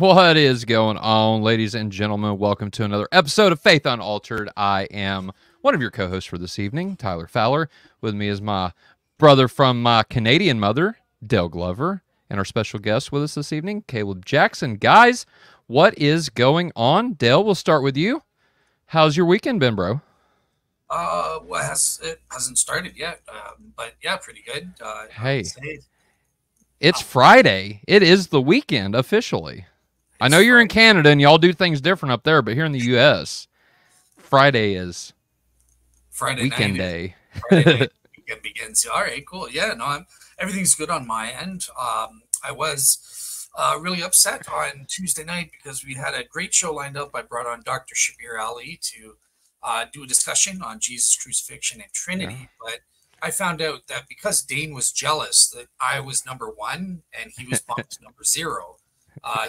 What is going on, ladies and gentlemen? Welcome to another episode of Faith Unaltered. I am one of your co-hosts for this evening, Tyler Fowler. With me is my brother from my Canadian mother, Dale Glover, and our special guest with us this evening, Caleb Jackson. Guys, what is going on? Dale, we'll start with you. How's your weekend been, bro? Well, it hasn't started yet, but yeah, pretty good. Hey, it's Friday. It is the weekend officially. I know you're in Canada and y'all do things different up there, but here in the U.S., Friday is Friday weekend night. Day. Friday night weekend begins. All right, cool. Yeah, no, everything's good on my end. I was really upset on Tuesday night because we had a great show lined up. I brought on Dr. Shabir Ali to do a discussion on Jesus, crucifixion, and Trinity. Yeah. But I found out that because Dane was jealous that I was number one and he was bumped to number 0.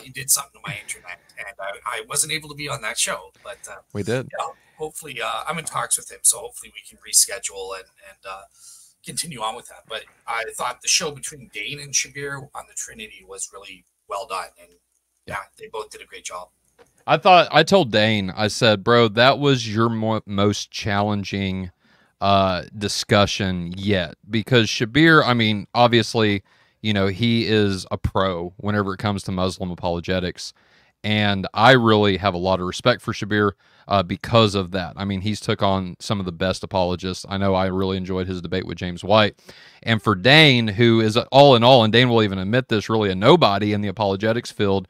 He did something to my internet, and I wasn't able to be on that show. But we did. Yeah, hopefully, I'm in talks with him, so hopefully we can reschedule and continue on with that. But I thought the show between Dane and Shabir on the Trinity was really well done, and yeah, they both did a great job. I told Dane, I said, bro, that was your most challenging discussion yet, because Shabir, I mean, obviously, you know, he is a pro whenever it comes to Muslim apologetics, and I really have a lot of respect for Shabir because of that. I mean, he's took on some of the best apologists. I know I really enjoyed his debate with James White. And for Dane, who is all in all, and Dane will even admit this, really a nobody in the apologetics field,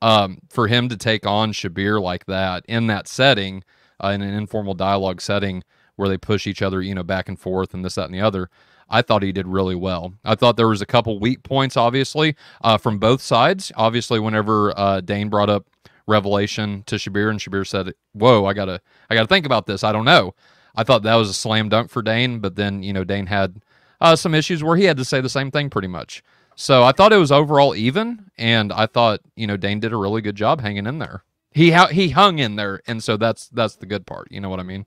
for him to take on Shabir like that in that setting, in an informal dialogue setting where they push each other, you know, back and forth and this, that, and the other, I thought he did really well. I thought there was a couple weak points, obviously, from both sides. Obviously, whenever Dane brought up Revelation to Shabir, and Shabir said, "Whoa, I gotta think about this. I don't know." I thought that was a slam dunk for Dane, but then, you know, Dane had some issues where he had to say the same thing pretty much. So I thought it was overall even, and I thought, you know, Dane did a really good job hanging in there. He hung in there, and so that's the good part. You know what I mean?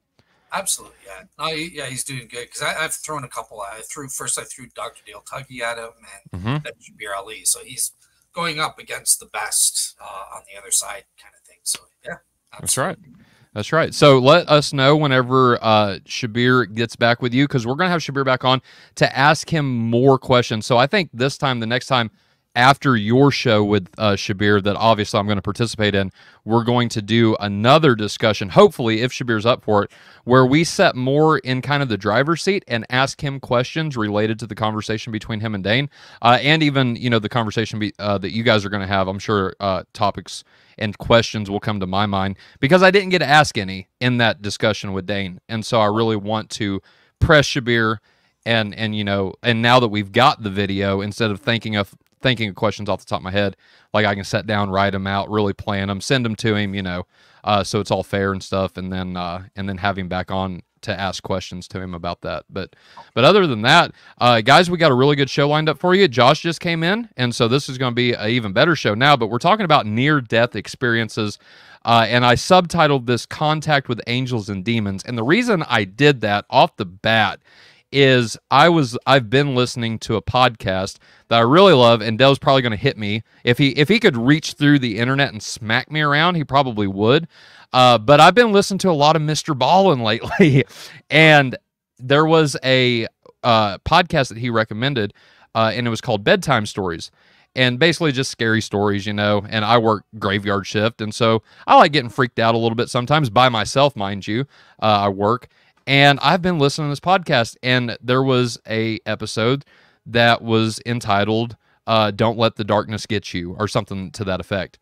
Absolutely, yeah. No, he's doing good, because I've thrown a couple. I threw Dr. Dale Tuggy at him, and then Shabir Ali. So he's going up against the best on the other side, kind of thing. So yeah, absolutely. That's right. That's right. So let us know whenever Shabir gets back with you, because we're going to have Shabir back on to ask him more questions. So I think this time, the next time after your show with Shabir that obviously I'm going to participate in, we're going to do another discussion, hopefully, if Shabir's up for it, where we set more in kind of the driver's seat and ask him questions related to the conversation between him and Dane, and even, you know, the conversation that you guys are going to have. I'm sure topics and questions will come to my mind, because I didn't get to ask any in that discussion with Dane, and so I really want to press Shabir, and you know, and now that we've got the video, instead of thinking of questions off the top of my head, like I can sit down, write them out, really plan them, send them to him, you know, so it's all fair and stuff, and then have him back on to ask questions to him about that. But other than that, guys, we got a really good show lined up for you. Josh just came in, and so this is going to be an even better show now, but we're talking about near-death experiences, and I subtitled this Contact with Angels and Demons, and the reason I did that off the bat is I've been listening to a podcast that I really love, and Dale's probably going to hit me. If he could reach through the internet and smack me around, he probably would. But I've been listening to a lot of Mr. Ballin lately, and there was a podcast that he recommended, and it was called Bedtime Stories, and basically just scary stories, you know, and I work graveyard shift, and so I like getting freaked out a little bit sometimes by myself, mind you. I work. And I've been listening to this podcast, and there was a episode that was entitled Don't Let the Darkness Get You, or something to that effect.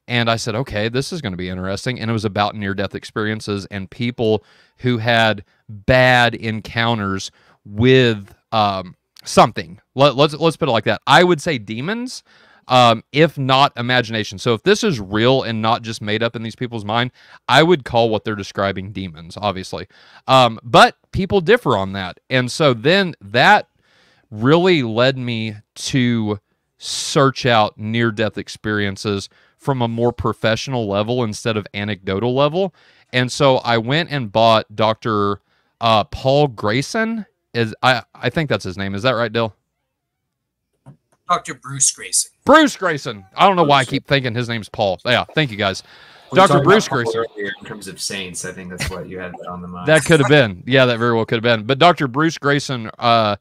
And I said, okay, this is going to be interesting. And it was about near-death experiences and people who had bad encounters with something. Let's put it like that. I would say demons, if not imagination. So if this is real and not just made up in these people's mind, I would call what they're describing demons, obviously. But people differ on that. And so then that really led me to search out near-death experiences from a more professional level instead of anecdotal level. And so I went and bought Dr. Paul Grayson. I think that's his name. Is that right, Dill? Dr. Bruce Grayson. Bruce Grayson. I don't know why I keep thinking his name's Paul. Yeah, thank you guys. Dr. Bruce Grayson. In terms of saints, I think that's what you had on the mind. That could have been. Yeah, that very well could have been. But Dr. Bruce Grayson, I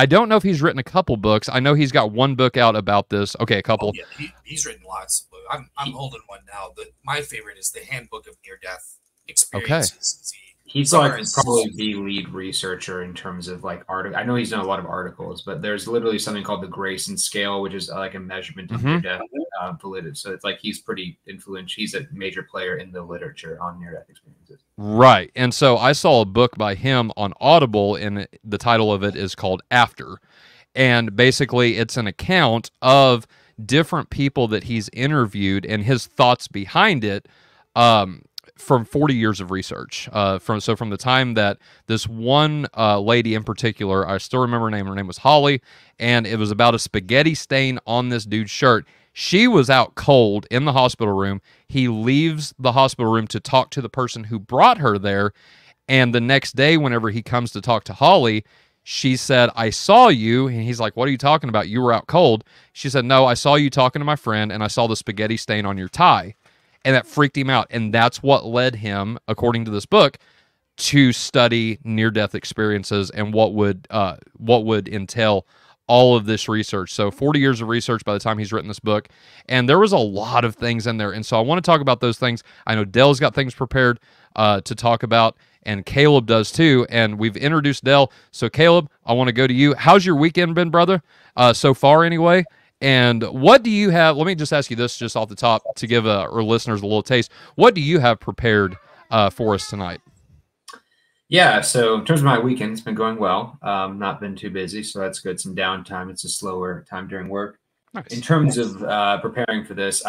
don't know if he's written a couple books. I know he's got one book out about this. Okay, a couple. Oh, yeah, he's written lots of books. I'm holding one now. My favorite is the Handbook of Near-Death Experiences. Okay. He's like probably the lead researcher in terms of like art. I know he's done a lot of articles, but there's literally something called the Grayson scale, which is like a measurement of near-death validity. So it's like he's pretty influential. He's a major player in the literature on near-death experiences. Right. And so I saw a book by him on Audible, and the title of it is called After. And basically it's an account of different people that he's interviewed and his thoughts behind it. From 40 years of research, from the time that this one lady in particular, I still remember her name. Her name was Holly, and it was about a spaghetti stain on this dude's shirt. She was out cold in the hospital room. He leaves the hospital room to talk to the person who brought her there, and the next day, whenever he comes to talk to Holly, she said, "I saw you," and he's like, "What are you talking about? You were out cold." She said, "No, I saw you talking to my friend, and I saw the spaghetti stain on your tie." And that freaked him out. And that's what led him, according to this book, to study near-death experiences and what would entail all of this research. So 40 years of research by the time he's written this book. And there was a lot of things in there. And so I want to talk about those things. I know Dell's got things prepared to talk about, and Caleb does too. And we've introduced Dell. So Caleb, I want to go to you. How's your weekend been, brother? So far anyway? And what do you have? Let me just ask you this just off the top to give our listeners a little taste. What do you have prepared for us tonight? Yeah, so in terms of my weekend, it's been going well. Not been too busy, so that's good. Some downtime. It's a slower time during work. Nice. In terms of preparing for this,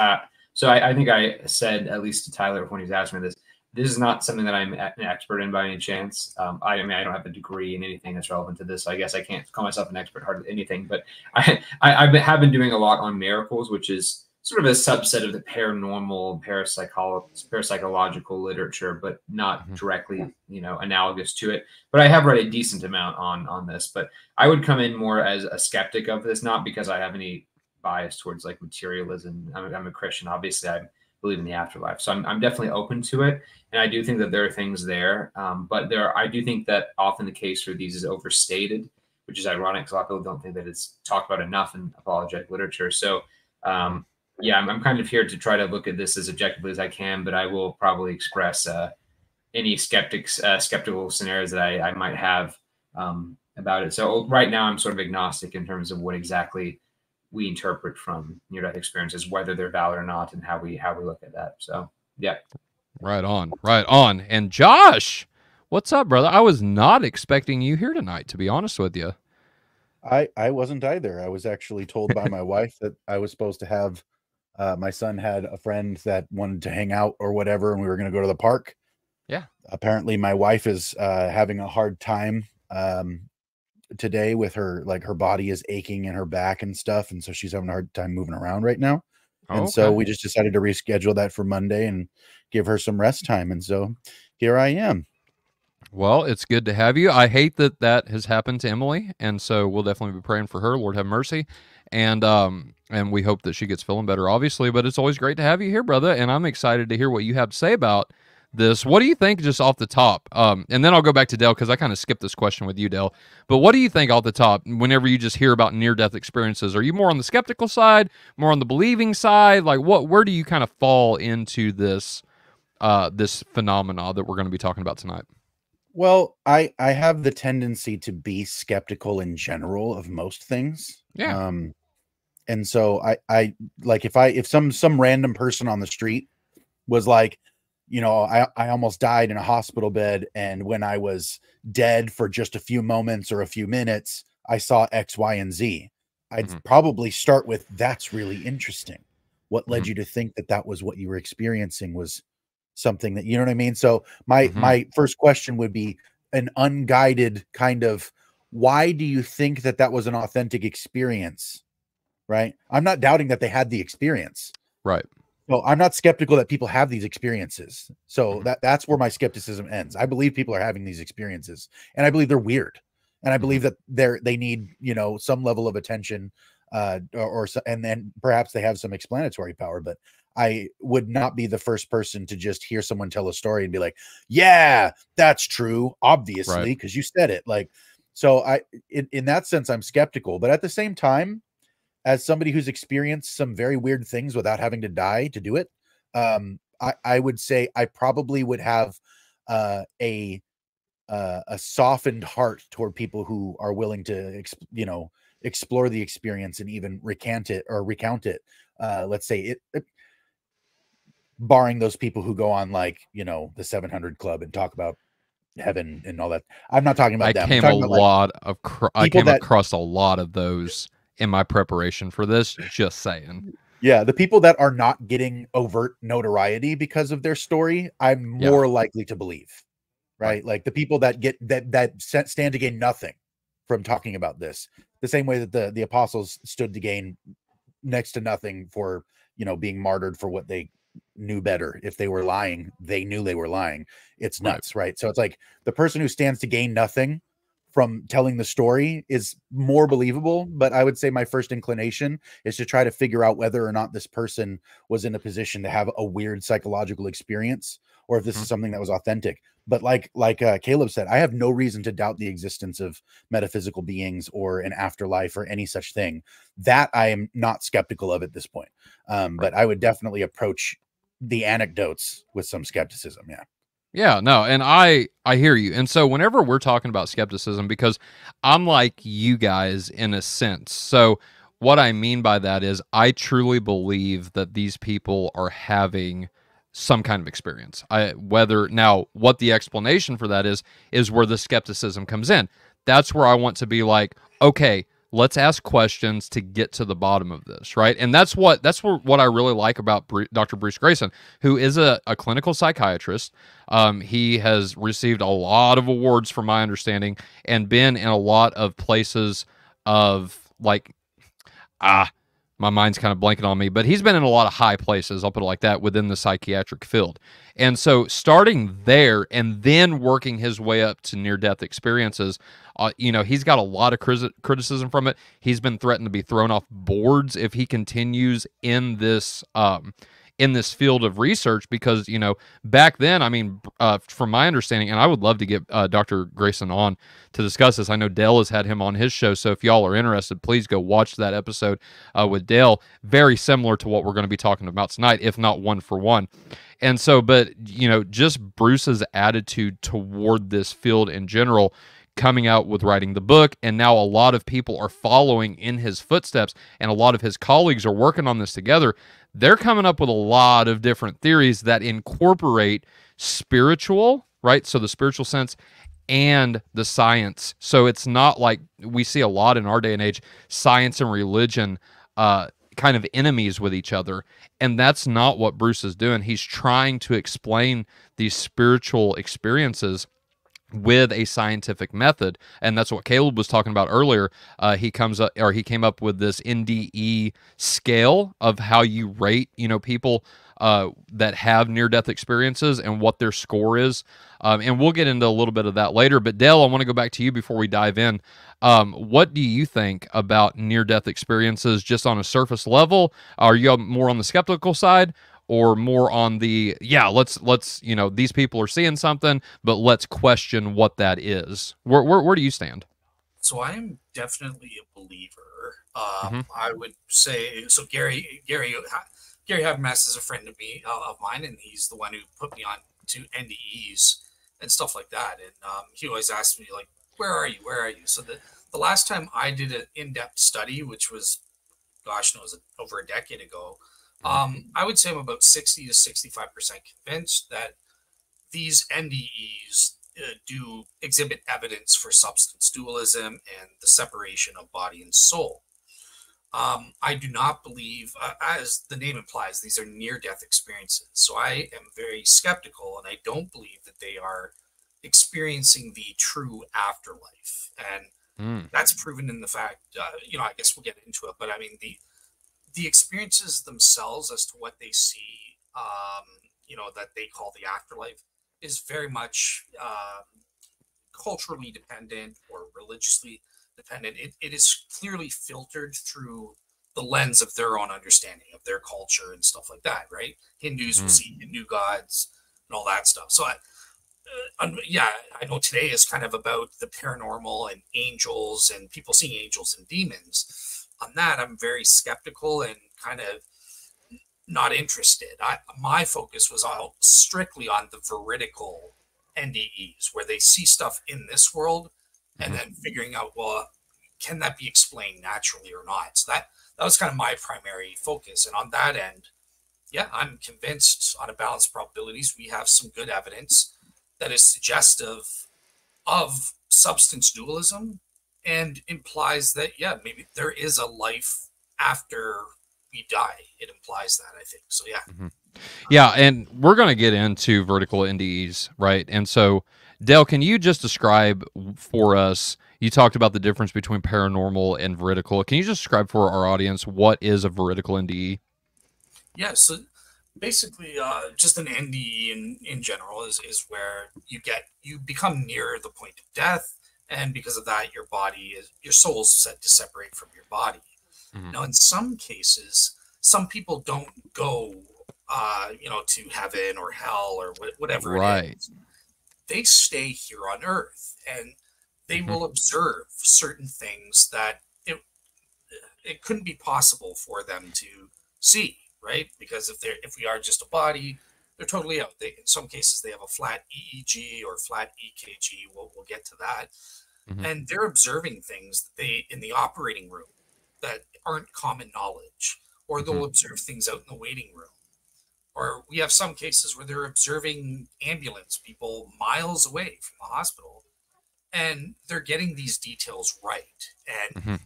so I think I said, at least to Tyler when he was asking me this is not something that I'm an expert in by any chance. I mean, I don't have a degree in anything that's relevant to this. So I guess I can't call myself an expert hardly anything, but I have been doing a lot on miracles, which is sort of a subset of the paranormal, parapsychological literature, but not directly, analogous to it. But I have read a decent amount on this, but I would come in more as a skeptic of this, not because I have any bias towards like materialism. I'm a Christian, obviously. I believe in the afterlife, so I'm definitely open to it, and I do think that there are things there, but I do think that often the case for these is overstated, which is ironic because a lot of people don't think that it's talked about enough in apologetic literature. So yeah, I'm kind of here to try to look at this as objectively as I can, but I will probably express any skeptical scenarios that I might have about it. So right now I'm sort of agnostic in terms of what exactly we interpret from near-death experiences, whether they're valid or not, and how we look at that. So yeah. Right on. And Josh, what's up, brother? I was not expecting you here tonight, to be honest with you. I wasn't either. I was actually told by my wife that I was supposed to have my son had a friend that wanted to hang out or whatever, and we were going to go to the park. Yeah. Apparently my wife is having a hard time today with her, like her body is aching in her back and stuff, and so she's having a hard time moving around right now. And so we just decided to reschedule that for Monday and give her some rest time, and so here I am. Well, it's good to have you. I hate that has happened to Emily, and so we'll definitely be praying for her. Lord have mercy, and we hope that she gets feeling better, obviously. But it's always great to have you here, brother, and I'm excited to hear what you have to say about this. What do you think, just off the top? And then I'll go back to Dell because I kind of skipped this question with you, Dell. But what do you think off the top whenever you just hear about near-death experiences? Are you more on the skeptical side, more on the believing side? Like, where do you kind of fall into this this phenomena that we're going to be talking about tonight? Well, I have the tendency to be skeptical in general of most things. Yeah. And so I like if some random person on the street was like, I almost died in a hospital bed, and when I was dead for just a few moments or a few minutes, I saw X, Y, and Z. I'd probably start with, that's really interesting. What led you to think that was what you were experiencing was something that, you know what I mean? So my first question would be an unguided kind of, why do you think that was an authentic experience? Right? I'm not doubting that they had the experience. Right. Well, I'm not skeptical that people have these experiences. So that's where my skepticism ends. I believe people are having these experiences, and I believe they're weird, and I believe that they need, some level of attention. and then perhaps they have some explanatory power, but I would not be the first person to just hear someone tell a story and be like, yeah, that's true, obviously, because you said it. Like, so in that sense, I'm skeptical, but at the same time, as somebody who's experienced some very weird things without having to die to do it, I would say I probably would have a softened heart toward people who are willing to, explore the experience and even recount it. Let's say barring those people who go on like, the 700 Club and talk about heaven and all that. I'm not talking about them. I came across a lot of those in my preparation for this, just saying. Yeah, the people that are not getting overt notoriety because of their story, I'm more likely to believe. Right? Like the people that get that stand to gain nothing from talking about this, the same way that the apostles stood to gain next to nothing for, being martyred for what they knew better. If they were lying, they knew they were lying. It's nuts, right? So it's like the person who stands to gain nothing from telling the story is more believable, but I would say my first inclination is to try to figure out whether or not this person was in a position to have a weird psychological experience, or if this is something that was authentic. But like Caleb said, I have no reason to doubt the existence of metaphysical beings or an afterlife or any such thing. That I am not skeptical of at this point. But I would definitely approach the anecdotes with some skepticism. Yeah. Yeah, no, and I hear you. And so whenever we're talking about skepticism, because I'm like you guys in a sense. So what I mean by that is I truly believe that these people are having some kind of experience. What the explanation for that is where the skepticism comes in. That's where I want to be like, okay, let's ask questions to get to the bottom of this, right? And that's what I really like about Dr. Bruce Grayson, who is a clinical psychiatrist. He has received a lot of awards, from my understanding, and been in a lot of places of like, my mind's kind of blanking on me, but he's been in a lot of high places, I'll put it like that, within the psychiatric field. And so starting there and then working his way up to near-death experiences, he's got a lot of criticism from it. He's been threatened to be thrown off boards if he continues in this field of research, because, back then, I mean, from my understanding, and I would love to get Dr. Grayson on to discuss this. I know Dale has had him on his show, so if y'all are interested, please go watch that episode with Dale. Very similar to what we're going to be talking about tonight, if not one for one. And so, but, just Bruce's attitude toward this field in general, coming out with writing the book, and now a lot of people are following in his footsteps, and a lot of his colleagues are working on this together. They're coming up with a lot of different theories that incorporate spiritual, right? So the spiritual sense and the science. So it's not like we see a lot in our day and age, science and religion kind of enemies with each other. And that's not what Bruce is doing. He's trying to explain these spiritual experiences with a scientific method, and that's what Caleb was talking about earlier. He came up with this NDE scale of how you rate, people that have near-death experiences and what their score is. And we'll get into a little bit of that later. But Dale, I want to go back to you before we dive in. What do you think about near-death experiences just on a surface level? Are you more on the skeptical side, or more on the, let's these people are seeing something, but let's question what that is? Where do you stand? So I'm definitely a believer. I would say, so Gary Habermas is a friend of mine, and he's the one who put me on to NDEs and stuff like that. And he always asked me, like, where are you? So the last time I did an in-depth study, which was, over a decade ago, I would say I'm about 60 to 65% convinced that these NDEs do exhibit evidence for substance dualism and the separation of body and soul. I do not believe, as the name implies, these are near-death experiences. So I am very skeptical, and I don't believe that they are experiencing the true afterlife. And that's proven in the fact, I guess we'll get into it, but I mean, the experiences themselves as to what they see, that they call the afterlife, is very much culturally dependent or religiously dependent. It is clearly filtered through the lens of their own understanding of their culture and stuff like that, right? Hindus will see Hindu gods and all that stuff. So I know today is kind of about the paranormal and angels and people seeing angels and demons. On that, I'm very skeptical and kind of not interested. My focus was all strictly on the veridical NDEs, where they see stuff in this world and then figuring out, well, can that be explained naturally or not? So that was kind of my primary focus. And on that end, yeah, I'm convinced on a balanced probabilities, we have some good evidence that is suggestive of substance dualism and implies that, yeah, maybe there is a life after we die. It implies that, I think. So, yeah. Yeah, and we're going to get into vertical NDEs, right? And so, Dale, can you just describe for us, you talked about the difference between paranormal and veridical. Can you just describe for our audience what is a veridical NDE? Yeah, so basically, just an NDE in general is where you become near the point of death, and because of that, your soul is set to separate from your body. Now, in some cases, some people don't go, to heaven or hell or whatever it is. They stay here on Earth, and they will observe certain things that it couldn't be possible for them to see. Right, because if we are just a body, they're totally out. In some cases, they have a flat EEG or flat EKG. We'll get to that, and they're observing things in the operating room that aren't common knowledge, or they'll observe things out in the waiting room, or we have some cases where they're observing ambulance people miles away from the hospital, and they're getting these details right. And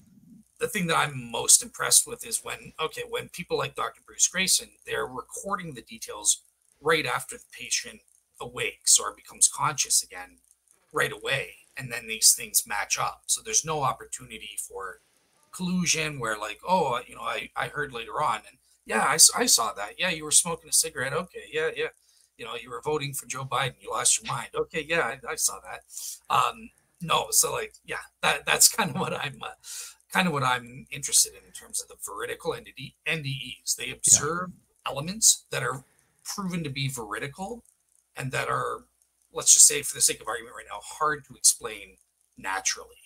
the thing that I'm most impressed with is when people like Dr. Bruce Grayson, they're recording the details right after the patient awakes or becomes conscious again right away. And then these things match up. So there's no opportunity for collusion where I heard later on, and yeah, I saw that. Yeah, you were smoking a cigarette. Okay, yeah. You were voting for Joe Biden. You lost your mind. Okay, yeah, I saw that. No, so that's kind of what I'm interested in terms of the veridical NDEs. They observe elements that are proven to be veridical and that are, let's just say for the sake of argument right now, hard to explain naturally.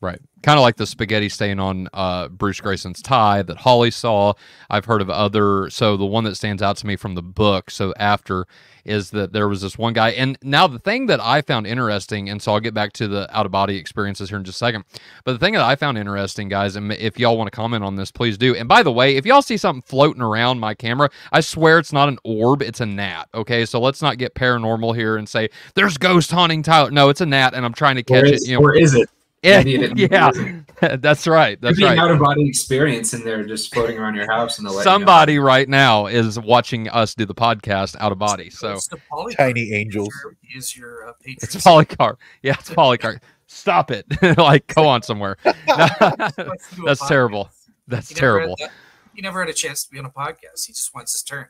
Right. Kind of like the spaghetti stain on Bruce Grayson's tie that Holly saw. I've heard of so the one that stands out to me from the book, so after, is that there was this one guy. And now the thing that I found interesting, and so I'll get back to the out-of-body experiences here in just a second, but the thing that I found interesting, guys, and if y'all want to comment on this, please do. And by the way, if y'all see something floating around my camera, I swear it's not an orb, it's a gnat, okay? So let's not get paranormal here and say, there's ghost haunting Tyler. No, it's a gnat, and I'm trying to catch it. Or is it? Yeah, that's right. That's right. Out of body experience, and they're just floating around your house, and somebody right now is watching us do the podcast out of body. So tiny angels. Is your patron? It's Polycarp. Yeah, it's Polycarp. Stop it! Go on somewhere. That's terrible. That's terrible. He never had a chance to be on a podcast. He just wants his turn.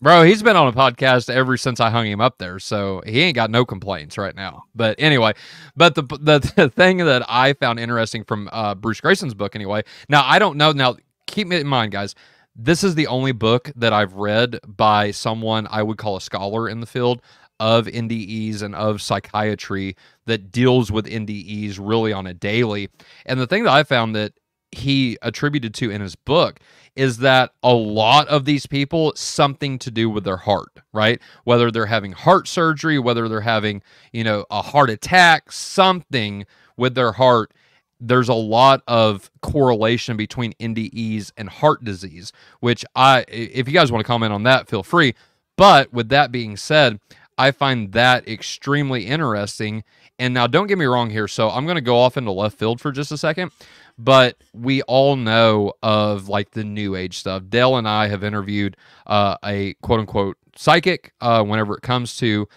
Bro, he's been on a podcast ever since I hung him up there, so he ain't got no complaints right now. But anyway, the thing that I found interesting from Bruce Grayson's book anyway, now I don't know, now keep in mind, guys, this is the only book that I've read by someone I would call a scholar in the field of NDEs and of psychiatry that deals with NDEs really on a daily. And the thing that I found that he attributed to in his book is that a lot of these people, something to do with their heart, right? Whether they're having heart surgery, whether they're having, a heart attack, something with their heart. There's a lot of correlation between NDEs and heart disease, which if you guys want to comment on that, feel free. But with that being said, I find that extremely interesting. And now don't get me wrong here. So I'm going to go off into left field for just a second. But we all know of the new age stuff. Dale and I have interviewed a quote unquote psychic whenever it comes to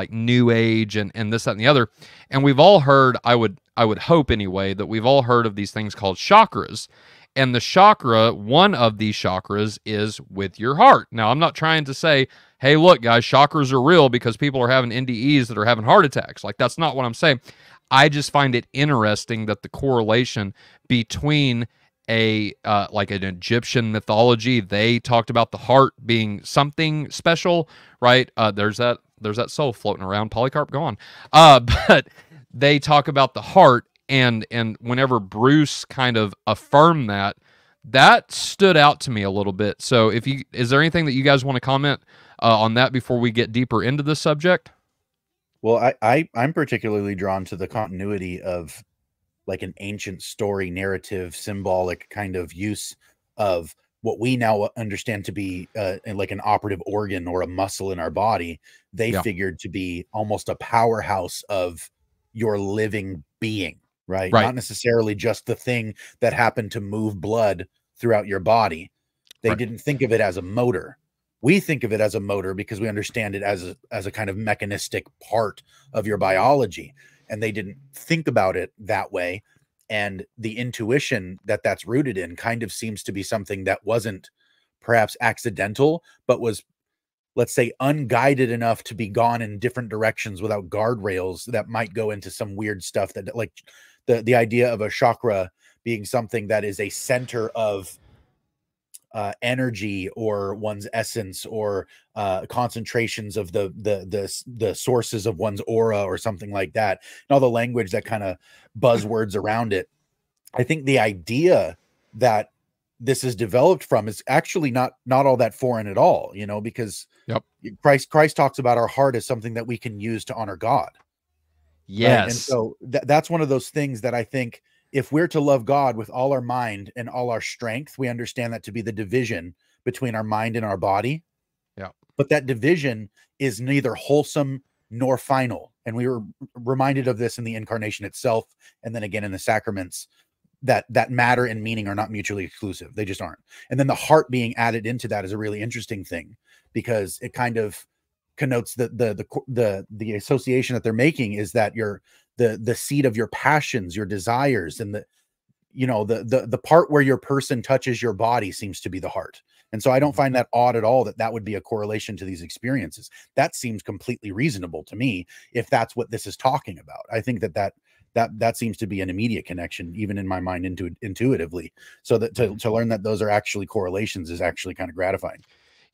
new age and this, that, and the other. And we've all heard, I would hope anyway, that we've all heard of these things called chakras. And the chakra, one of these chakras is with your heart. Now, I'm not trying to say, hey, look, guys, chakras are real because people are having NDEs that are having heart attacks. That's not what I'm saying. I just find it interesting that the correlation between like an Egyptian mythology, they talked about the heart being something special, right? There's that soul floating around. Polycarp gone. But they talk about the heart, and whenever Bruce kind of affirmed that stood out to me a little bit. So is there anything that you guys want to comment on that before we get deeper into the subject? Well, I'm particularly drawn to the continuity of like an ancient story, narrative, symbolic kind of use of what we now understand to be like an operative organ or a muscle in our body. They figured to be almost a powerhouse of your living being, right? Not necessarily just the thing that happened to move blood throughout your body. They didn't think of it as a motor. We think of it as a motor because we understand it as a kind of mechanistic part of your biology. And they didn't think about it that way. And the intuition that's rooted in kind of seems to be something that wasn't perhaps accidental, but was, let's say, unguided enough to be gone in different directions without guardrails that might go into some weird stuff that, like the idea of a chakra being something that is a center of energy or one's essence, or concentrations of the sources of one's aura or something like that, and all the language that kind of buzzwords around it. I think the idea that this is developed from is actually not all that foreign at all, you know, because Christ talks about our heart as something that we can use to honor God. Yes. Right? And so that's one of those things that I think, if we're to love God with all our mind and all our strength, we understand that to be the division between our mind and our body. Yeah. But that division is neither wholesome nor final. And we were reminded of this in the incarnation itself, and then again in the sacraments, that matter and meaning are not mutually exclusive. They just aren't. And then the heart being added into that is a really interesting thing, because it kind of connotes the association that they're making is that the seat of your passions, your desires, and the part where your person touches your body seems to be the heart. And so I don't find that odd at all that would be a correlation to these experiences. That seems completely reasonable to me if that's what this is talking about. I think that seems to be an immediate connection, even in my mind, intuitively. So that to learn that those are actually correlations is actually kind of gratifying.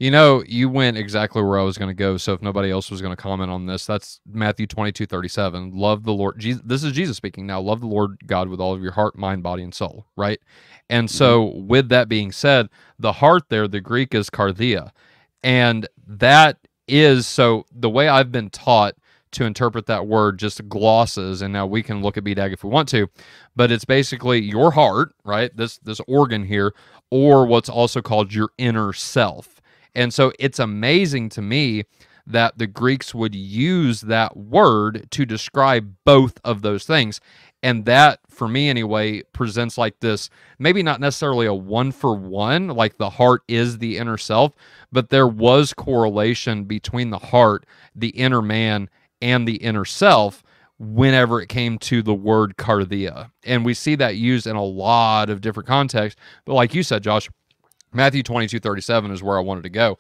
You know, you went exactly where I was going to go. So if nobody else was going to comment on this, that's Matthew 22:37. Love the Lord. This is Jesus speaking now. Love the Lord God with all of your heart, mind, body, and soul. Right. And so with that being said, the heart there, the Greek is kardia. And that is, so the way I've been taught to interpret that word just glosses, and now we can look at BDAG if we want to, but it's basically your heart, right? This organ here, or what's also called your inner self. And so it's amazing to me that the Greeks would use that word to describe both of those things. And that, for me anyway, presents like this, maybe not necessarily a one-for-one, like the heart is the inner self, but there was correlation between the heart, the inner man, and the inner self whenever it came to the word kardia. And we see that used in a lot of different contexts. But like you said, Josh, Matthew 22:37 is where I wanted to go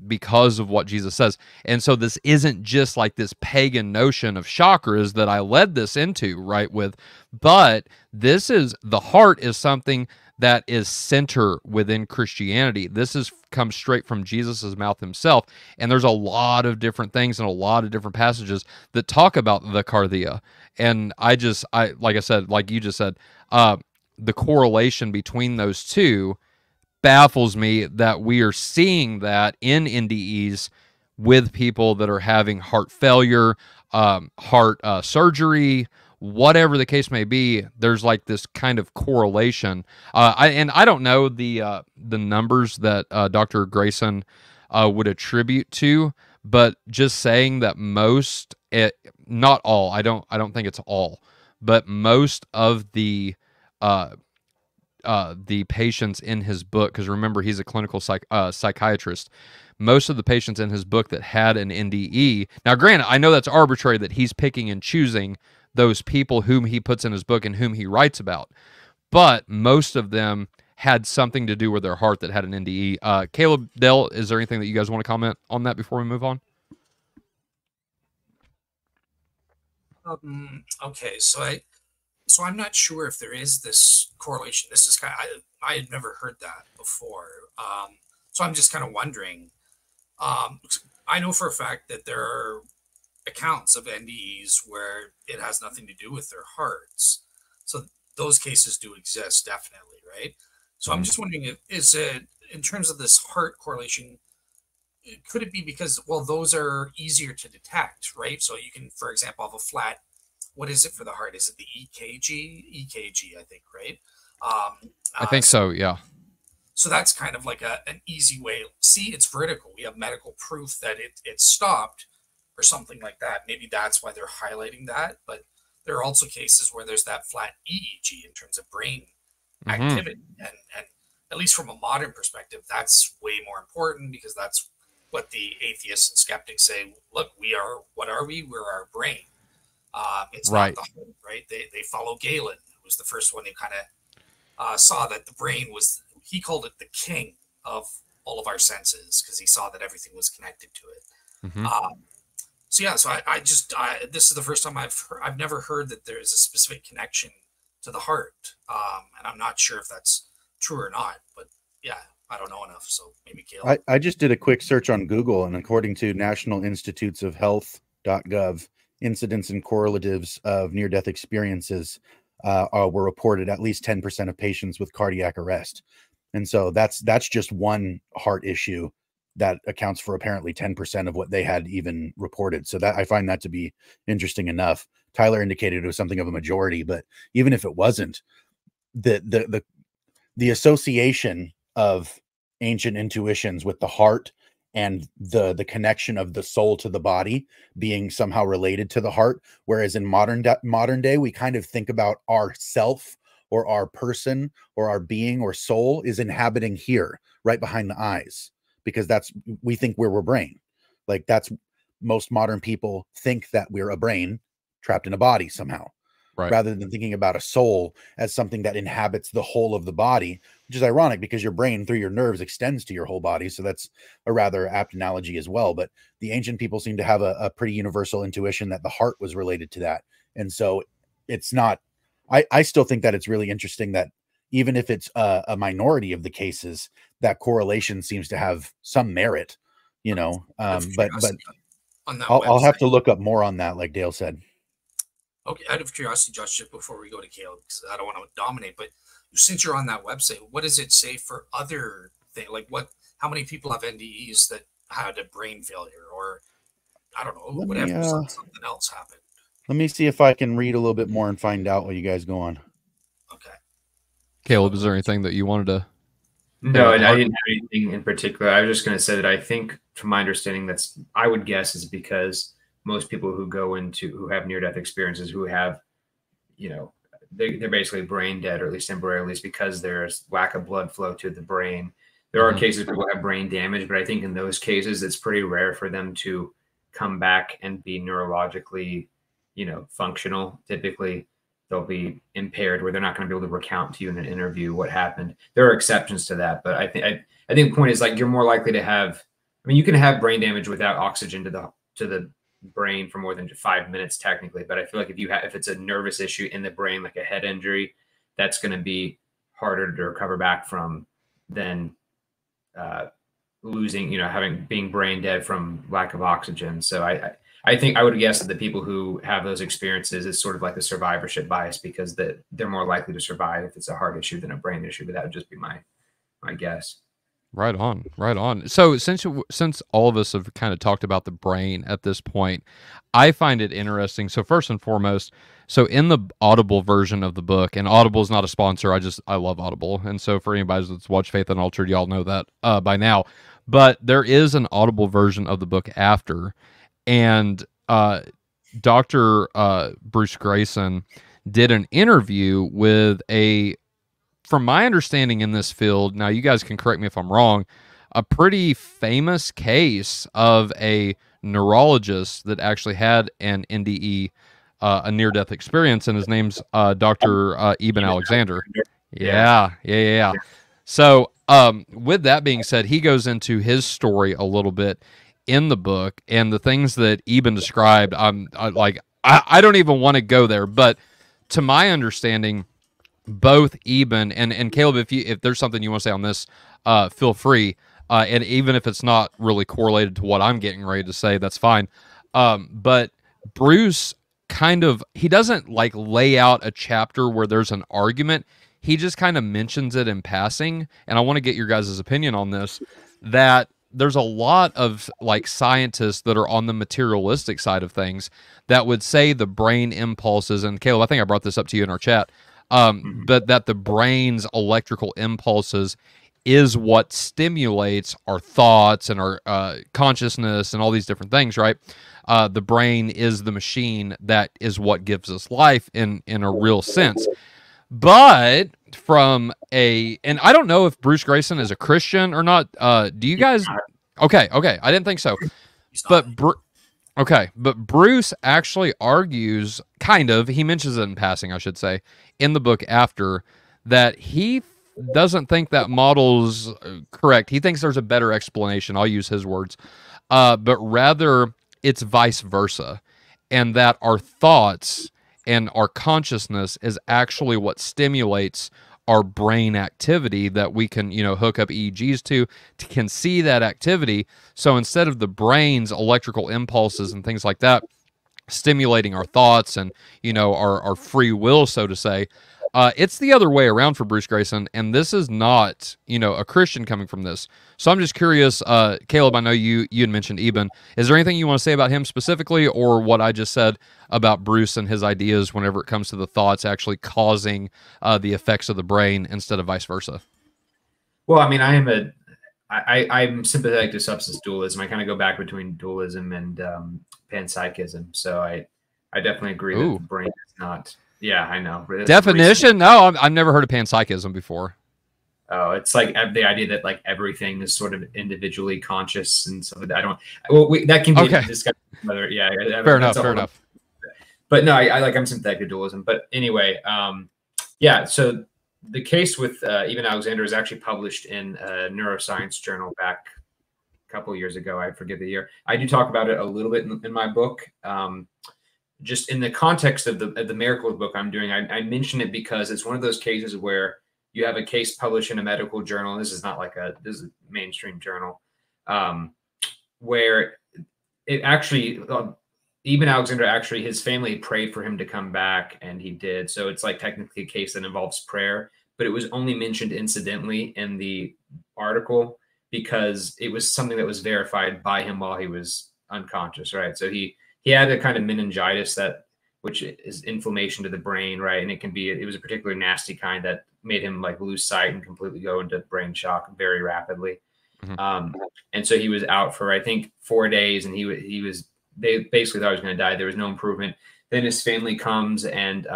because of what Jesus says. And so this isn't just like this pagan notion of chakras that I led this into, right, with, but this is, the heart is something that is center within Christianity. This comes straight from Jesus's mouth himself. And there's a lot of different things and a lot of different passages that talk about the kardia. And I like I said, like you just said, the correlation between those two baffles me, that we are seeing that in nde'S with people that are having heart failure, heart surgery, whatever the case may be. There's like this kind of correlation. I don't know the numbers that Dr. Grayson would attribute to, but just saying that most, not all, I don't think it's all, but most of the patients in his book, because remember, he's a clinical psychiatrist, most of the patients in his book that had an NDE, now granted, I know that's arbitrary that he's picking and choosing those people whom he puts in his book and whom he writes about, but most of them had something to do with their heart that had an NDE. Caleb, Dell, is there anything that you guys want to comment on that before we move on? Okay, so I'm not sure if there is this correlation. This is I had never heard that before. So I'm just kind of wondering. Um, I know for a fact that there are accounts of NDEs where it has nothing to do with their hearts. So those cases do exist, definitely, right? So I'm just wondering, is it in terms of this heart correlation? Could it be because, well, those are easier to detect, right? So you can, for example, have a flat. What is it for the heart? Is it the EKG? EKG, I think, right? I think so. Yeah. So that's kind of like an easy way. See, it's vertical. We have medical proof that it stopped or something like that. Maybe that's why they're highlighting that. But there are also cases where there's that flat EEG in terms of brain activity. And at least from a modern perspective, that's way more important because that's what the atheists and skeptics say. Look, what are we? We're our brain. It's Right. not the whole, right? They follow Galen, who was the first one who kind of saw that the brain was, he called it the king of all of our senses because he saw that everything was connected to it. So yeah, so this is the first time I've never heard that there is a specific connection to the heart, and I'm not sure if that's true or not. But yeah, I don't know enough, so maybe Caleb. I just did a quick search on Google, and according to National Institutes of Health.gov, incidents and correlatives of near-death experiences were reported at least 10% of patients with cardiac arrest. And so that's just one heart issue that accounts for apparently 10% of what they had even reported. So that I find that to be interesting enough. Tyler indicated it was something of a majority, but even if it wasn't, the association of ancient intuitions with the heart and the connection of the soul to the body being somehow related to the heart, whereas in modern day we kind of think about our self or our person or our being or soul is inhabiting here right behind the eyes, because we think we're a brain. Like that's most modern people think that we're a brain trapped in a body somehow, Right. rather than thinking about a soul as something that inhabits the whole of the body, which is ironic because your brain through your nerves extends to your whole body. So that's a rather apt analogy as well. But the ancient people seem to have a pretty universal intuition that the heart was related to that. And so it's not, I still think that it's really interesting that even if it's a minority of the cases, that correlation seems to have some merit, you know, but on that I'll have to look up more on that, like Dale said. Okay, out of curiosity, Josh, just before we go to Caleb, because I don't want to dominate, but since you're on that website, what does it say for other things? Like how many people have NDEs that had a brain failure, or I don't know, whatever, something else happened? Let me see if I can read a little bit more and find out while you guys go on. Okay. Caleb, is there anything that you wanted to? No, I didn't have anything in particular. I was just going to say that I think, from my understanding, I would guess is because most people who have near-death experiences, who have, they're basically brain dead, or at least temporarily, because there's lack of blood flow to the brain. There are cases people have brain damage, but I think in those cases, it's pretty rare for them to come back and be neurologically, functional. Typically, they'll be impaired where they're not going to be able to recount to you in an interview what happened. There are exceptions to that, but I think the point is, like, you're more likely to have, you can have brain damage without oxygen to the brain for more than 5 minutes technically, but I feel like if it's a nervous issue in the brain, like a head injury, that's going to be harder to recover back from than losing, being brain dead from lack of oxygen. So I think I would guess that the people who have those experiences is sort of like a survivorship bias, because they're more likely to survive if it's a heart issue than a brain issue. But that would just be my guess. Right on. So since all of us have kind of talked about the brain at this point, I find it interesting. So first and foremost, so in the Audible version of the book, and Audible is not a sponsor, I love Audible, and so for anybody that's watched Faith Unaltered, y'all know that by now. But there is an Audible version of the book after, and Dr. Bruce Grayson did an interview with from my understanding in this field, now you guys can correct me if I'm wrong, a pretty famous case of a neurologist that actually had an NDE, a near-death experience, and his name's Dr. Eben Alexander. Yeah. So with that being said, he goes into his story a little bit in the book, and the things that Eben described, I don't even want to go there, but to my understanding, both Eben and Caleb, if there's something you want to say on this, feel free. And even if it's not really correlated to what I'm getting ready to say, that's fine. But Bruce he doesn't like lay out a chapter where there's an argument. He just kind of mentions it in passing. And I want to get your guys' opinion on this, that there's a lot of like scientists that are on the materialistic side of things that would say the brain impulses, and Caleb, I think I brought this up to you in our chat, but that the brain's electrical impulses is what stimulates our thoughts and our consciousness and all these different things, right? The brain is the machine that is what gives us life in a real sense. But and I don't know if Bruce Grayson is a Christian or not. Do you guys? Okay. I didn't think so. But but Bruce actually argues, he mentions it in passing, I should say, in the book after, that he doesn't think that model's correct. He thinks there's a better explanation. I'll use his words. But rather it's vice versa. And that our thoughts and our consciousness is actually what stimulates our brain activity, that we can, hook up EEGs to can see that activity. So instead of the brain's electrical impulses and things like that stimulating our thoughts and, our free will, so to say, it's the other way around for Bruce Grayson, and this is not, a Christian coming from this. So I'm just curious, Caleb, I know you had mentioned Eben. Is there anything you want to say about him specifically, or what I just said about Bruce and his ideas whenever it comes to the thoughts actually causing the effects of the brain instead of vice versa? Well, I mean, I'm sympathetic to substance dualism. I kind of go back between dualism and panpsychism. So I definitely agree that the brain is not... Yeah, I know. Definition? No, I've never heard of panpsychism before. Oh, it's like the idea that like everything is sort of individually conscious and stuff. That can be discussed. Whether, fair enough. But no, I'm sympathetic to dualism. But anyway, so the case with Eben Alexander is actually published in a neuroscience journal back a couple of years ago. I forget the year. I do talk about it a little bit in my book. Just in the context of the miracles book I'm doing, I mention it because it's one of those cases where you have a case published in a medical journal. This is not this is a mainstream journal, where it actually, Eben Alexander, his family prayed for him to come back, and he did. So it's like technically a case that involves prayer, but it was only mentioned incidentally in the article because it was something that was verified by him while he was unconscious, right? So he had a kind of meningitis which is inflammation to the brain, right? And it was a particularly nasty kind that made him like lose sight and completely go into brain shock very rapidly. Mm-hmm. And so he was out for, I think, 4 days, and they basically thought he was going to die. There was no improvement. Then his family comes and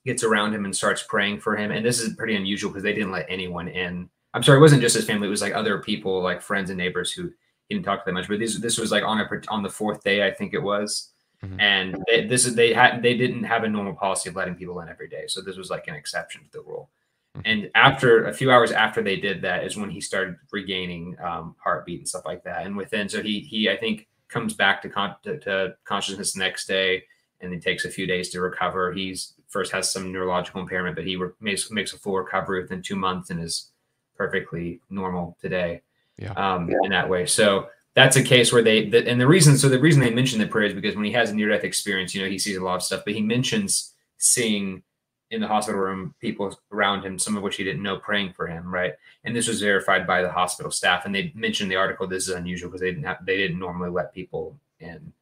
gets around him and starts praying for him. And this is pretty unusual because they didn't let anyone in. I'm sorry, it wasn't just his family. It was like other people, like friends and neighbors who he didn't talk to that much. But this was like on the fourth day, I think it was. Mm-hmm. And they didn't have a normal policy of letting people in every day. So this was like an exception to the rule. Mm-hmm. And after a few hours after they did that is when he started regaining heartbeat and stuff like that. And so he I think comes back to consciousness the next day, and it takes a few days to recover. He's first has some neurological impairment, but he makes a full recovery within 2 months and is perfectly normal today. Yeah. In that way. So that's a case where the reason they mention the prayer is because when he has a near-death experience, he sees a lot of stuff, but he mentions seeing in the hospital room people around him, some of which he didn't know, praying for him, right? And this was verified by the hospital staff, and they mentioned in the article this is unusual because they didn't normally let people in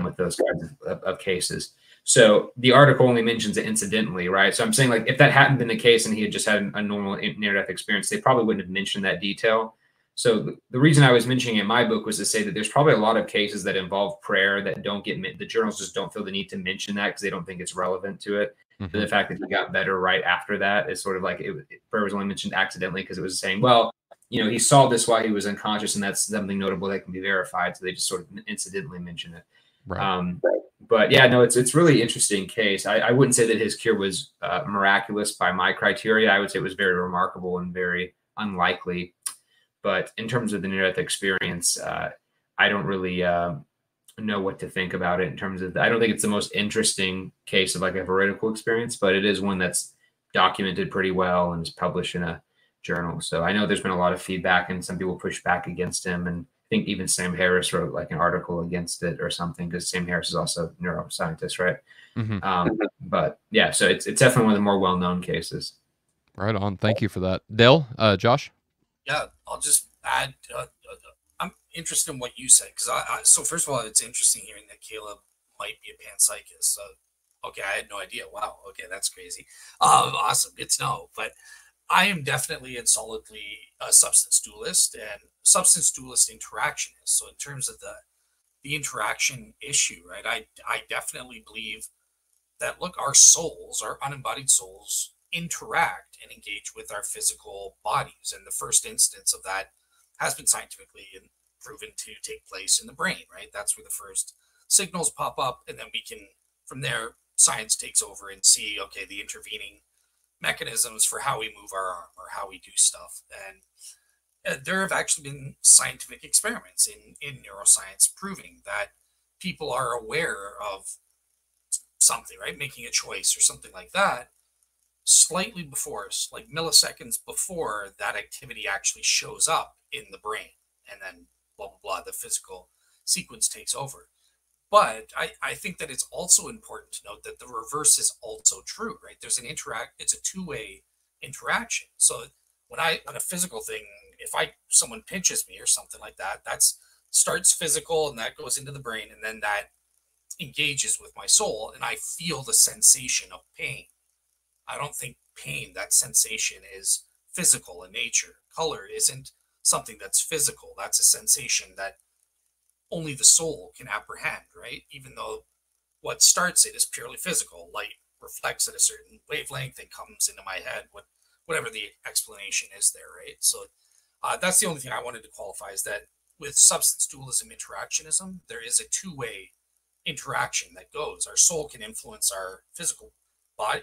with those kinds of cases. So the article only mentions it incidentally, right? So I'm saying, like, if that hadn't been the case and he had just had a normal near-death experience, they probably wouldn't have mentioned that detail. So the reason I was mentioning it in my book was to say that there's probably a lot of cases that involve prayer that don't get the journals just don't feel the need to mention that because they don't think it's relevant to it. Mm-hmm. But the fact that he got better right after that is sort of like prayer was only mentioned accidentally because it was saying, well, he saw this while he was unconscious, and that's something notable that can be verified. So they just sort of incidentally mention it. Right. But yeah, no, it's really interesting case. I wouldn't say that his cure was miraculous by my criteria. I would say it was very remarkable and very unlikely. But in terms of the near-death experience, I don't really know what to think about it in terms of, I don't think it's the most interesting case of like a veridical experience, but it is one that's documented pretty well and is published in a journal. So I know there's been a lot of feedback and some people push back against him. And I think even Sam Harris wrote like an article against it or something, because Sam Harris is also a neuroscientist, right? But yeah, so it's definitely one of the more well-known cases. Right on. Thank you for that. Dale, Josh? Yeah, I'll just add, I'm interested in what you said, because so first of all, it's interesting hearing that Caleb might be a panpsychist. Okay, I had no idea. Wow. Okay, that's crazy. Awesome. Good to know. But I am definitely and solidly a substance dualist and substance dualist interactionist. So in terms of the interaction issue, right, I definitely believe that, look, our souls, our unembodied souls, interact and engage with our physical bodies. And the first instance of that has been scientifically proven to take place in the brain, right? That's where the first signals pop up. And then we can, from there, science takes over and see, okay, the intervening mechanisms for how we move our arm or how we do stuff. And there have actually been scientific experiments in neuroscience proving that people are aware of something, right? Making a choice or something like that, slightly before, like milliseconds before that activity actually shows up in the brain. And then blah, blah, blah, the physical sequence takes over. But I think that it's also important to note that the reverse is also true, right? There's it's a two-way interaction. So when a physical thing, if someone pinches me or something like that, starts physical and that goes into the brain, and then that engages with my soul and I feel the sensation of pain. I don't think pain, that sensation, is physical in nature. Color isn't something that's physical. That's a sensation that only the soul can apprehend, right? Even though what starts it is purely physical. Light reflects at a certain wavelength and comes into my head, whatever the explanation is there, right? So that's the only thing I wanted to qualify, is that with substance dualism interactionism, there is a two-way interaction that goes. Our soul can influence our physical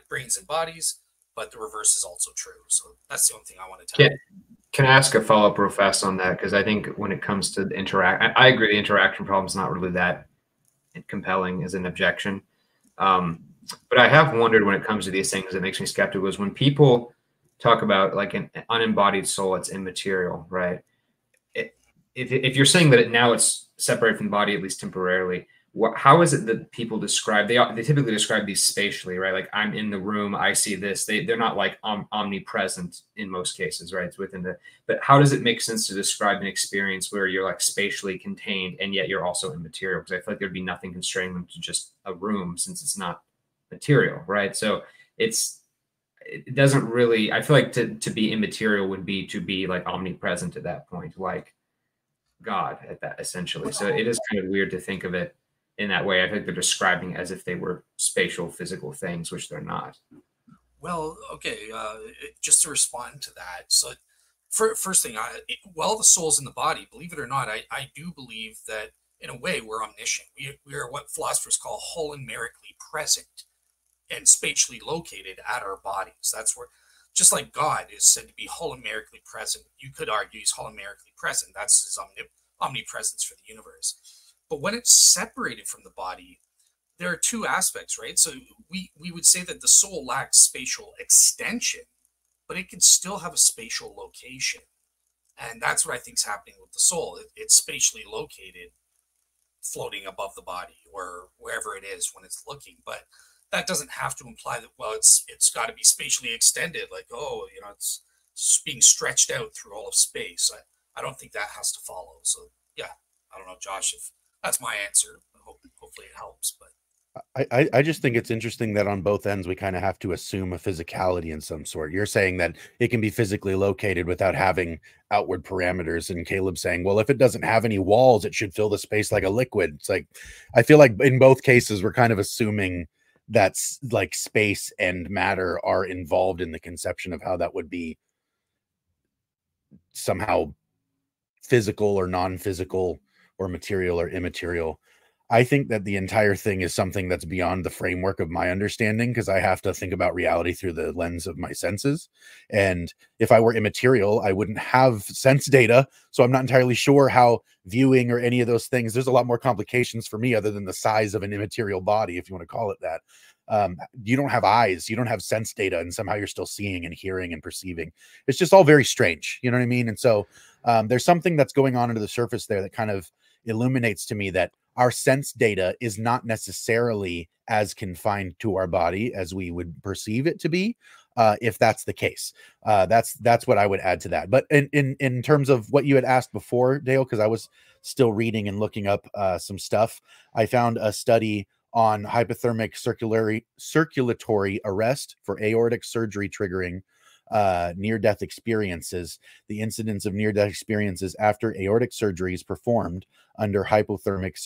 brains and bodies, but the reverse is also true. So that's the only thing I want to tell you. Can I ask a follow-up real fast on that? Because I think when it comes to I agree the interaction problem is not really that compelling as an objection. But I have wondered when it comes to these things, it makes me skeptical, is when people talk about like an unembodied soul, it's immaterial, right? If you're saying that now it's separated from the body, at least temporarily, how is it that people describe, they typically describe these spatially, right? Like, I'm in the room, I see this. They're not like omnipresent in most cases, right? It's within but how does it make sense to describe an experience where you're like spatially contained and yet you're also immaterial? Because I feel like there'd be nothing constraining them to just a room, since it's not material, right? So it doesn't really, I feel like to be immaterial would be to be like omnipresent at that point, like God at that, essentially. So it is kind of weird to think of it in that way. I think they're describing as if they were spatial, physical things, which they're not. Well, okay, just to respond to that. So first thing, while the soul's in the body, believe it or not, I do believe that in a way we're omniscient. We are what philosophers call holomerically present and spatially located at our bodies. That's where, just like God is said to be holomerically present, you could argue he's holomerically present. That's his omnipresence for the universe. But when it's separated from the body, there are two aspects, right? So we would say that the soul lacks spatial extension, but it can still have a spatial location. And that's what I think is happening with the soul. It's spatially located, floating above the body or wherever it is when it's looking. But that doesn't have to imply that, well, it's got to be spatially extended, like, oh, it's being stretched out through all of space. I don't think that has to follow. So yeah, I don't know, Josh, if that's my answer. Hopefully it helps. But I just think it's interesting that on both ends we kind of have to assume a physicality in some sort. You're saying that it can be physically located without having outward parameters, and Caleb saying, well, if it doesn't have any walls, it should fill the space like a liquid. It's like, I feel like in both cases we're kind of assuming that's like space and matter are involved in the conception of how that would be somehow physical or non-physical or material or immaterial. I think that the entire thing is something that's beyond the framework of my understanding, because I have to think about reality through the lens of my senses. And if I were immaterial, I wouldn't have sense data. So I'm not entirely sure how viewing or any of those things, there's a lot more complications for me other than the size of an immaterial body, if you want to call it that. You don't have eyes, you don't have sense data, and somehow you're still seeing and hearing and perceiving. It's just all very strange. You know what I mean? And so there's something that's going on under the surface there that kind of illuminates to me that our sense data is not necessarily as confined to our body as we would perceive it to be. If that's the case, that's what I would add to that. But in terms of what you had asked before, Dale, because I was still reading and looking up some stuff, I found a study on hypothermic circulatory arrest for aortic surgery triggering near-death experiences, the incidence of near-death experiences after aortic surgeries performed under hypothermic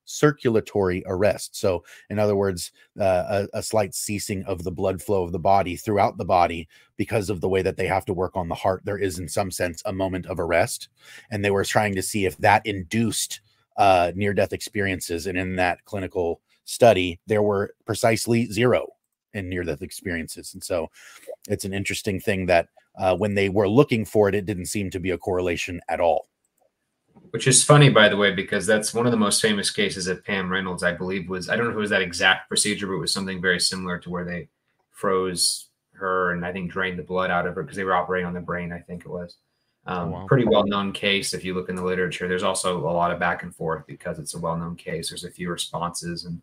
circulatory arrest. So in other words, a slight ceasing of the blood flow of the body throughout the body because of the way that they have to work on the heart. There is, in some sense, a moment of arrest, and they were trying to see if that induced near-death experiences. And in that clinical study, there were precisely 0 in near-death experiences. And so it's an interesting thing that when they were looking for it, it didn't seem to be a correlation at all. Which is funny, by the way, because that's one of the most famous cases of Pam Reynolds, I believe, was, I don't know if it was that exact procedure, but it was something very similar to where they froze her and I think drained the blood out of her because they were operating on the brain, I think it was. Wow. Pretty well-known case if you look in the literature. There's also a lot of back and forth because it's a well-known case. There's a few responses and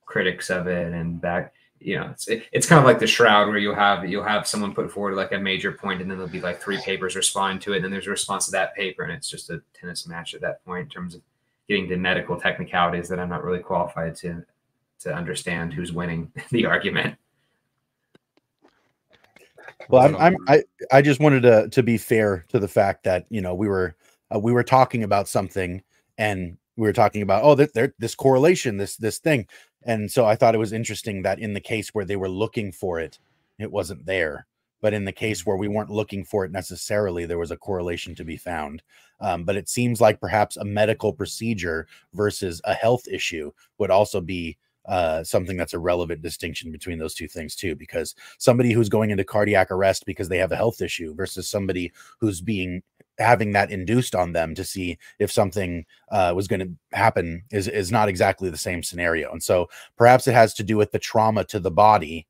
critics of it, and back, you know, it's kind of like the Shroud, where you'll have someone put forward like a major point, and then there'll be like 3 papers respond to it, and then there's a response to that paper, and it's just a tennis match at that point in terms of getting to medical technicalities that I'm not really qualified to understand who's winning the argument. Well, I just wanted to be fair to the fact that, you know, we were talking about something, and we were talking about, this correlation, this thing. And so I thought it was interesting that in the case where they were looking for it, it wasn't there. But in the case where we weren't looking for it necessarily, there was a correlation to be found. But it seems like perhaps a medical procedure versus a health issue would also be something that's a relevant distinction between those two things too, because somebody who's going into cardiac arrest because they have a health issue versus somebody who's having that induced on them to see if something was going to happen is not exactly the same scenario. And so perhaps it has to do with the trauma to the body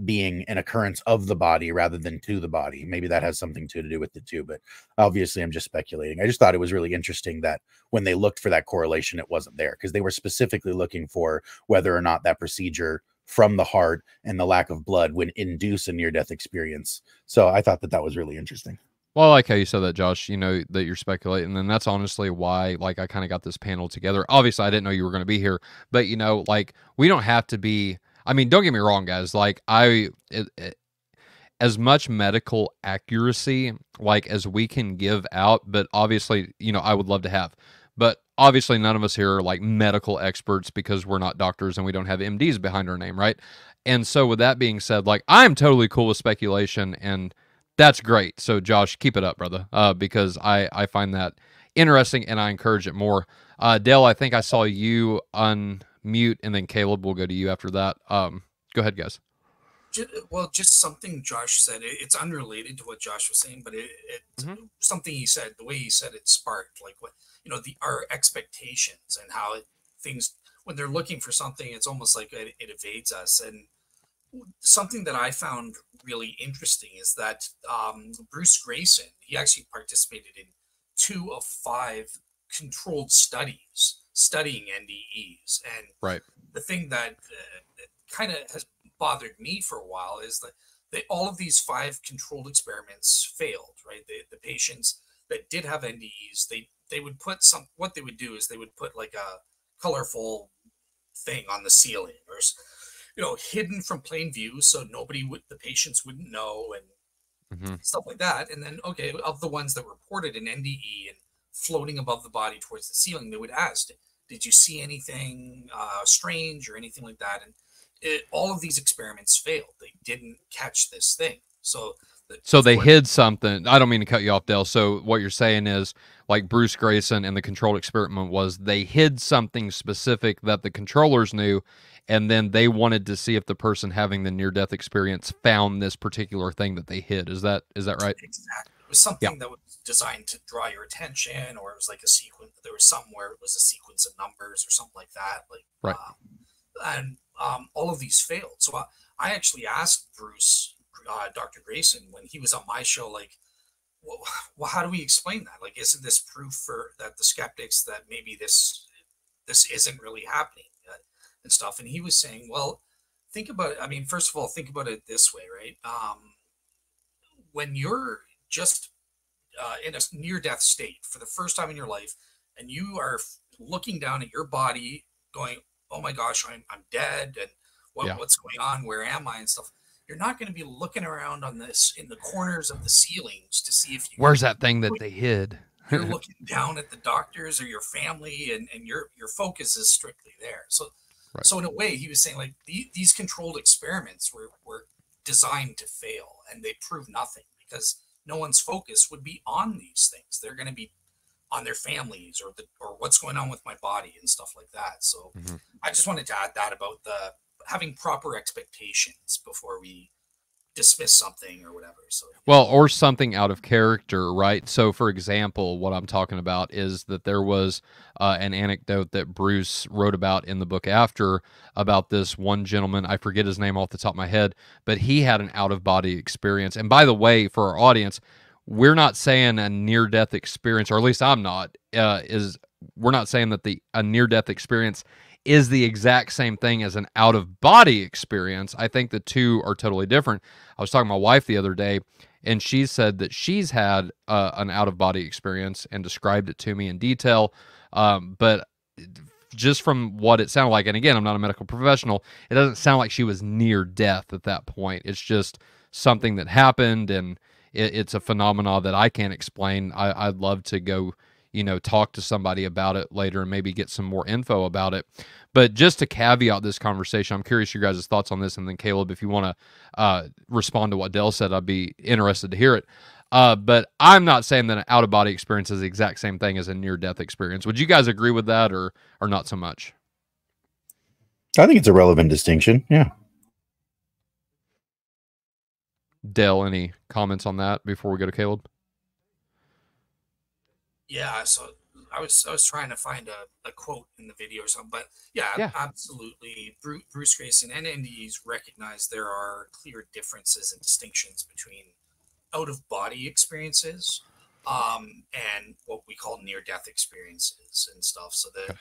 being an occurrence of the body rather than to the body. Maybe that has something to do with it too, but obviously I'm just speculating. I just thought it was really interesting that when they looked for that correlation, it wasn't there, because they were specifically looking for whether or not that procedure from the heart and the lack of blood would induce a near-death experience. So I thought that was really interesting. Well, I like how you said that, Josh, you know, that you're speculating. And that's honestly why, like, I kind of got this panel together. Obviously, I didn't know you were going to be here, but, you know, like, we don't have to be, I mean, don't get me wrong, guys. Like, as much medical accuracy, like, as we can give out, but obviously, you know, I would love to have. But obviously, none of us here are, like, medical experts because we're not doctors and we don't have MDs behind our name, right? And so with that being said, like, I'm totally cool with speculation, and that's great. So, Josh, keep it up, brother, because I find that interesting, and I encourage it more. Dale, I think I saw you unmute, and then Caleb will go to you after that. Go ahead, guys. Well, just something Josh said. It's unrelated to what Josh was saying, but something he said, the way he said it sparked, like, what, you know, our expectations and how things, when they're looking for something, it's almost like it evades us. And something that I found really interesting is that Bruce Grayson, he actually participated in 2 of 5 controlled studies studying NDEs. And right, the thing that kind of has bothered me for a while is that all of these 5 controlled experiments failed, right? The patients that did have NDEs, they would put what they would do is they would put like a colorful thing on the ceiling, or, you know, hidden from plain view, so the patients wouldn't know, and stuff like that. And then, okay, of the ones that reported an NDE and floating above the body towards the ceiling, they would ask, did you see anything strange or anything like that? And all of these experiments failed. They didn't catch this thing. So So they hid something. I don't mean to cut you off, Dale. So what you're saying is, like Bruce Grayson and the controlled experiment was, they hid something specific that the controllers knew, and then they wanted to see if the person having the near-death experience found this particular thing that they hid. Is that right? Exactly. It was something that was designed to draw your attention, or it was like a sequence. There was somewhere it was a sequence of numbers or something like that. Like, and all of these failed. So I actually asked Bruce, Dr. Grayson, when he was on my show, like, well, how do we explain that? Like, isn't this proof for that the skeptics that maybe this isn't really happening and stuff? And he was saying, well, think about it. I mean, first of all, think about it this way, right? When you're just in a near-death state for the first time in your life, and you are looking down at your body, going, "Oh my gosh, I'm dead," and what's going on? Where am I? And stuff. You're not going to be looking around on this in the corners of the ceilings to see if you where's that thing that they hid. You're looking down at the doctors or your family, and your focus is strictly there. So in a way, he was saying, like, these controlled experiments were designed to fail, and they prove nothing because no one's focus would be on these things. They're going to be on their families or what's going on with my body and stuff like that. So I just wanted to add that about having proper expectations before we dismiss something or whatever. So well, or something out of character, right? So for example, what I'm talking about is that there was an anecdote that Bruce wrote about in the book after, about this one gentleman. I forget his name off the top of my head, but he had an out-of-body experience. And by the way, for our audience, we're not saying a near-death experience, or at least I'm not, we're not saying that a near-death experience is the exact same thing as an out-of-body experience. I think the two are totally different. I was talking to my wife the other day, and she said that she's had an out-of-body experience and described it to me in detail. But just from what it sounded like, and again, I'm not a medical professional, it doesn't sound like she was near death at that point. It's just something that happened, and it's a phenomena that I can't explain. I'd love to go talk to somebody about it later and maybe get some more info about it. But just to caveat this conversation, I'm curious your guys' thoughts on this. And then Caleb, if you want to respond to what Dale said, I'd be interested to hear it. But I'm not saying that an out-of-body experience is the exact same thing as a near-death experience. Would you guys agree with that, or not so much? I think it's a relevant distinction. Yeah. Dale, any comments on that before we go to Caleb? Yeah, so I was trying to find a quote in the video or something, but yeah. Absolutely. Bruce Grayson and nde'S recognize there are clear differences and distinctions between out-of-body experiences and what we call near-death experiences and stuff. So that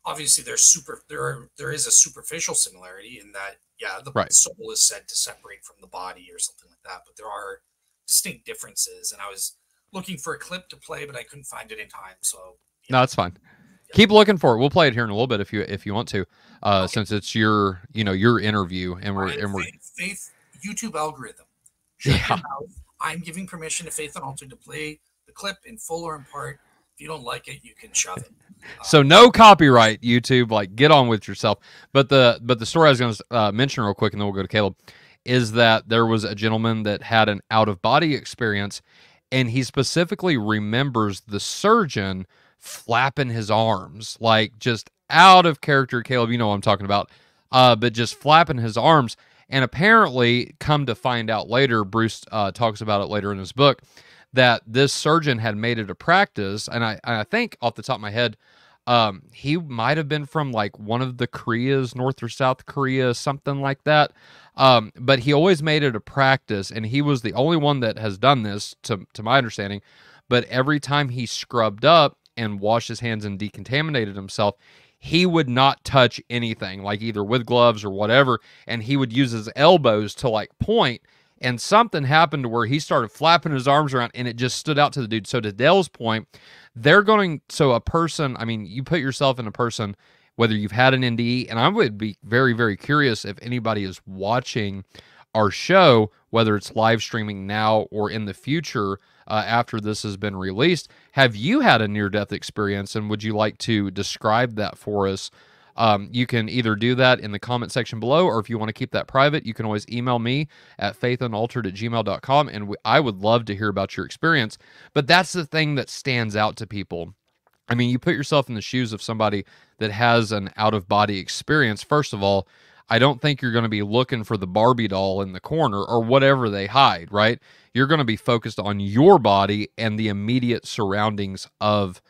obviously there is a superficial similarity in that, the soul is said to separate from the body or something like that, but there are distinct differences, and I was looking for a clip to play, but I couldn't find it in time. So no, that's fine. Keep looking for it. We'll play it here in a little bit if you want to, since it's your interview, and we're Faith YouTube algorithm. I'm giving permission to Faith Unaltered to play the clip in full or in part. If you don't like it, you can shove it. So no copyright, YouTube. Like, get on with yourself. But the story I was going to mention real quick, and then we'll go to Caleb, is that there was a gentleman that had an out-of-body experience. And he specifically remembers the surgeon flapping his arms, like just out of character. Caleb, you know what I'm talking about, but just flapping his arms. And apparently, come to find out later, Bruce talks about it later in his book, that this surgeon had made it a practice. And I think off the top of my head, he might have been from like one of the Koreas, North or South Korea, something like that. But he always made it a practice, and he was the only one that has done this, to my understanding. But every time he scrubbed up and washed his hands and decontaminated himself, he would not touch anything, like either with gloves or whatever, and he would use his elbows to like point, and something happened to where he started flapping his arms around, and it just stood out to the dude. So to Dale's point, a person, I mean, you put yourself in a person, whether you've had an nde'S, and I would be very, very curious if anybody is watching our show, whether it's live streaming now or in the future after this has been released. Have you had a near-death experience, and would you like to describe that for us You can either do that in the comment section below, or if you want to keep that private, you can always email me at faithunaltered@gmail.com, and I would love to hear about your experience. But that's the thing that stands out to people. I mean, you put yourself in the shoes of somebody that has an out-of-body experience. First of all, I don't think you're going to be looking for the Barbie doll in the corner or whatever they hide, right? You're going to be focused on your body and the immediate surroundings of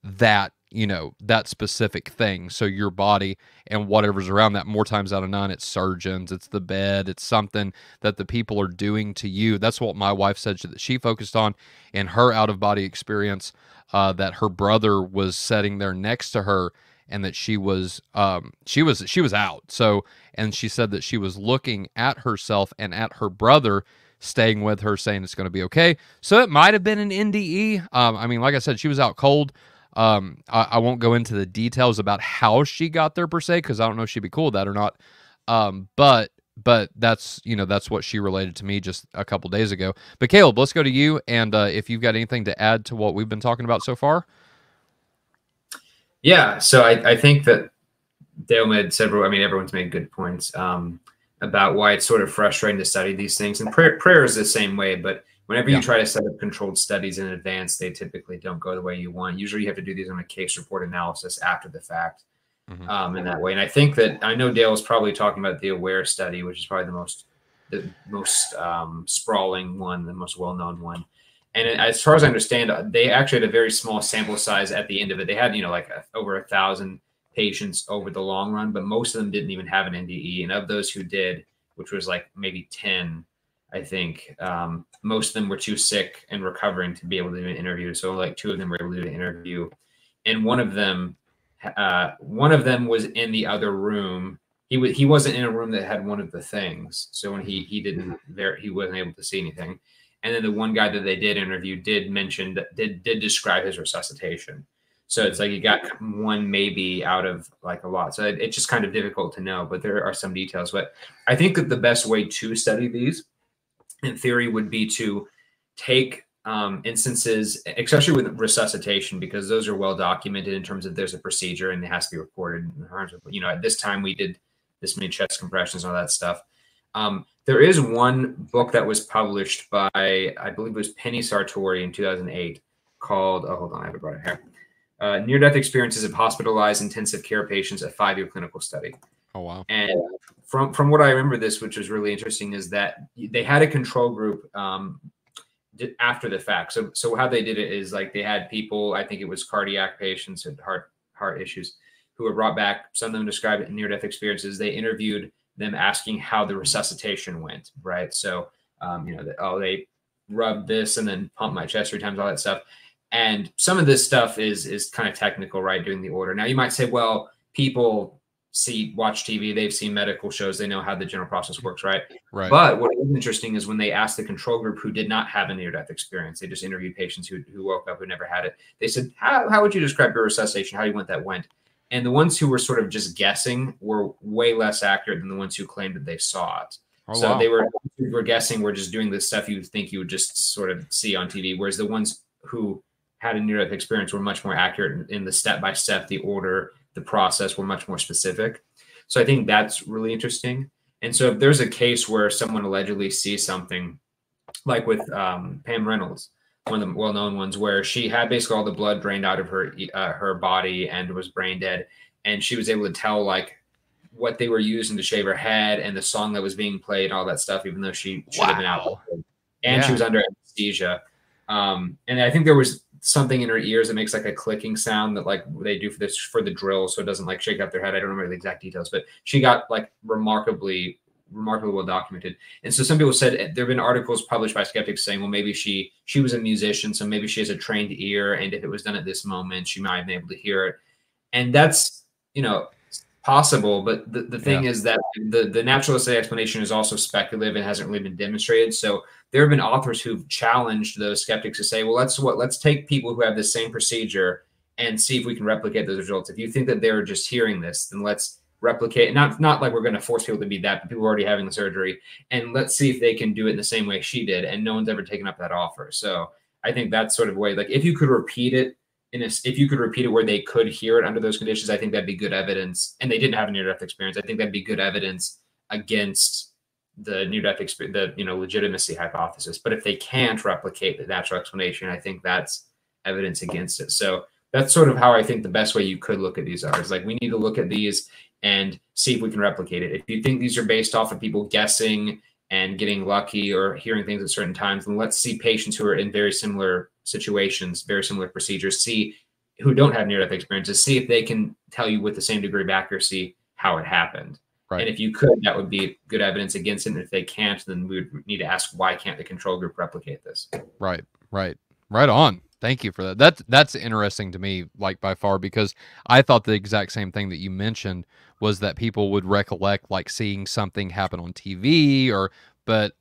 that, that specific thing. So your body and whatever's around that. More times out of none, it's surgeons, it's the bed, it's something that the people are doing to you. That's what my wife said that she focused on in her out-of-body experience, that her brother was sitting there next to her, and that she was out. So, and she said that she was looking at herself and at her brother staying with her, saying it's going to be okay. So it might have been an NDE. I mean, like I said, she was out cold. I won't go into the details about how she got there per se, because I don't know if she'd be cool with that or not. But that's, that's what she related to me just a couple days ago. But Caleb, let's go to you. And if you've got anything to add to what we've been talking about so far. Yeah, so I think that Dale made several, everyone's made good points about why it's sort of frustrating to study these things. And prayer is the same way, but whenever you try to set up controlled studies in advance, they typically don't go the way you want. Usually you have to do these on a case report analysis after the fact, in that way. And I think that, I know Dale was probably talking about the AWARE study, which is probably the most sprawling one, the most well-known one. And as far as I understand, they actually had a very small sample size at the end of it. They had, over 1,000 patients over the long run, but most of them didn't even have an NDE. And of those who did, which was like maybe 10, I think, most of them were too sick and recovering to be able to do an interview. So like 2 of them were able to do an interview. And one of them was in the other room. He wasn't in a room that had one of the things. So when he wasn't able to see anything. And then the one guy that they did interview did mention that did describe his resuscitation. So it's like you got one maybe out of like a lot. So it's just kind of difficult to know, but there are some details. But I think that the best way to study these in theory would be to take instances, especially with resuscitation, because those are well documented in terms of there's a procedure and it has to be recorded. At this time we did this many chest compressions and all that stuff. There is one book that was published by, I believe it was Penny Sartori in 2008 called, hold on, I have it right here. Near-death experiences of hospitalized intensive care patients, a 5-year clinical study. Oh, wow. And from what I remember this, which was really interesting, is that they had a control group after the fact. So how they did it is like they had people, I think it was cardiac patients and heart issues, who were brought back. Some of them described near-death experiences. They interviewed them asking how the resuscitation went, right? So, they rubbed this and then pumped my chest 3 times, all that stuff. And some of this stuff is kind of technical, right? Doing the order. Now you might say, well, people watch TV, they've seen medical shows, they know how the general process works, right? Right. But what is interesting is when they asked the control group who did not have a near-death experience, they just interviewed patients who woke up, who never had it. They said, how would you describe your resuscitation? How do you want that went? And the ones who were sort of just guessing were way less accurate than the ones who claimed that they saw it. Oh, so wow. they were guessing, were just doing the stuff you would think you would just sort of see on TV, whereas the ones who had a near-death experience were much more accurate in the step-by-step, the order, the process were much more specific. So I think that's really interesting. And so if there's a case where someone allegedly sees something, like with Pam Reynolds, one of the well-known ones, where she had basically all the blood drained out of her body and was brain dead, and she was able to tell like what they were using to shave her head and the song that was being played, all that stuff, even though she should have been out. And she was under anesthesia. And I think there was something in her ears that makes like a clicking sound that like they do for the drill, so it doesn't like shake up their head. I don't remember the exact details, but she got like remarkably well documented. And so some people said there have been articles published by skeptics saying, well, maybe she was a musician, so maybe she has a trained ear, and if it was done at this moment, she might have been able to hear it. And that's, possible, but the thing is that the naturalistic explanation is also speculative and hasn't really been demonstrated. So there have been authors who've challenged those skeptics to say, well, let's take people who have the same procedure and see if we can replicate those results. If you think that they're just hearing this, then let's replicate, not like we're going to force people to be that, but people are already having the surgery, and let's see if they can do it in the same way she did. And no one's ever taken up that offer. So I think that's sort of a way, like if you could repeat it if you could repeat it where they could hear it under those conditions, I think that'd be good evidence. And they didn't have a near-death experience. I think that'd be good evidence against the near-death experience, the legitimacy hypothesis. But if they can't replicate the natural explanation, I think that's evidence against it. So that's sort of how I think the best way you could look at these are. Is like, we need to look at these and see if we can replicate it. If you think these are based off of people guessing and getting lucky or hearing things at certain times, then let's see patients who are in very similar situations, very similar procedures, who don't have near-death experiences, see if they can tell you with the same degree of accuracy how it happened. Right. And if you could, that would be good evidence against it. And if they can't, then we would need to ask, why can't the control group replicate this? Right on. Thank you for that. That's interesting to me, like, by far, because I thought the exact same thing that you mentioned was that people would recollect like seeing something happen on TV, but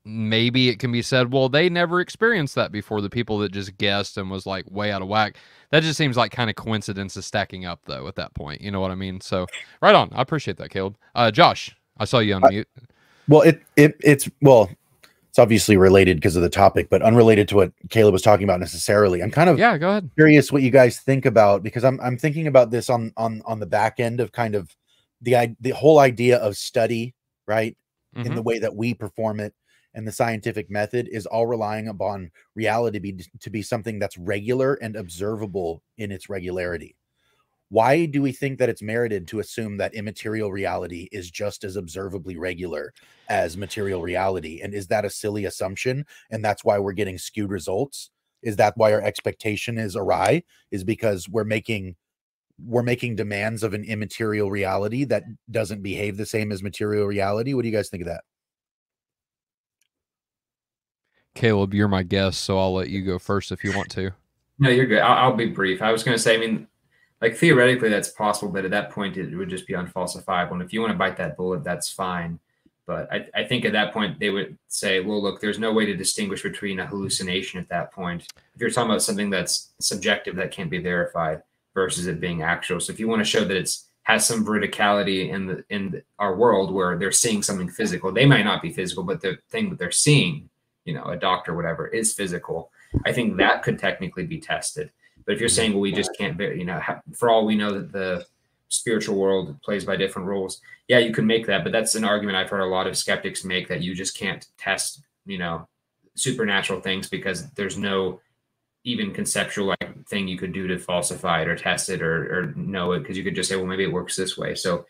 maybe it can be said, well, they never experienced that before. The people that just guessed and was like way out of whack. That just seems like kind of coincidences stacking up, though, at that point. You know what I mean? So right on. I appreciate that, Caleb. Josh, I saw you unmute. Well, it's obviously related because of the topic, but unrelated to what Caleb was talking about necessarily. I'm kind of go ahead. Curious what you guys think about, because I'm thinking about this on the back end of kind of the whole idea of study, right? Mm-hmm. In the way that we perform it, and the scientific method is all relying upon reality to be something that's regular and observable in its regularity. Why do we think that it's merited to assume that immaterial reality is just as observably regular as material reality? And is that a silly assumption? And that's why we're getting skewed results? Is that why our expectation is awry? Is because we're making demands of an immaterial reality that doesn't behave the same as material reality? What do you guys think of that? Caleb, you're my guest, so I'll let you go first if you want to. No, you're good. I'll be brief. I was going to say, I mean, like, theoretically that's possible, but at that point it would just be unfalsifiable. And if you want to bite that bullet, that's fine. But I think at that point they would say, well, look, there's no way to distinguish between a hallucination at that point. If you're talking about something that's subjective, that can't be verified, versus it being actual. So if you want to show that has some veridicality in our world where they're seeing something physical, they might not be physical, but the thing that they're seeing, a doctor, whatever, is physical. I think that could technically be tested. But if you're saying, well, we just can't, for all we know that the spiritual world plays by different rules, yeah, you can make that. But that's an argument I've heard a lot of skeptics make, that you just can't test, supernatural things because there's no even conceptual thing you could do to falsify it or test it or know it, because you could just say, well, maybe it works this way. So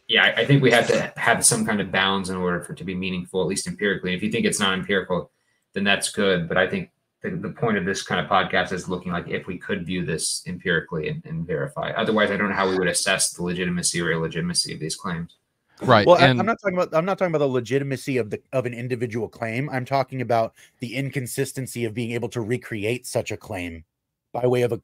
yeah, I think we have to have some kind of bounds in order for it to be meaningful, at least empirically. If you think it's not empirical, then that's good. But I think the point of this kind of podcast is looking like if we could view this empirically and verify. Otherwise, I don't know how we would assess the legitimacy or illegitimacy of these claims. Right. Well, I'm not talking about the legitimacy of an individual claim. I'm talking about the inconsistency of being able to recreate such a claim by way of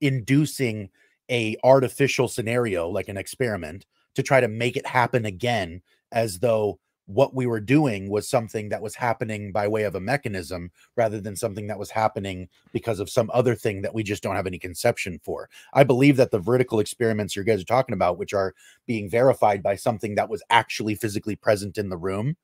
inducing a artificial scenario, like an experiment, to try to make it happen again, as though what we were doing was something that was happening by way of a mechanism rather than something that was happening because of some other thing that we just don't have any conception for. I believe that the vertical experiments you guys are talking about, which are being verified by something that was actually physically present in the room,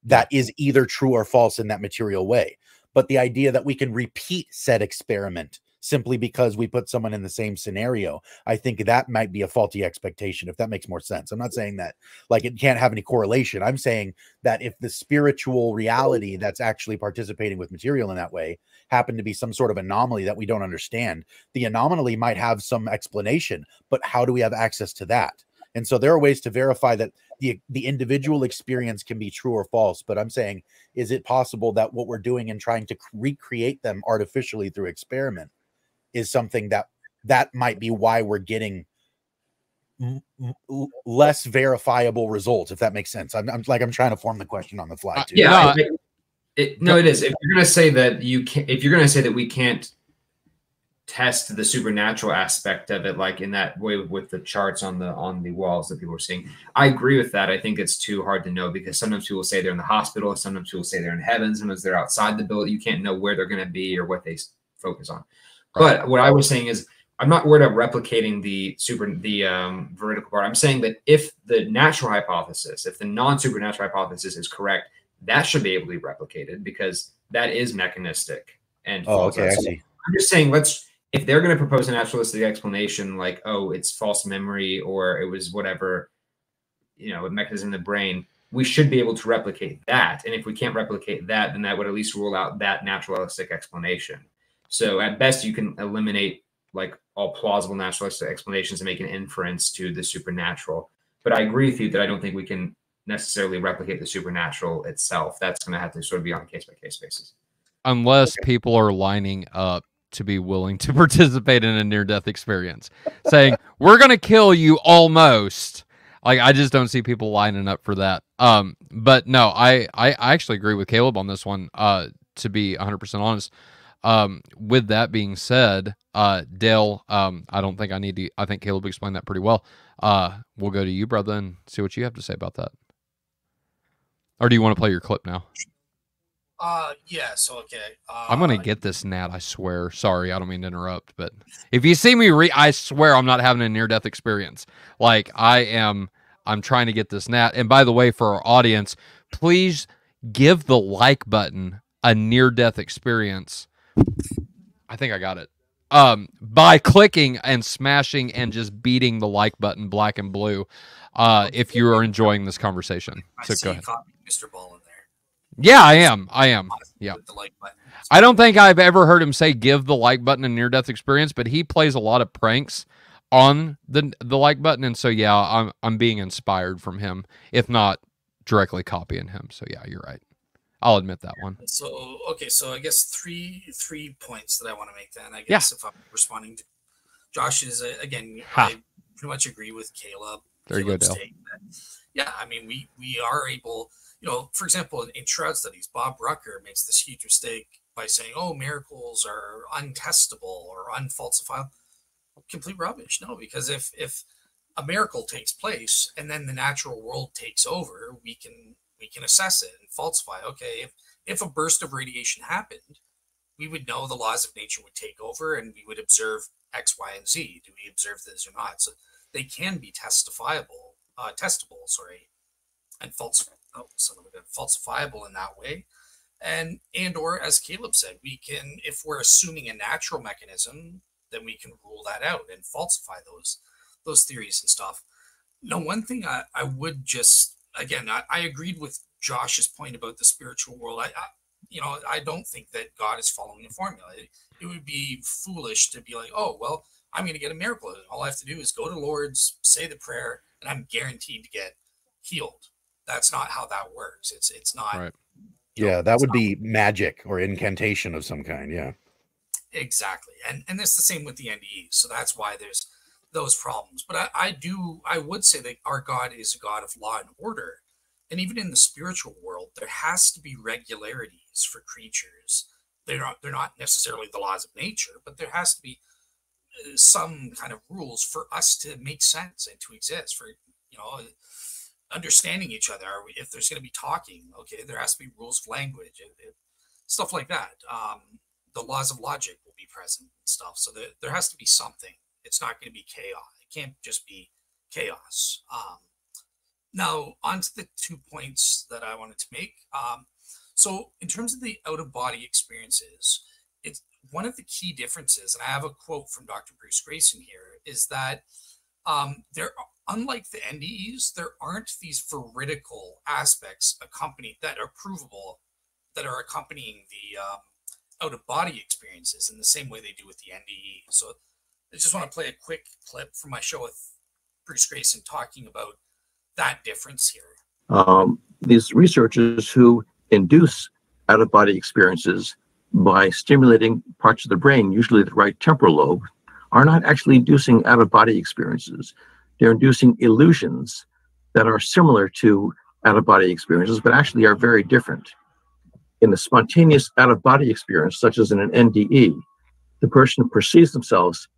that is either true or false in that material way. But the idea that we can repeat said experiment simply because we put someone in the same scenario, I think that might be a faulty expectation, if that makes more sense. I'm not saying that it can't have any correlation. I'm saying that if the spiritual reality that's actually participating with material in that way happened to be some sort of anomaly that we don't understand, the anomaly might have some explanation, but how do we have access to that? And so there are ways to verify that the individual experience can be true or false. But I'm saying, is it possible that what we're doing and trying to recreate them artificially through experiment is something that might be why we're getting less verifiable results, if that makes sense? I'm trying to form the question on the fly too. Yeah, it is. If you're going to say that we can't test the supernatural aspect of it, like in that way with the charts on the walls that people are seeing, I agree with that. I think it's too hard to know, because sometimes people say they're in the hospital, sometimes people say they're in heaven, sometimes they're outside the building. You can't know where they're going to be or what they focus on. Right. But what I was saying is, I'm not worried about replicating the veridical part. I'm saying that if the natural hypothesis, if the non-supernatural hypothesis is correct, that should be able to be replicated, because that is mechanistic and false. Okay, I see. I'm just saying, if they're going to propose a naturalistic explanation, like, oh, it's false memory or it was whatever, a mechanism in the brain, we should be able to replicate that. And if we can't replicate that, then that would at least rule out that naturalistic explanation. So at best, you can eliminate like all plausible naturalistic explanations and make an inference to the supernatural. But I agree with you that I don't think we can necessarily replicate the supernatural itself. That's going to have to sort of be on a case-by-case basis. Unless people are lining up to be willing to participate in a near-death experience, saying, we're going to kill you almost. Like, I just don't see people lining up for that. But no, I actually agree with Caleb on this one, to be 100% honest. With that being said, Dale, I don't think I think Caleb explained that pretty well. We'll go to you, brother, and see what you have to say about that. Or do you want to play your clip now? Yes, okay. I'm going to get this, Nat, I swear. Sorry, I don't mean to interrupt, but if you see me I swear I'm not having a near-death experience. Like, I'm trying to get this, Nat. And by the way, for our audience, please give the like button a near-death experience. I think I got it. By clicking and smashing and just beating the like button black and blue, if you are enjoying this conversation. So go ahead. Mr. Ball in there. Yeah, I am. Yeah. The like button. I don't think I've ever heard him say give the like button a near-death experience, but he plays a lot of pranks on the like button, and so yeah, I'm being inspired from him, if not directly copying him. So yeah, you're right. I'll admit that one. So okay, so I guess three points that I want to make then. I guess if I'm responding to Josh's again, I pretty much agree with Caleb. There you go, Dale. Yeah, I mean we are able, for example, in shroud studies, Bob Rucker makes this huge mistake by saying, "Oh, miracles are untestable or unfalsifiable." Complete rubbish. No, because if a miracle takes place and then the natural world takes over, we can assess it and falsify. Okay, if a burst of radiation happened, we would know the laws of nature would take over and we would observe X, Y, and Z. Do we observe this or not? So they can be testable, and falsifiable in that way. And or as Caleb said, we can, if we're assuming a natural mechanism, then we can rule that out and falsify those theories and stuff. Now, one thing I would just, again, I agreed with Josh's point about the spiritual world. I don't think that God is following a formula. It would be foolish to be like, oh, well, I'm going to get a miracle. All I have to do is go to Lourdes, say the prayer, and I'm guaranteed to get healed. That's not how that works. It's not. Right. Yeah, that would be magic or incantation of some kind. Yeah. Exactly. And it's the same with the nde'S. So that's why there's those problems. But I would say that our God is a God of law and order. And even in the spiritual world, there has to be regularities for creatures. They're not necessarily the laws of nature, but there has to be some kind of rules for us to make sense and to exist, for understanding each other. If there's going to be talking, okay, there has to be rules of language, stuff like that. The laws of logic will be present and stuff. So there has to be something. It's not going to be chaos. It can't just be chaos. Now, on to the 2 points that I wanted to make. So in terms of the out-of-body experiences, it's one of the key differences, and I have a quote from Dr. Bruce Grayson here, is that unlike the nde'S, there aren't these veridical aspects that are provable, that are accompanying the out-of-body experiences in the same way they do with the nde'S. So I just want to play a quick clip from my show with Bruce Grayson talking about that difference here. These researchers who induce out-of-body experiences by stimulating parts of the brain, usually the right temporal lobe, are not actually inducing out-of-body experiences. They're inducing illusions that are similar to out-of-body experiences, but actually are very different. In a spontaneous out-of-body experience, such as in an nde'S, the person perceives themselves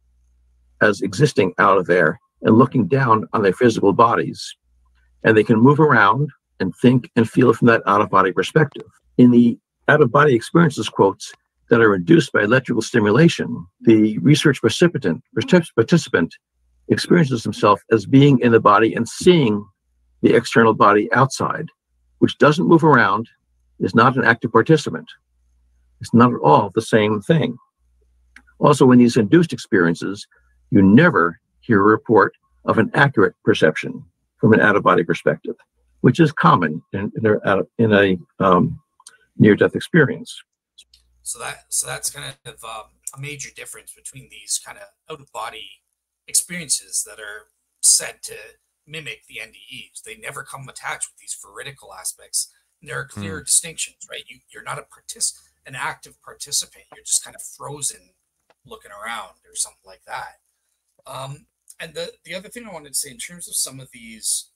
as existing out of there and looking down on their physical bodies. And they can move around and think and feel from that out-of-body perspective. In the out-of-body experiences, quotes, that are induced by electrical stimulation, the research participant experiences himself as being in the body and seeing the external body outside, which doesn't move around, is not an active participant. It's not at all the same thing. Also, in these induced experiences, you never hear a report of an accurate perception from an out-of-body perspective, which is common in a near-death experience. So that's kind of a major difference between these kind of out-of-body experiences that are said to mimic the NDEs. They never come attached with these veridical aspects. And there are clear distinctions, right? You're not an active participant. You're just kind of frozen looking around or something like that. And the other thing I wanted to say in terms of some of these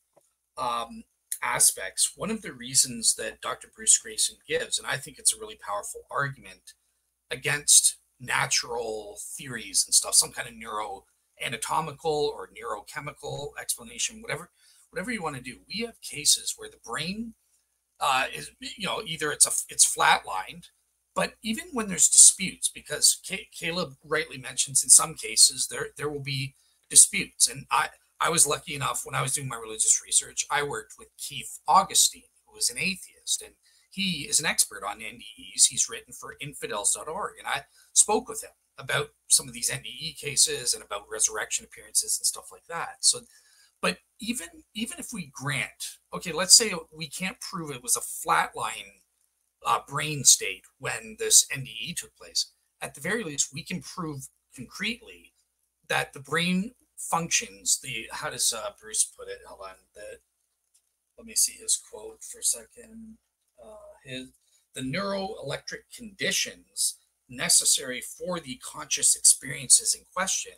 aspects, one of the reasons that Dr. Bruce Greyson gives, and I think it's a really powerful argument against natural theories and stuff, some kind of neuroanatomical or neurochemical explanation, whatever you want to do. We have cases where the brain is, either it's flatlined, but even when there's disputes, because Caleb rightly mentions in some cases there will be disputes, and I was lucky enough when I was doing my religious research, I worked with Keith Augustine, who was an atheist, and he is an expert on NDEs. He's written for infidels.org, and I spoke with him about some of these NDE cases and about resurrection appearances and stuff like that. So, but even if we grant, okay, let's say we can't prove it was a flatline brain state when this NDE took place, at the very least, we can prove concretely that the brain functions. How does Bruce put it? Hold on. Let me see his quote for a second. The neuroelectric conditions necessary for the conscious experiences in question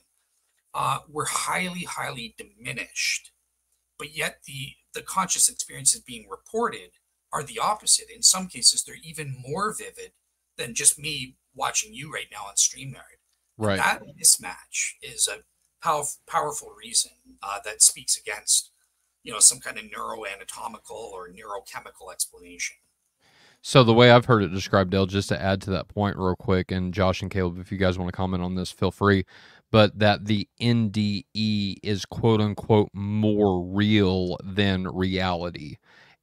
were highly, highly diminished. But yet the conscious experiences being reported are the opposite. In some cases, they're even more vivid than just me watching you right now on StreamYard. Right. And that mismatch is a powerful reason that speaks against, some kind of neuroanatomical or neurochemical explanation. So the way I've heard it described, Dale, just to add to that point real quick, and Josh and Caleb, if you guys want to comment on this, feel free, but that the NDE is quote unquote more real than reality.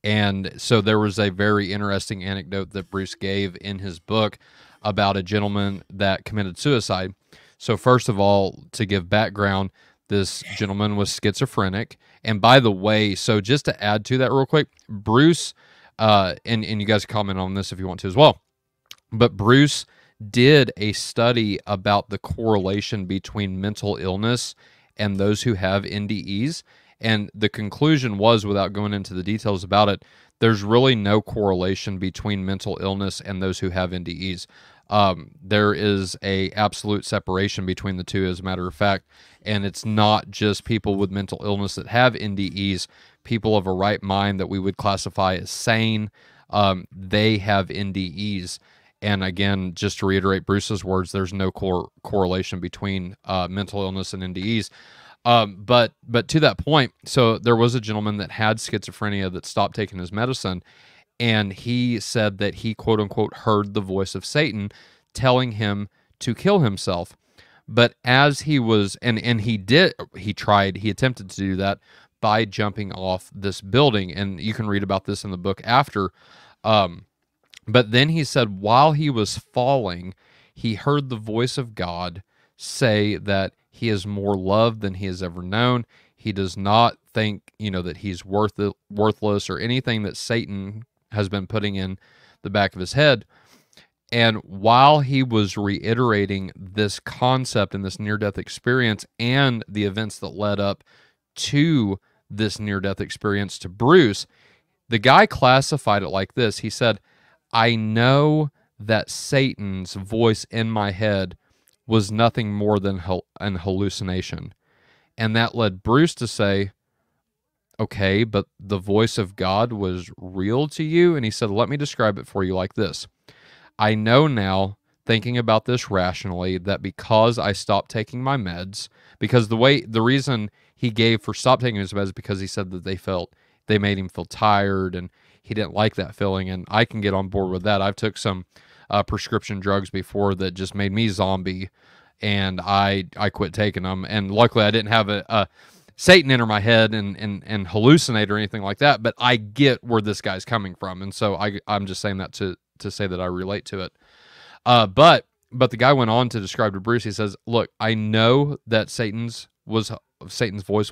And so there was a very interesting anecdote that Bruce gave in his book about a gentleman that committed suicide. So first of all, to give background, this gentleman was schizophrenic. And by the way, so just to add to that real quick, Bruce, and you guys comment on this if you want to as well, but Bruce did a study about the correlation between mental illness and those who have NDEs. And the conclusion was, without going into the details about it, there's really no correlation between mental illness and those who have NDEs. There is a absolute separation between the two, as a matter of fact, and it's not just people with mental illness that have NDEs. People of a right mind that we would classify as sane, they have NDEs. And again, just to reiterate Bruce's words, there's no correlation between mental illness and NDEs. But to that point, so there was a gentleman that had schizophrenia that stopped taking his medicine, and he said that he quote unquote heard the voice of Satan telling him to kill himself. But as he was, and he attempted to do that by jumping off this building, and you can read about this in the book after. But then he said while he was falling, he heard the voice of God say that he is more loved than he has ever known. He does not think, that he's worthless or anything that Satan has been putting in the back of his head. And while he was reiterating this concept and this near-death experience and the events that led up to this near-death experience to Bruce, the guy classified it like this. He said, I know that Satan's voice in my head was nothing more than an hallucination. And that led Bruce to say, okay, but the voice of God was real to you? And he said, let me describe it for you like this. I know now, thinking about this rationally, that because I stopped taking my meds, because the reason he gave for stop taking his meds is because he said that they made him feel tired and he didn't like that feeling. And I can get on board with that. I've took some prescription drugs before that just made me zombie, and I quit taking them. And luckily I didn't have a Satan enter my head and hallucinate or anything like that, but I get where this guy's coming from. And so I'm just saying that to say that I relate to it. But But the guy went on to describe to Bruce, he says, look, I know that Satan's voice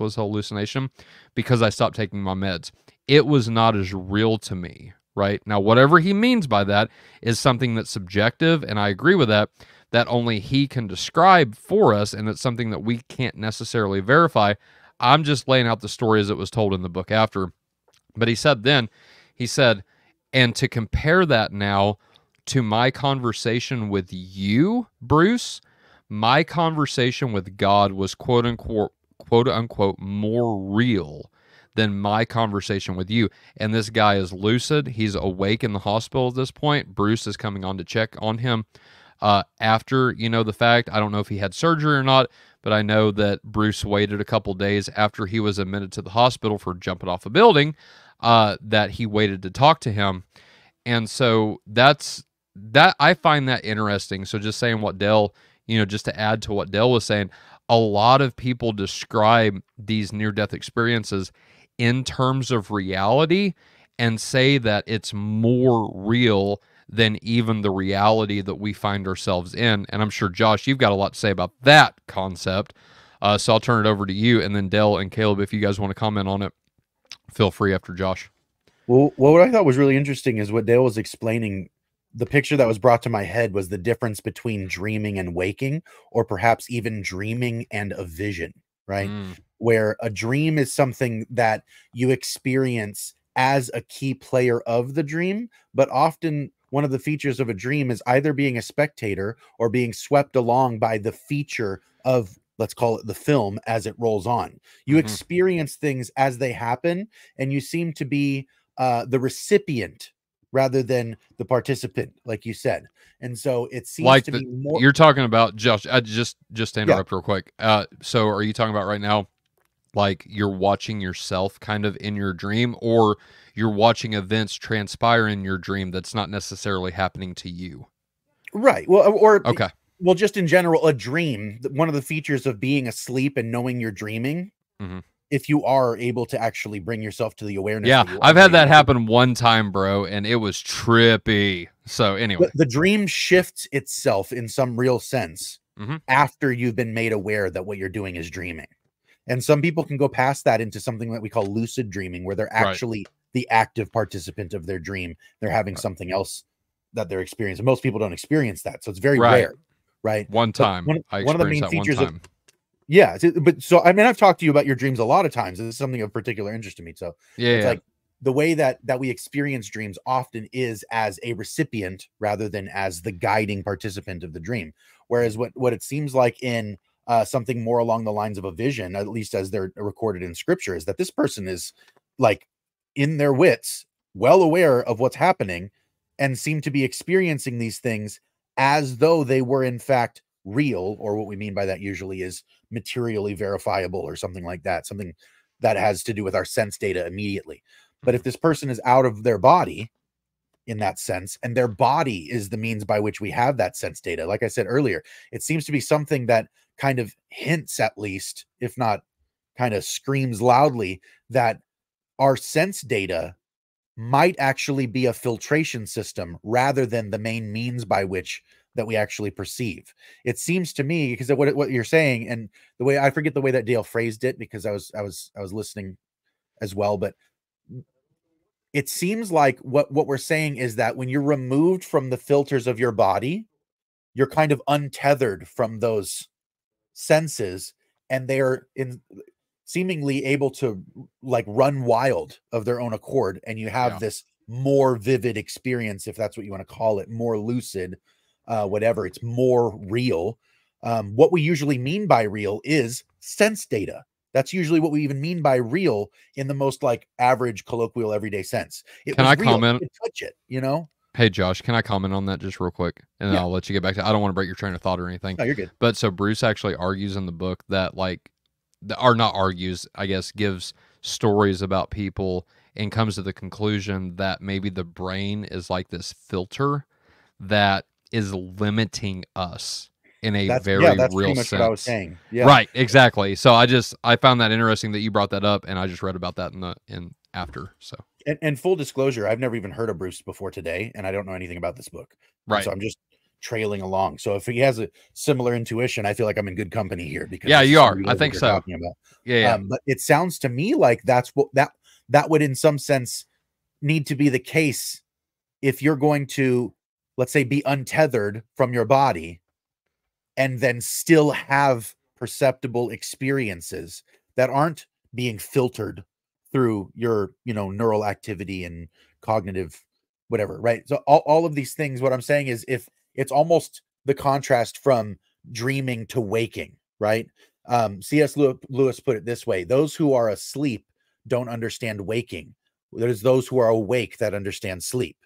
was a hallucination because I stopped taking my meds. It was not as real to me, right? Now, whatever he means by that is something that's subjective, and I agree with that only he can describe for us, and it's something that we can't necessarily verify. I'm just laying out the story as it was told in the book after. But he said, and to compare that now to my conversation with you, Bruce, my conversation with God was quote unquote more real than my conversation with you. And this guy is lucid. He's awake in the hospital at this point. Bruce is coming on to check on him after, the fact. I don't know if he had surgery or not, but I know that Bruce waited a couple days after he was admitted to the hospital for jumping off a building, that he waited to talk to him. And so I find that interesting. So just saying what Dale, just to add to what Dale was saying, a lot of people describe these near-death experiences in terms of reality and say that it's more real than even the reality that we find ourselves in. And I'm sure, Josh, you've got a lot to say about that concept. So I'll turn it over to you, and then Dale and Caleb, if you guys want to comment on it, feel free after Josh. Well, what I thought was really interesting is what Dale was explaining. The picture that was brought to my head was the difference between dreaming and waking, or perhaps even dreaming and a vision, right? Where a dream is something that you experience as a key player of the dream, but often one of the features of a dream is either being a spectator or being swept along by the feature of, let's call it the film, as it rolls on. You experience things as they happen, and you seem to be the recipient rather than the participant, like you said. And so it seems like to be more. You're talking about, Josh, just to interrupt real quick. So are you talking about right now, like you're watching yourself kind of in your dream, or you're watching events transpire in your dream that's not necessarily happening to you? Right. Well, or okay. Well, just in general, a dream, one of the features of being asleep and knowing you're dreaming, if you are able to actually bring yourself to the awareness. Yeah, I've had that happen one time, bro, and it was trippy. So anyway. The dream shifts itself in some real sense after you've been made aware that what you're doing is dreaming. And some people can go past that into something that we call lucid dreaming, where they're actually the active participant of their dream. They're having something else that they're experiencing. Most people don't experience that, so it's very rare, right? One time, one of the main features of but so I mean, I've talked to you about your dreams a lot of times. This is something of particular interest to me. So it's like the way that we experience dreams often is as a recipient rather than as the guiding participant of the dream. Whereas what it seems like in something more along the lines of a vision, at least as they're recorded in scripture, is that this person is like in their wits, well aware of what's happening, and seem to be experiencing these things as though they were in fact real, or what we mean by that usually is materially verifiable or something like that, something that has to do with our sense data immediately. But if this person is out of their body in that sense, and their body is the means by which we have that sense data, like I said earlier, it seems to be something that kind of hints, at least, if not kind of screams loudly, that our sense data might actually be a filtration system rather than the main means by which that we actually perceive. It seems to me, because of what you're saying, and the way, I forget the way that Dale phrased it, because I was listening as well, but it seems like what we're saying is that when you're removed from the filters of your body, you're kind of untethered from those senses, and they're seemingly able to like run wild of their own accord, and you have this more vivid experience, if that's what you want to call it, more lucid, whatever, it's more real. What we usually mean by real is sense data. That's usually what we even mean by real in the most like average colloquial everyday sense. Can I comment? Touch it, you know? Hey, Josh, can I comment on that just real quick? And then I'll let you get back to, I don't want to break your train of thought or anything. No, you're good. But so Bruce actually argues in the book that or not argues, I guess, gives stories about people and comes to the conclusion that maybe the brain is like this filter that is limiting us in a very that's real pretty much sense. What I was saying. Yeah. Right, exactly. So I found that interesting that you brought that up, and I just read about that in after. So and full disclosure, I've never even heard of Bruce before today, and I don't know anything about this book. Right. So I'm just trailing along. So if he has a similar intuition, I feel like I'm in good company here, because yeah, you are. I think so. Talking about. Yeah. But it sounds to me like that's what that would in some sense need to be the case if you're going to, let's say, be untethered from your body and then still have perceptible experiences that aren't being filtered through your, neural activity and cognitive whatever, right? So all of these things, what I'm saying is, if it's almost the contrast from dreaming to waking, right? C.S. Lewis put it this way: those who are asleep don't understand waking. There's those who are awake that understand sleep,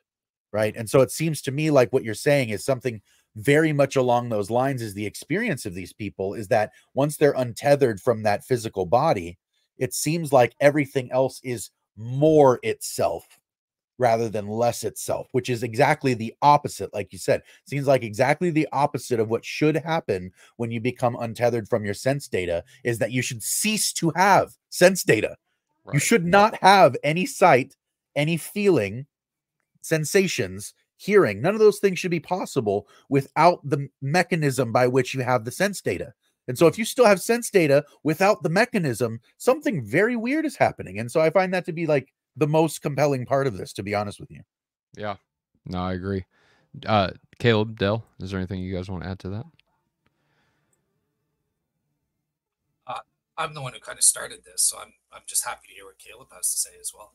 right? And so it seems to me like what you're saying is something very much along those lines. Is the experience of these people is that once they're untethered from that physical body, it seems like everything else is more itself rather than less itself, which is exactly the opposite. Like you said, seems like exactly the opposite of what should happen when you become untethered from your sense data, is that you should cease to have sense data. Right. You should not have any sight, any feeling, sensations, hearing. None of those things should be possible without the mechanism by which you have the sense data. And so if you still have sense data without the mechanism, something very weird is happening. And so I find that to be like the most compelling part of this, to be honest with you. Yeah. No, I agree. Caleb, Dell, is there anything you guys want to add to that? I'm the one who kind of started this, so I'm just happy to hear what Caleb has to say as well.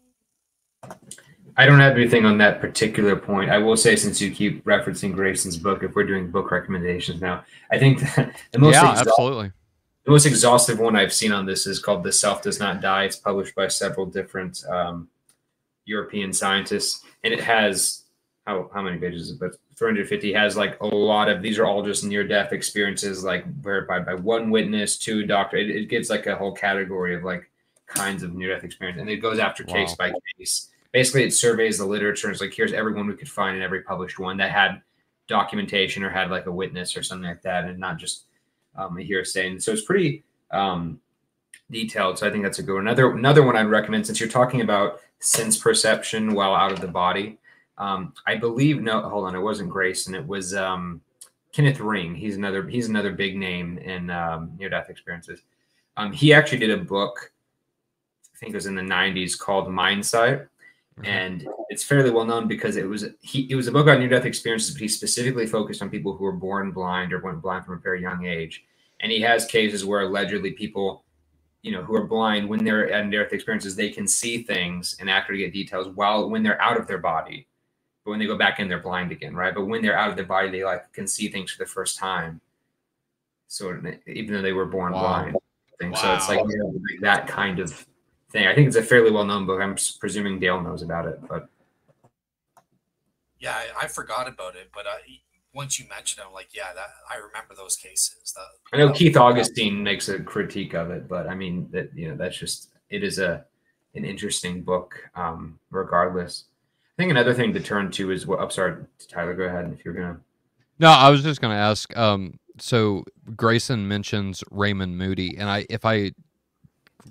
I don't have anything on that particular point. I will say, since you keep referencing Grayson's book, if we're doing book recommendations now, I think the most exhaustive one I've seen on this is called "The Self Does Not Die." It's published by several different European scientists, and it has how many pages? But 350 has like a lot of, these are all just near-death experiences, like verified by one witness, two doctor. It gives like a whole category of like kinds of near-death experience, and it goes after case by case. Basically, it surveys the literature. It's like, here's everyone we could find in every published one that had documentation or had like a witness or something like that, and not just a hearsay. And so it's pretty detailed. So I think that's a good one. Another one I'd recommend, since you're talking about sense perception while out of the body. I believe, no, hold on, it wasn't Grayson. It was Kenneth Ring. He's another big name in near-death experiences. He actually did a book, I think it was in the 90s, called Mindsight. And it's fairly well known because it was a book on near-death experiences, but he specifically focused on people who were born blind or went blind from a very young age. And he has cases where allegedly people, who are blind, when they're at near-death experiences, they can see things and accurately get details when they're out of their body. But when they go back in, they're blind again, right? But when they're out of their body, they can see things for the first time. So even though they were born blind. So it's like that kind of thing. I think it's a fairly well-known book. I'm presuming Dale knows about it, but yeah, I forgot about it. But once you mentioned it, I'm like, yeah, I remember those cases. I know Keith Augustine makes a critique of it, but I mean that's just, it is an interesting book, regardless. I think another thing to turn to is I'm sorry, Tyler, go ahead if you're gonna. No, I was just gonna ask. So Grayson mentions Raymond Moody, and if I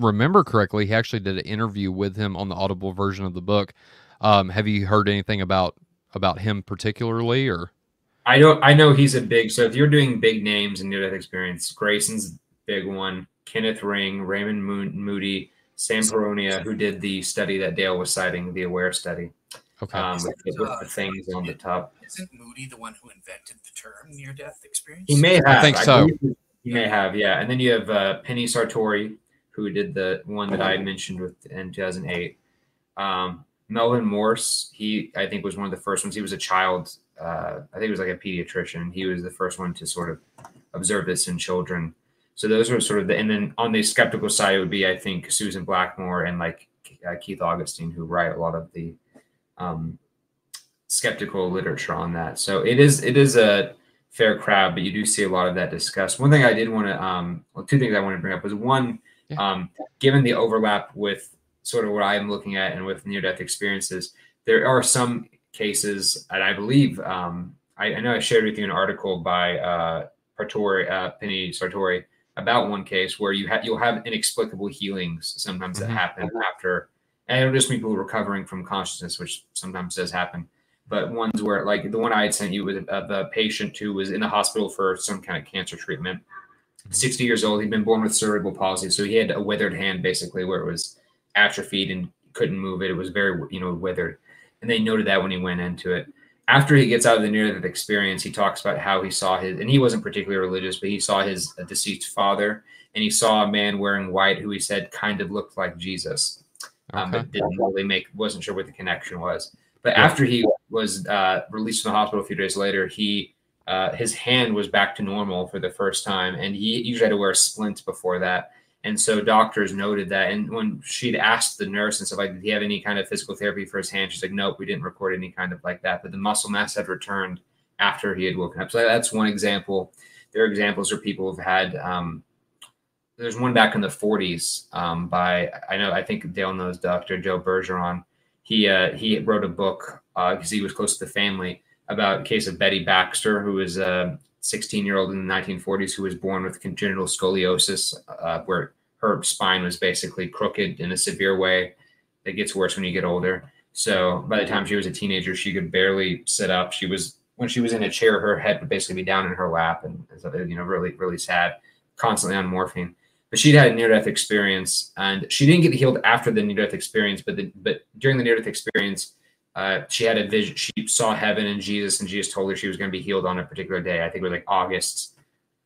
remember correctly, he actually did an interview with him on the Audible version of the book. Have you heard anything about him particularly, or? I know he's a big. So if you're doing big names in near-death experience, Grayson's big one. Kenneth Ring, Raymond Moody, Sam Peronia, who did the study that Dale was citing, the AWARE study. Okay. With the things on the top. Isn't Moody the one who invented the term near-death experience? He may have. I think so. He may have, yeah. And then you have Penny Sartori, who did the one that I mentioned in 2008. Melvin Morse, I think was one of the first ones. He was a child. I think he was like a pediatrician. He was the first one to sort of observe this in children. So those were sort of and then on the skeptical side, it would be, I think, Susan Blackmore and like Keith Augustine, who write a lot of the skeptical literature on that. So it is a fair crowd, but you do see a lot of that discussed. One thing I did want to, two things I want to bring up was one, given the overlap with sort of what I'm looking at and with near-death experiences, there are some cases, and I believe, I know I shared with you an article by Penny Sartori about one case where you'll have inexplicable healings sometimes that happen after, and it'll just be people recovering from consciousness, which sometimes does happen. but ones where, like the one I had sent you was of a patient who was in the hospital for some kind of cancer treatment. 60 years old. He'd been born with cerebral palsy, so he had a withered hand, basically, where it was atrophied and couldn't move it. It was very, withered. And they noted that when he went into it. After he gets out of the near-death experience, he talks about how he saw his, and he wasn't particularly religious, but he saw his deceased father, and he saw a man wearing white who he said kind of looked like Jesus, but didn't really wasn't sure what the connection was. But after he was released from the hospital a few days later, his hand was back to normal for the first time, and he usually had to wear a splint before that. And so doctors noted that. And when she'd asked the nurse and stuff like, did he have any kind of physical therapy for his hand? She's like, nope, we didn't record any kind of like that. But the muscle mass had returned after he had woken up. So that's one example. There are examples where people have had, there's one back in the 40s I think Dale knows Dr. Joe Bergeron. He wrote a book because he was close to the family about a case of Betty Baxter, who was a 16-year-old in the 1940s who was born with congenital scoliosis, where her spine was basically crooked in a severe way. It gets worse when you get older. So by the time she was a teenager, she could barely sit up. When she was in a chair, her head would basically be down in her lap, and really, really sad, constantly on morphine. But she'd had a near-death experience, and she didn't get healed after the near-death experience, but during the near-death experience, she had a vision. She saw heaven and Jesus told her she was going to be healed on a particular day. I think it was like August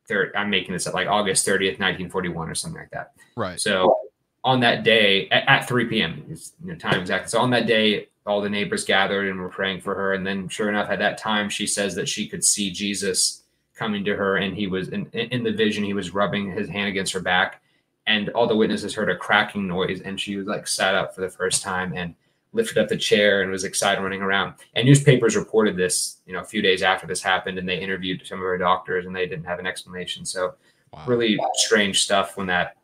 3rd. I'm making this up, like August 30th, 1941 or something like that. Right. So on that day at 3 p.m., time exactly. So on that day, all the neighbors gathered and were praying for her. And then sure enough, at that time, she says that she could see Jesus coming to her. And he was in the vision, he was rubbing his hand against her back. And all the witnesses heard a cracking noise. And she was like sat up for the first time and lifted up the chair and was excited, running around. And newspapers reported this, a few days after this happened, and they interviewed some of her doctors, and they didn't have an explanation. So really strange stuff when that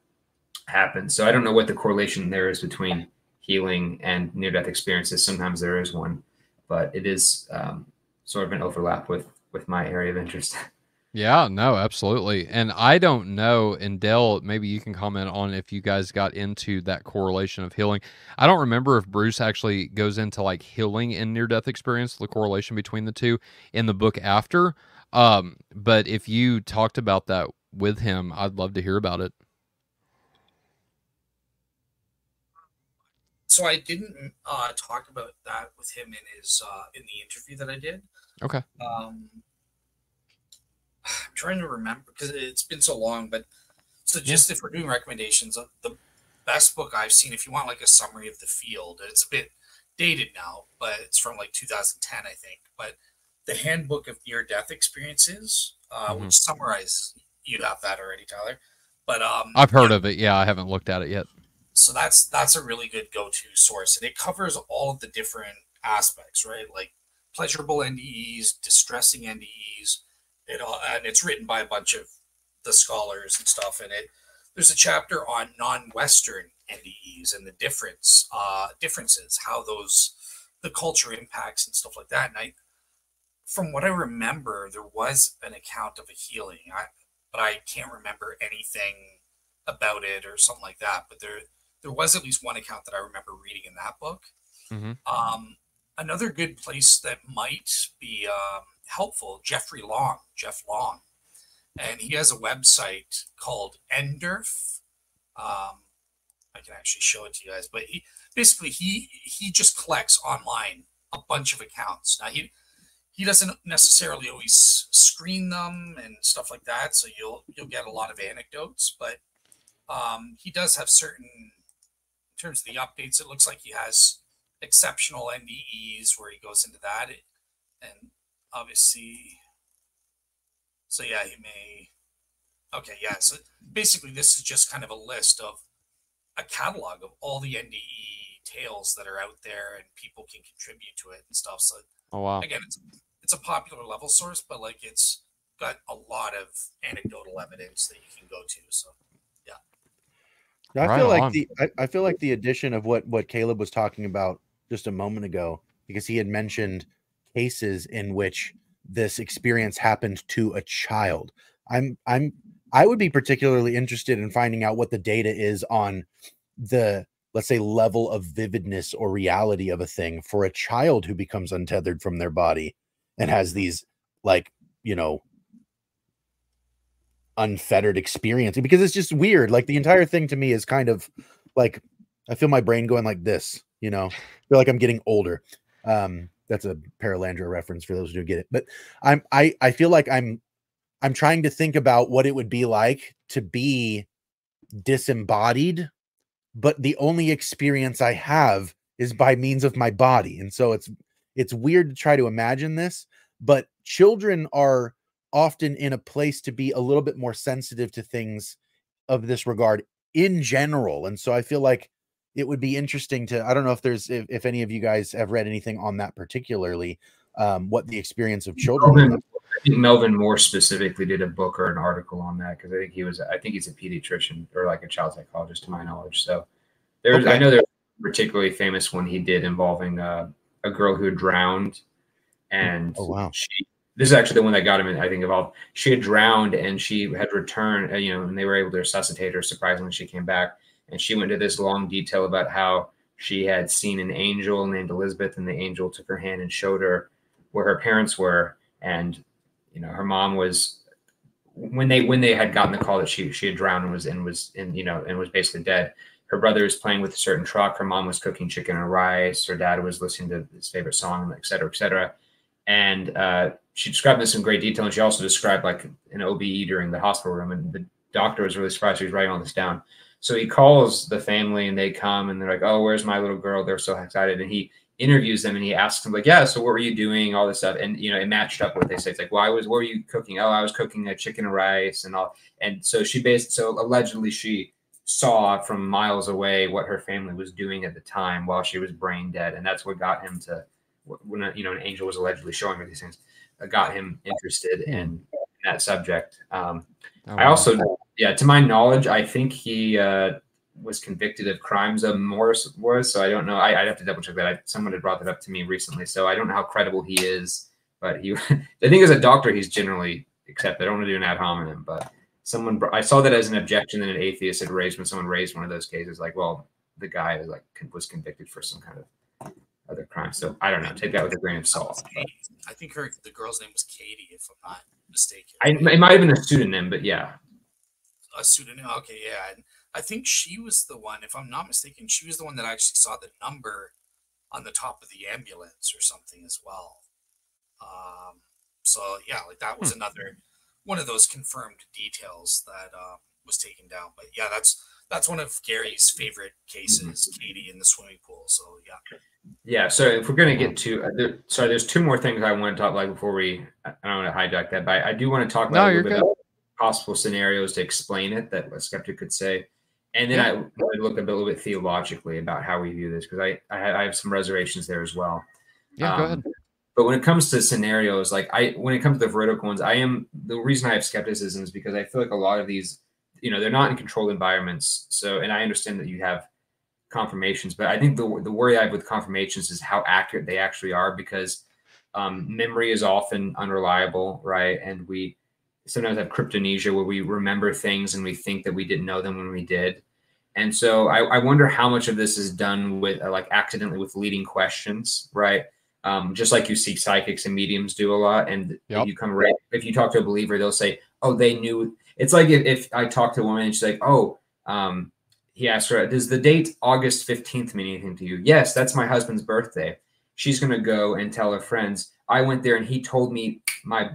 happened. So I don't know what the correlation there is between healing and near-death experiences. Sometimes there is one, but it is sort of an overlap with my area of interest. Yeah, no, absolutely. And I don't know, and Dale, maybe you can comment on if you guys got into that correlation of healing. I don't remember if Bruce actually goes into like healing and near-death experience, the correlation between the two in the book after. But if you talked about that with him, I'd love to hear about it. So I didn't talk about that with him in the interview that I did. Okay. I'm trying to remember because it's been so long, but so just if we're doing recommendations, the best book I've seen, if you want like a summary of the field, it's a bit dated now, but it's from like 2010, I think. But the Handbook of Near-Death Experiences, which summarizes, you have that already, Tyler. But I've heard of it. Yeah, I haven't looked at it yet. So that's a really good go-to source, and it covers all of the different aspects, right? Like pleasurable NDEs, distressing NDEs. And it's written by a bunch of the scholars and stuff. And there's a chapter on non-Western NDEs and the differences, how the culture impacts and stuff like that. And from what I remember, there was an account of a healing, but I can't remember anything about it or something like that. But there was at least one account that I remember reading in that book. Mm-hmm. Another good place that might be helpful, Jeff Long, and he has a website called nde'S. I can actually show it to you guys, but he just collects online a bunch of accounts. Now he doesn't necessarily always screen them and stuff like that, so you'll get a lot of anecdotes, but he does have certain, in terms of the updates, it looks like he has exceptional NDEs where he goes into that, and obviously, so yeah, so basically this is just kind of a list of a catalog of all the NDE tales that are out there and people can contribute to it and stuff. So again, it's a popular level source, but like it's got a lot of anecdotal evidence that you can go to. So I feel like the addition of what Caleb was talking about just a moment ago, because he had mentioned cases in which this experience happened to a child. I would be particularly interested in finding out what the data is on the let's say, level of vividness or reality of a thing for a child who becomes untethered from their body and has these, like, you know, unfettered experience, because it's just weird. Like, the entire thing to me is kind of like, I feel my brain going like this, you know, I feel like I'm getting older. That's a Paralandra reference for those who get it. But I feel like I'm trying to think about what it would be like to be disembodied, but the only experience I have is by means of my body. And so it's weird to try to imagine this, but children are often in a place to be a little bit more sensitive to things of this regard in general. And so I feel like it would be interesting to, I don't know if any of you guys have read anything on that particularly, what the experience of children. I think Melvin Moore specifically did a book or an article on that, because I think he's a pediatrician or like a child psychologist to my knowledge. So I know there's a particularly famous one he did involving a girl who had drowned, and this is actually the one that got him in, I think, involved. She had drowned and she had returned, and they were able to resuscitate her. Surprisingly, she came back, and she went into this long detail about how she had seen an angel named Elizabeth, and the angel took her hand and showed her where her parents were. And, her mom was, when they had gotten the call that she had drowned and was basically dead, her brother was playing with a certain truck. Her mom was cooking chicken and rice. Her dad was listening to his favorite song, et cetera, et cetera. And she described this in great detail. And she also described like an OBE during the hospital room. And the doctor was really surprised. He was writing all this down. So he calls the family and they come and they're like, "Oh, where's my little girl?" They're so excited. And he interviews them and he asks them, like, "Yeah, so what were you doing?" All this stuff. And, it matched up what they say. It's like, "Well, what were you cooking?" "Oh, I was cooking a chicken and rice and all." And so allegedly she saw from miles away what her family was doing at the time while she was brain dead. And that's what got him to, when an angel was allegedly showing her these things, got him interested in that subject. I also, to my knowledge, I think he was convicted of crimes of Morris was. So I don't know. I'd have to double check that. Someone had brought that up to me recently. So I don't know how credible he is. But I think as a doctor, he's generally accepted. I don't want to do an ad hominem, but I saw that as an objection that an atheist had raised when someone raised one of those cases. Like, well, the guy was convicted for some kind of other crime. So I don't know. Take that with a grain of salt. I think the girl's name was Katie, if I'm not mistaken. It might have been a pseudonym, but yeah. A pseudonym? Okay, yeah. And I think she was the one, if I'm not mistaken, she was the one that actually saw the number on the top of the ambulance or something as well. So yeah, like that was another one of those confirmed details that was taken down. But yeah, that's one of Gary's favorite cases, Katie in the swimming pool. So yeah. Yeah. So if we're going to get to, there's two more things I want to talk about before I don't want to hijack that, but I do want to talk about a little bit about possible scenarios to explain it that a skeptic could say. And then I look a little bit theologically about how we view this, because I have some reservations there as well. Yeah, go ahead. But when it comes to scenarios, when it comes to the veridical ones, the reason I have skepticism is because I feel like a lot of these, they're not in controlled environments. So, and I understand that you have confirmations, but I think the worry I have with confirmations is how accurate they actually are, because memory is often unreliable, right? And we sometimes have cryptomnesia, where we remember things and we think that we didn't know them when we did. And so I wonder how much of this is done with accidentally with leading questions, right? Just like you see psychics and mediums do a lot. And if you talk to a believer, they'll say, "Oh, they knew." It's like if I talk to a woman and she's like, "Oh," he asked her, "Does the date August 15th mean anything to you?" "Yes, that's my husband's birthday." She's going to go and tell her friends, "I went there and he told me my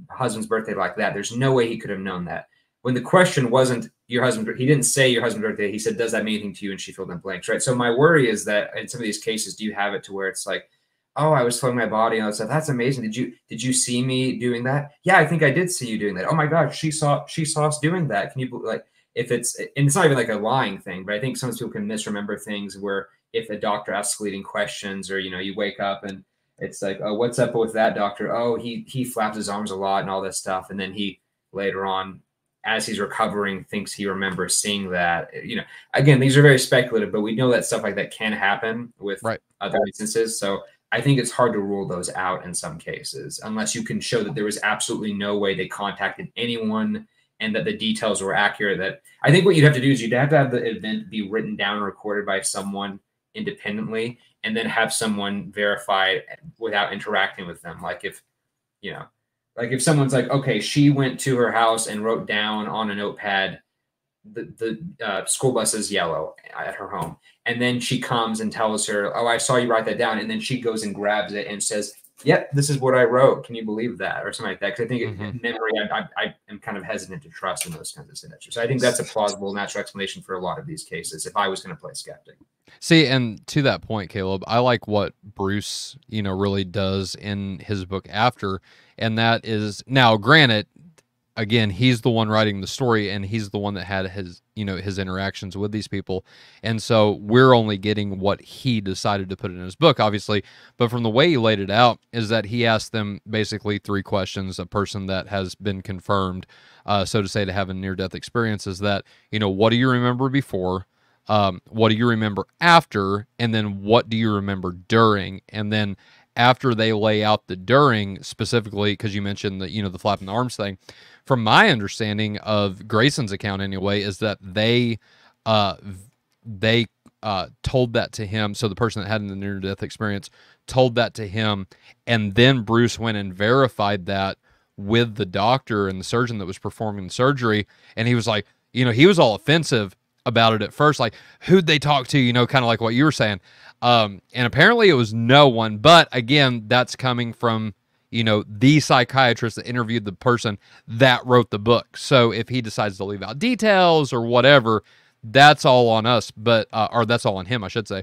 husband's birthday like that. There's no way he could have known that." When the question wasn't your husband, he didn't say your husband's birthday. He said, "Does that mean anything to you?" And she filled in blanks, right? So my worry is that in some of these cases, do you have it to where it's like, "Oh, I was floating my body and all that stuff. That's amazing. Did you see me doing that?" "Yeah, I think I did see you doing that." "Oh my gosh, she saw us doing that." Can you if it's, and it's not even like a lying thing, but I think sometimes people can misremember things, where if a doctor asks leading questions, or you wake up and it's like, "Oh, what's up with that doctor?" "Oh, he flaps his arms a lot and all this stuff," and then he later on, as he's recovering, thinks he remembers seeing that. Again, these are very speculative, but we know that stuff like that can happen with other instances. So I think it's hard to rule those out in some cases, unless you can show that there was absolutely no way they contacted anyone and that the details were accurate. That I think what you'd have to do is you'd have to have the event be written down and recorded by someone independently, and then have someone verify it without interacting with them. Like if, you know, like if someone's like, okay, she went to her house and wrote down on a notepad, the school bus is yellow at her home. And then she comes and tells her, oh, I saw you write that down. And then she goes and grabs it and says, yep, this is what I wrote. Can you believe that? Or something like that. Because I think in memory, I am kind of hesitant to trust in those kinds of signatures. So I think that's a plausible natural explanation for a lot of these cases if I was going to play skeptic. See, and to that point, Caleb, I like what Bruce, really does in his book After, and that is, now granted, again, he's the one writing the story, and he's the one that had his, his interactions with these people. And so we're only getting what he decided to put in his book, obviously. But from the way he laid it out is that he asked them basically 3 questions. A person that has been confirmed, so to say, to have a near-death experience is that, what do you remember before? What do you remember after? And then what do you remember during? And then after they lay out the during, specifically, because you mentioned the, the flapping the arms thing, from my understanding of Grayson's account anyway, is that they told that to him. So the person that had the near-death experience told that to him, and then Bruce went and verified that with the doctor and the surgeon that was performing the surgery. And he was like, he was all offensive about it at first, like, who'd they talk to, kind of like what you were saying. And apparently it was no one. But again, that's coming from, the psychiatrist that interviewed the person that wrote the book. So if he decides to leave out details or whatever, that's all on us, but, or that's all on him, I should say.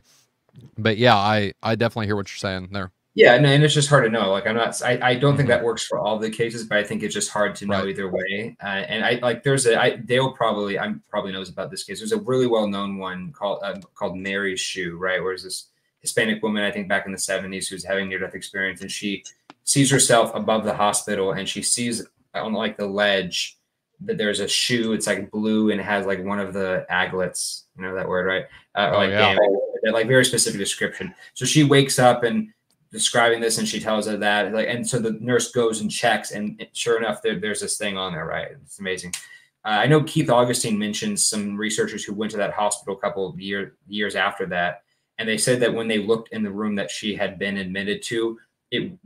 But yeah, I definitely hear what you're saying there. Yeah, and it's just hard to know. Like, I don't think that works for all the cases, but I think it's just hard to know either way. And Dale probably knows about this case. There's a really well-known one called Mary's Shoe, right? Where there's this Hispanic woman, I think back in the 70s, who's having near-death experience, and she sees herself above the hospital, and she sees on like the ledge that there's a shoe. It's like blue and it has like one of the aglets, that word, right? Like very specific description. So she wakes up and describing this, and she tells her that, like, and so the nurse goes and checks, and sure enough, there's this thing on there, right? It's amazing. I know Keith Augustine mentions some researchers who went to that hospital a couple of years after that, and they said that when they looked in the room that she had been admitted to,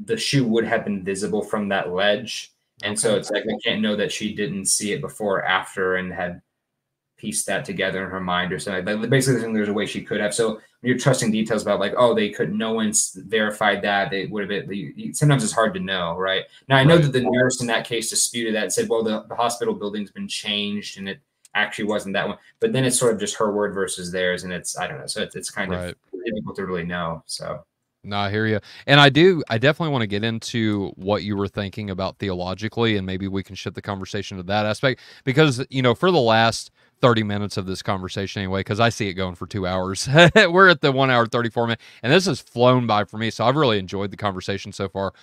the shoe would have been visible from that ledge, and so it's like they can't know that she didn't see it before or after and had pieced that together in her mind or something. But basically, there's a way she could have. So when you're trusting details about like, oh, they could, no one's verified that, they would have been. Sometimes it's hard to know, right? Now I know that the nurse in that case disputed that and said, well, the hospital building's been changed and it actually wasn't that one. But then it's sort of just her word versus theirs, and I don't know. So it's kind of difficult to really know. So. No, I hear you. And I definitely want to get into what you were thinking about theologically, and maybe we can shift the conversation to that aspect, because, for the last 30 minutes of this conversation anyway, because I see it going for 2 hours. We're at the 1 hour, 34 minutes, and this has flown by for me. So I've really enjoyed the conversation so far.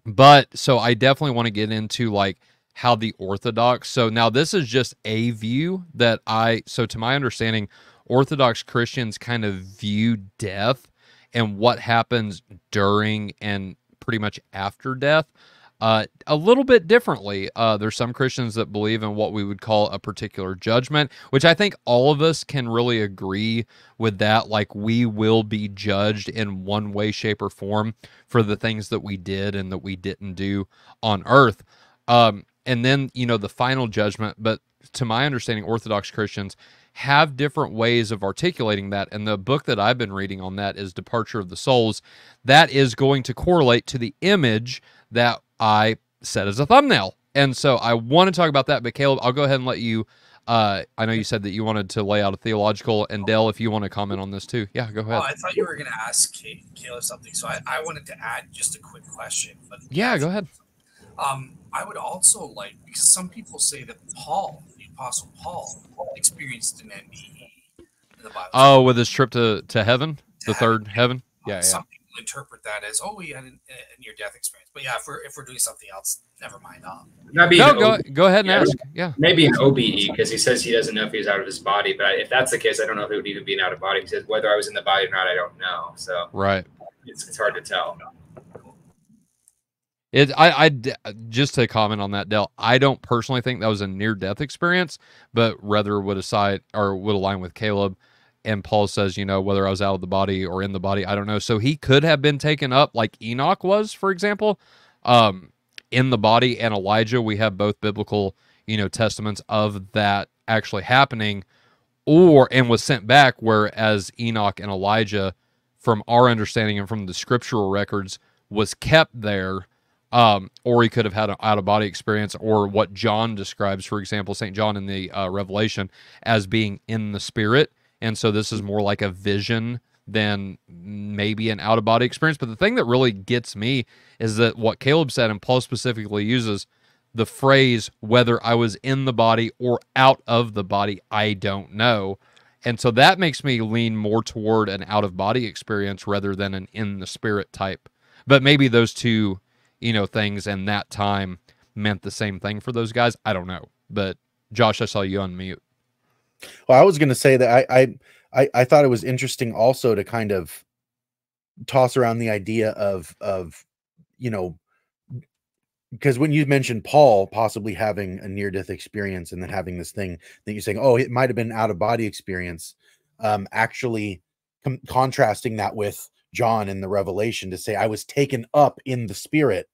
But so I definitely want to get into like how the Orthodox, so now this is just a view that so to my understanding, Orthodox Christians kind of view death and what happens during and pretty much after death a little bit differently. There's some Christians that believe in what we would call a particular judgment, which I think all of us can really agree with that. Like, we will be judged in one way, shape, or form for the things that we did and that we didn't do on earth. And then, the final judgment. But to my understanding, Orthodox Christians have different ways of articulating that. And the book that I've been reading on that is Departure of the Souls. That is going to correlate to the image that I set as a thumbnail. And so I want to talk about that. But Caleb, I'll go ahead and let you, I know you said that you wanted to lay out a theological, and Dale, if you want to comment on this too. Yeah, go ahead. Oh, I thought you were going to ask Caleb something. So I wanted to add just a quick question. But yeah, go ahead. I would also like, because some people say that Paul, the Apostle Paul, experienced an NDE in the Bible. Oh, with his trip to heaven, the third heaven? Yeah, Some people interpret that as, oh, he had a near-death experience. But yeah, if we're doing something else, never mind. Go ahead and ask. Yeah, maybe an OBE, because he says he doesn't know if he's out of his body. But if that's the case, I don't know if it would even be an out of body. He says whether I was in the body or not, I don't know. So right, it's hard to tell. Just to comment on that, Del, I don't personally think that was a near-death experience, but rather would align with Caleb. And Paul says, whether I was out of the body or in the body, I don't know. So he could have been taken up like Enoch was, for example, in the body, and Elijah. We have both biblical, testaments of that actually happening, and was sent back, whereas Enoch and Elijah, from our understanding and from the scriptural records, was kept there. Or he could have had an out-of-body experience, or what John describes, for example, St. John in the Revelation, as being in the spirit. And so this is more like a vision than maybe an out-of-body experience. But the thing that really gets me is that what Caleb said, and Paul specifically uses the phrase, whether I was in the body or out of the body, I don't know. And so that makes me lean more toward an out-of-body experience rather than an in-the-spirit type. But maybe those two things and that time meant the same thing for those guys. I don't know. But Josh, I saw you unmute. Well, I was going to say that I thought it was interesting also to kind of toss around the idea of because when you mentioned Paul possibly having a near-death experience and then having this thing that you're saying, oh, it might have been an out-of-body experience, actually contrasting that with John in the Revelation to say, I was taken up in the spirit,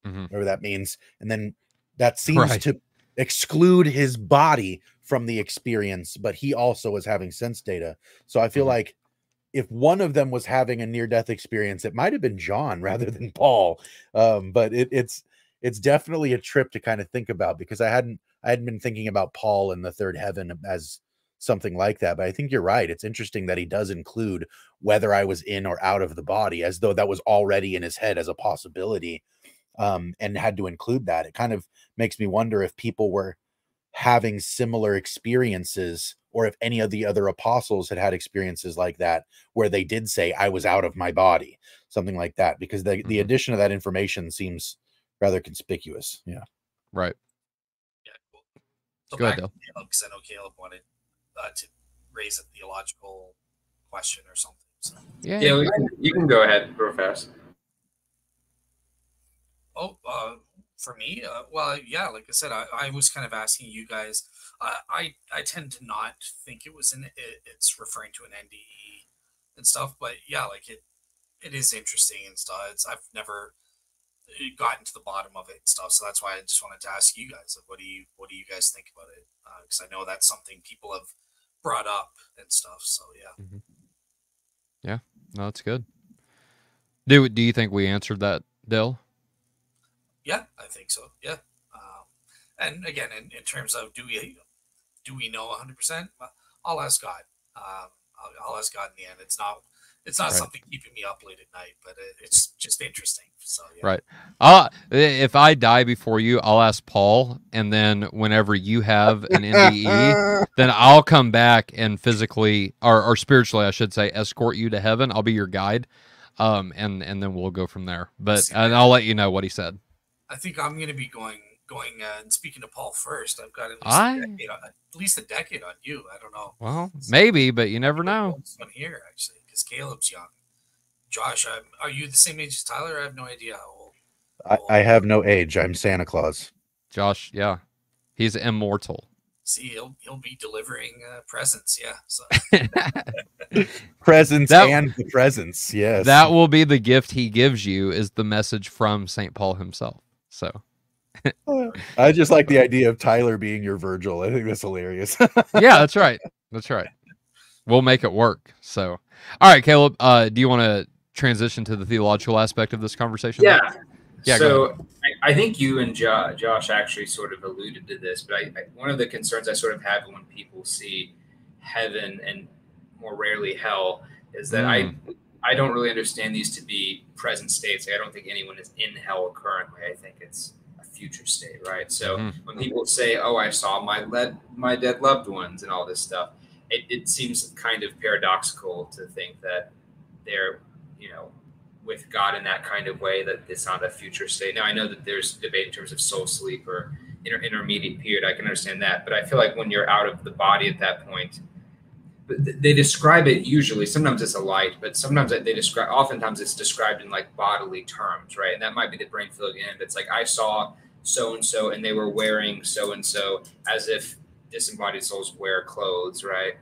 whatever that means. And then that seems to exclude his body from the experience, but he also was having sense data. So I feel like if one of them was having a near-death experience, it might have been John rather than Paul. But it's definitely a trip to kind of think about, because I hadn't been thinking about Paul in the third heaven as something like that. But I think you're right. It's interesting that he does include whether I was in or out of the body, as though that was already in his head as a possibility, and had to include that. It kind of makes me wonder if people were having similar experiences, or if any of the other apostles had experiences like that, where they did say, I was out of my body, something like that, because the addition of that information seems rather conspicuous. Yeah. Right. Yeah. Cool. So go ahead, Caleb, because I know Caleb wanted to raise a theological question or something. So. Yeah, you can go ahead real fast. Oh, for me, well, yeah, like I said, I was kind of asking you guys. I tend to not think it was it's referring to an NDE and stuff, but yeah, like it is interesting and stuff. I've never gotten to the bottom of it and stuff, so that's why I just wanted to ask you guys, like, what do you guys think about it? Because I know that's something people have brought up and stuff. So yeah. Yeah, no, that's good. Do you think we answered that, Dale? Yeah, I think so. Yeah. And again, in terms of do we know 100%? I'll ask God. I'll ask God in the end. It's not something keeping me up late at night, but it's just interesting. So yeah. Right. If I die before you, I'll ask Paul, and then whenever you have an NDE, then I'll come back and physically or spiritually, I should say, escort you to heaven. I'll be your guide, and then we'll go from there. And I'll let you know what he said. I think I'm going to be going and speaking to Paul first. I've got at least a decade on you. I don't know. Well, maybe, but you never know. I'm here actually because Caleb's young. Josh, are you the same age as Tyler? I have no idea how old. I have no age. I'm Santa Claus. Josh, yeah, he's immortal. See, he'll be delivering presents. Yeah, so. Presents and the presents. Yes, that will be the gift he gives you. Is the message from St. Paul himself. So. I just like the idea of Tyler being your Virgil. I think that's hilarious. Yeah, that's right. That's right. We'll make it work. So, all right, Caleb, do you want to transition to the theological aspect of this conversation? Yeah. So I think you and Josh actually sort of alluded to this, but one of the concerns I sort of have when people see heaven and more rarely hell is that I don't really understand these to be present states. Like, I don't think anyone is in hell currently. I think it's a future state, right? So when people say, "Oh, I saw my dead loved ones" and all this stuff, it seems kind of paradoxical to think that they're, with God in that kind of way, that it's not a future state. Now, I know that there's debate in terms of soul sleep or intermediate period. I can understand that, but I feel like when you're out of the body at that point, they describe it usually. Sometimes it's a light, but sometimes they describe. Oftentimes it's described in like bodily terms, right? And that might be the brain filling in. It's like I saw so and so, and they were wearing so and so, as if disembodied souls wear clothes, right?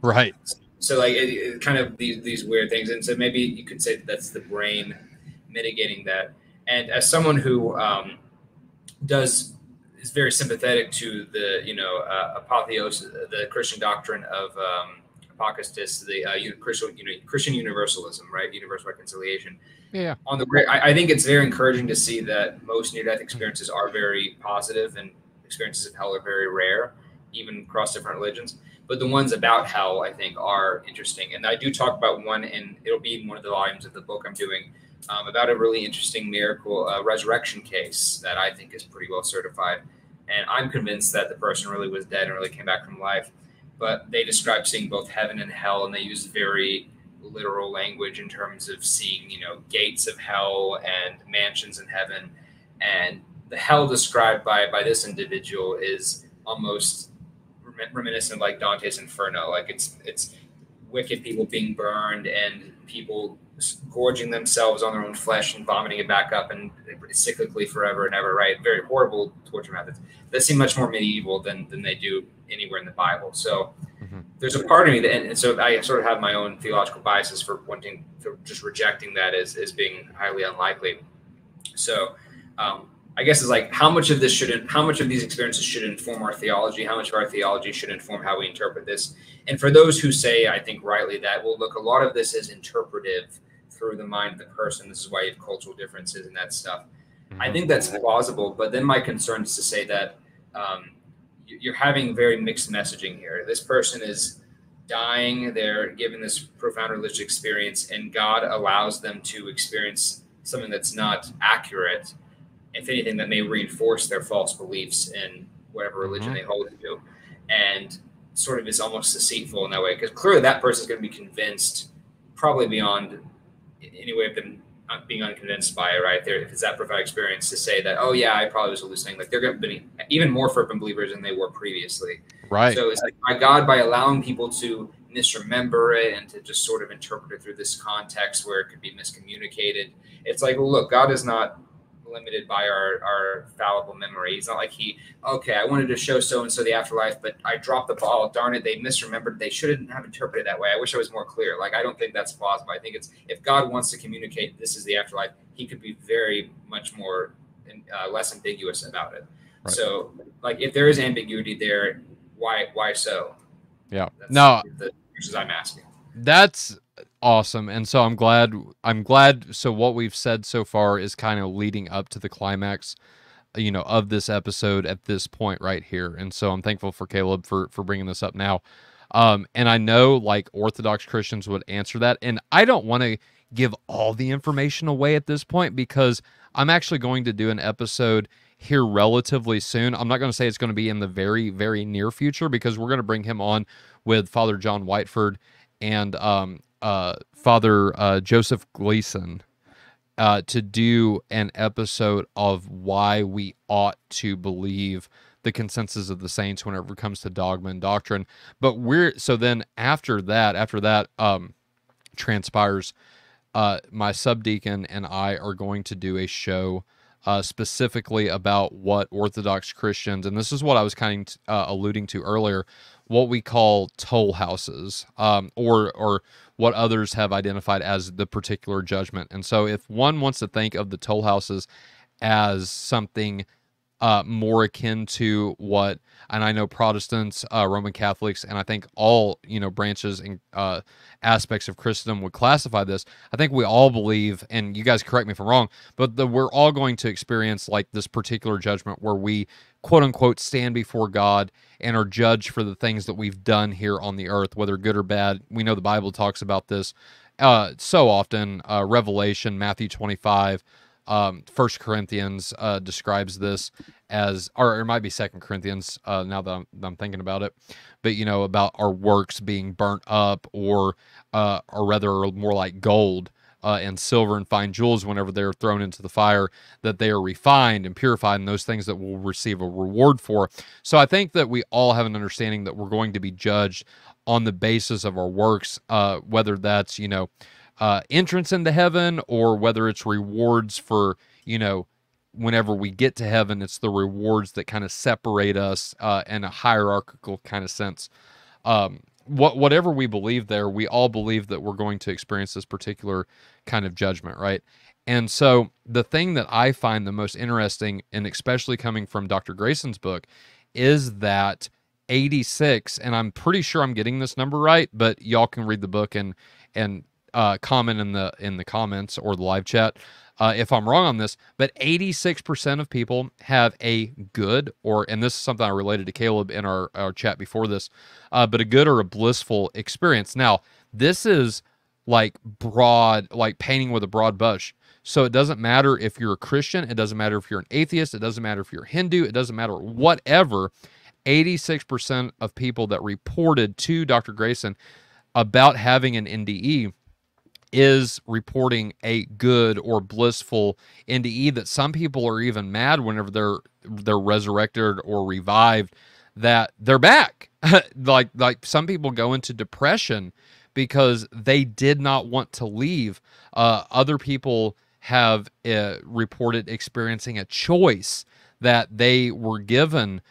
Right. So like it kind of these weird things, and so maybe you could say that's the brain mitigating that. And as someone who is very sympathetic to the apotheos, the Christian doctrine of apokastis, the Christian universalism, right? Universal reconciliation. Yeah. I think it's very encouraging to see that most near-death experiences are very positive, and experiences of hell are very rare, even across different religions. But the ones about hell, I think, are interesting. And I do talk about one, and it'll be in one of the volumes of the book I'm doing, about a really interesting miracle resurrection case that I think is pretty well certified. And I'm convinced that the person really was dead and really came back from life. But they describe seeing both heaven and hell, and they use very literal language in terms of seeing, gates of hell and mansions in heaven. And the hell described by this individual is almost reminiscent of like Dante's Inferno. Like it's wicked people being burned and people gorging themselves on their own flesh and vomiting it back up and cyclically forever and ever, right? Very horrible torture methods that seem much more medieval than they do anywhere in the Bible. So there's a part of me that, and so I sort of have my own theological biases for just rejecting that as being highly unlikely. So I guess it's like how much of these experiences should inform our theology, how much of our theology should inform how we interpret this. And for those who say, I think rightly, that, well, look, a lot of this is interpretive through the mind of the person. This is why you have cultural differences and that stuff. I think that's plausible. But then my concern is to say that you're having very mixed messaging here. This person is dying. They're given this profound religious experience, and God allows them to experience something that's not accurate. If anything, that may reinforce their false beliefs in whatever religion they hold to, and sort of is almost deceitful in that way. Because clearly that person is going to be convinced, probably beyond any way of them being unconvinced by it, right? If it's that profound experience, to say that, oh yeah, I probably was hallucinating. Like they're going to be even more fervent believers than they were previously. Right. So it's like, by God, by allowing people to misremember it and to just sort of interpret it through this context where it could be miscommunicated. It's like, well, look, God is not limited by our fallible memory. It's not like I wanted to show so-and-so the afterlife, but I dropped the ball. Darn it, they misremembered. They shouldn't have interpreted that way. I wish I was more clear. Like, I don't think that's plausible. I think it's, if God wants to communicate this is the afterlife, he could be very much more less ambiguous about it. Right. So, like, if there is ambiguity there, why so? Yeah. That's the questions I'm asking. That's awesome. And so I'm glad. So what we've said so far is kind of leading up to the climax, of this episode at this point right here. And so I'm thankful for Caleb for bringing this up now. And I know like Orthodox Christians would answer that. And I don't want to give all the information away at this point, because I'm actually going to do an episode here relatively soon. I'm not going to say it's going to be in the very, very near future, because we're going to bring him on with Father John Whiteford and Father Joseph Gleason to do an episode of why we ought to believe the consensus of the saints whenever it comes to dogma and doctrine. But then after that transpires, my subdeacon and I are going to do a show specifically about what Orthodox Christians, and this is what I was kind of alluding to earlier, what we call toll houses, or what others have identified as the particular judgment. And so if one wants to think of the toll houses as something more akin to what, and I know Protestants, Roman Catholics, and I think all, branches and aspects of Christendom would classify this. I think we all believe, and you guys correct me if I'm wrong, but we're all going to experience like this particular judgment where we, quote unquote, stand before God and are judged for the things that we've done here on the earth, whether good or bad. We know the Bible talks about this so often. Revelation, Matthew 25, 1 Corinthians describes this as, or it might be 2 Corinthians now that I'm thinking about it, but about our works being burnt up, or rather more like gold and silver and fine jewels whenever they're thrown into the fire, that they are refined and purified, and those things that we'll receive a reward for. So I think that we all have an understanding that we're going to be judged on the basis of our works, whether that's, entrance into heaven, or whether it's rewards for, whenever we get to heaven, it's the rewards that kind of separate us in a hierarchical kind of sense. Whatever we believe there, we all believe that we're going to experience this particular kind of judgment, right? And so the thing that I find the most interesting, and especially coming from Dr. Grayson's book, is that 86, and I'm pretty sure I'm getting this number right, but y'all can read the book and comment in the comments or the live chat if I'm wrong on this, but 86% of people have a good, and this is something I related to Caleb in our chat before this, but a good or a blissful experience. Now, this is like painting with a broad brush. So it doesn't matter if you're a Christian, it doesn't matter if you're an atheist, it doesn't matter if you're Hindu, it doesn't matter whatever. 86% of people that reported to Dr. Grayson about having an NDE is reporting a good or blissful NDE, that some people are even mad whenever they're resurrected or revived that they're back. like some people go into depression because they did not want to leave. Other people have reported experiencing a choice that they were given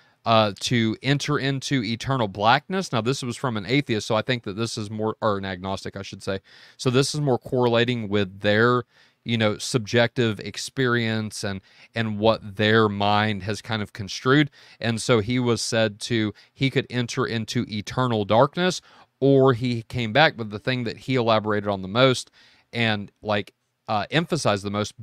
to enter into eternal blackness. Now, this was from an atheist, so I think that this is more, or an agnostic, I should say. So this is more correlating with their, subjective experience and what their mind has kind of construed. And so he was said he could enter into eternal darkness, or he came back. But the thing that he elaborated on the most and emphasized the most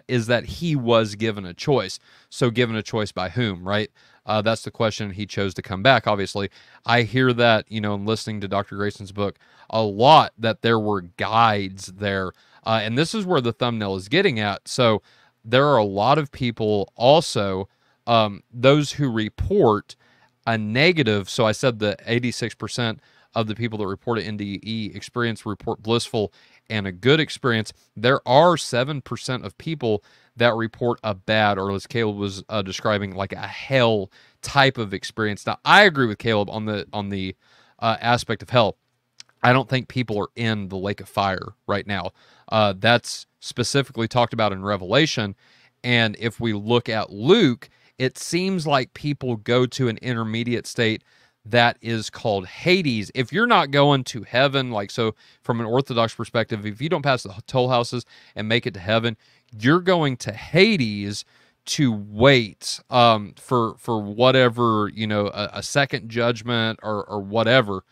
is that he was given a choice. So given a choice by whom, right? That's the question. He chose to come back, obviously. I hear that, in listening to Dr. Grayson's book a lot, that there were guides there. And this is where the thumbnail is getting at. So there are a lot of people also, those who report a negative. So I said that 86% of the people that report an NDE experience report blissful and a good experience. There are 7% of people that report a bad, or as Caleb was describing, like a hell type of experience. Now, I agree with Caleb on the aspect of hell. I don't think people are in the lake of fire right now. That's specifically talked about in Revelation. And if we look at Luke, it seems like people go to an intermediate state that is called Hades. If you're not going to heaven, so from an Orthodox perspective, if you don't pass the toll houses and make it to heaven, you're going to Hades to wait for whatever, a second judgment or whatever.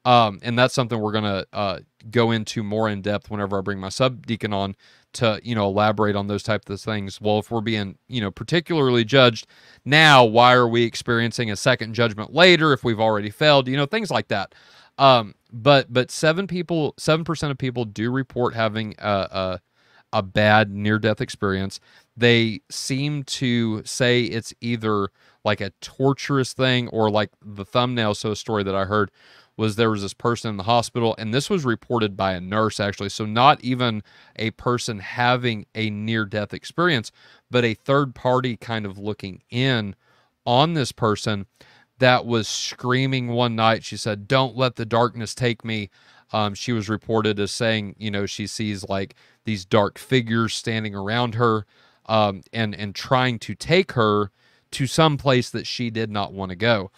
And that's something we're going to go into more in depth whenever I bring my subdeacon on to, elaborate on those types of things. Well, if we're being, particularly judged now, why are we experiencing a second judgment later if we've already failed? Things like that. But 7% of people do report having a bad near-death experience. They seem to say it's either like a torturous thing, or like the thumbnail. So a story that I heard was there was this person in the hospital, and this was reported by a nurse, actually. So not even a person having a near-death experience, but a third party kind of looking in on this person that was screaming one night. She said, "Don't let the darkness take me." She was reported as saying, she sees like these dark figures standing around her, and trying to take her to some place that she did not want to go.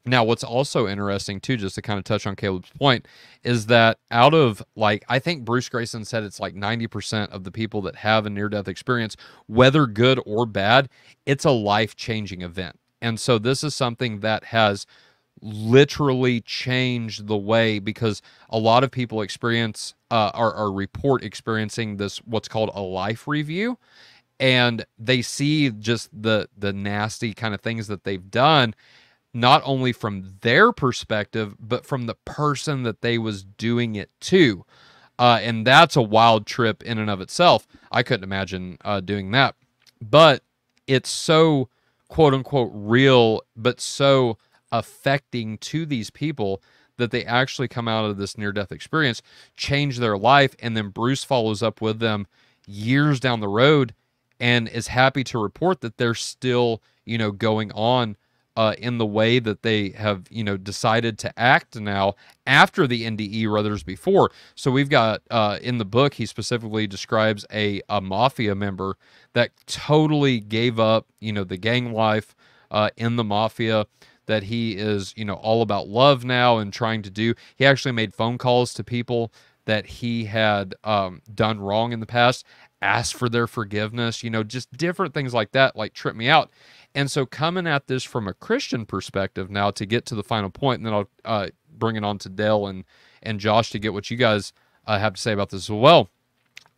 Now, what's also interesting, too, just to kind of touch on Caleb's point, is that out of, I think Bruce Grayson said it's like 90% of the people that have a near-death experience, whether good or bad, it's a life-changing event. And so this is something that has literally changed the way, because a lot of people experience or report experiencing this, what's called a life review, and they see just the nasty kind of things that they've done, not only from their perspective, but from the person that they was doing it to. And that's a wild trip in and of itself. I couldn't imagine doing that. But it's so, quote unquote, real, but so affecting to these people that they actually come out of this near-death experience, change their life, and then Bruce follows up with them years down the road and is happy to report that they're still, going on in the way that they have, decided to act now after the NDE rather than before. So we've got, in the book, he specifically describes a mafia member that totally gave up, the gang life in the mafia, that he is, all about love now and trying to do. He actually made phone calls to people that he had done wrong in the past, asked for their forgiveness, just different things like that, like trip me out. And so coming at this from a Christian perspective now, to get to the final point, and then I'll bring it on to Dale and Josh to get what you guys have to say about this as well.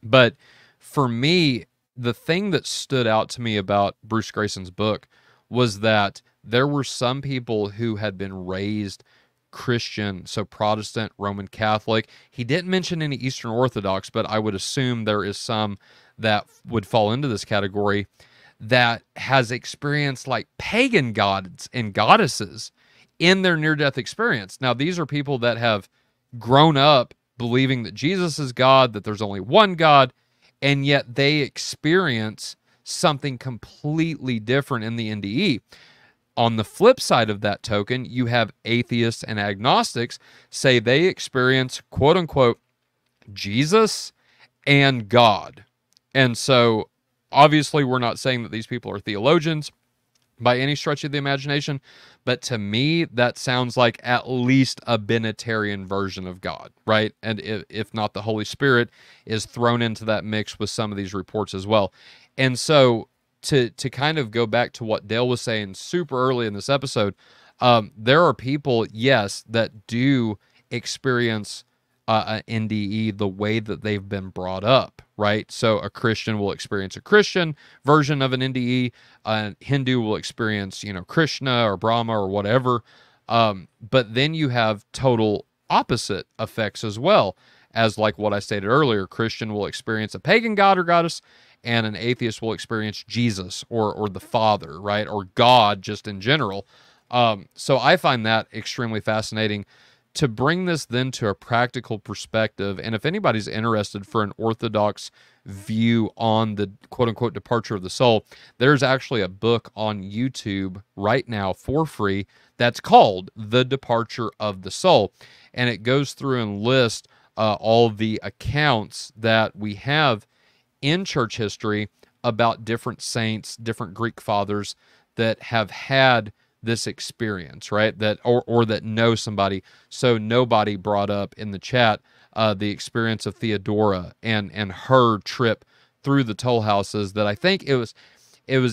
But for me, the thing that stood out to me about Bruce Grayson's book was that there were some people who had been raised Christian, so Protestant, Roman Catholic. He didn't mention any Eastern Orthodox, but I would assume there is some that would fall into this category, that has experienced like pagan gods and goddesses in their near-death experience. Now, these are people that have grown up believing that Jesus is God, that there's only one God, and yet they experience something completely different in the NDE. On the flip side of that token, you have atheists and agnostics say they experience, quote unquote, Jesus and God. And so obviously we're not saying that these people are theologians by any stretch of the imagination, but to me, that sounds like at least a Binitarian version of God, right? And if not, the Holy Spirit is thrown into that mix with some of these reports as well. And so to kind of go back to what Dale was saying super early in this episode, there are people, yes, that do experience an NDE the way that they've been brought up, right? So a Christian will experience a Christian version of an NDE. A Hindu will experience, Krishna or Brahma or whatever. But then you have total opposite effects as well, as like what I stated earlier. Christian will experience a pagan god or goddess, and an atheist will experience Jesus or the Father, right? Or God just in general. So I find that extremely fascinating. To bring this then to a practical perspective, and if anybody's interested for an Orthodox view on the quote-unquote departure of the soul, there's actually a book on YouTube right now for free that's called The Departure of the Soul. And it goes through and lists all the accounts that we have in church history about different saints, different Greek fathers that have had this experience, right? That or that know somebody. So nobody brought up in the chat the experience of Theodora and her trip through the toll houses. That I think it was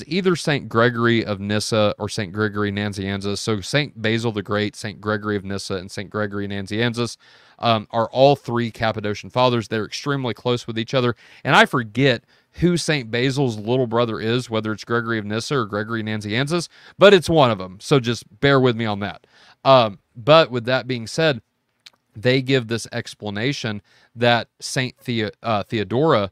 either Saint Gregory of Nyssa or Saint Gregory Nazianzus. So Saint Basil the Great, Saint Gregory of Nyssa, and Saint Gregory Nazianzus are all three Cappadocian fathers. They're extremely close with each other, and I forget who St. Basil's little brother is, whether it's Gregory of Nyssa or Gregory Nazianzus, but it's one of them. So just bear with me on that. But with that being said, they give this explanation that St. Theodora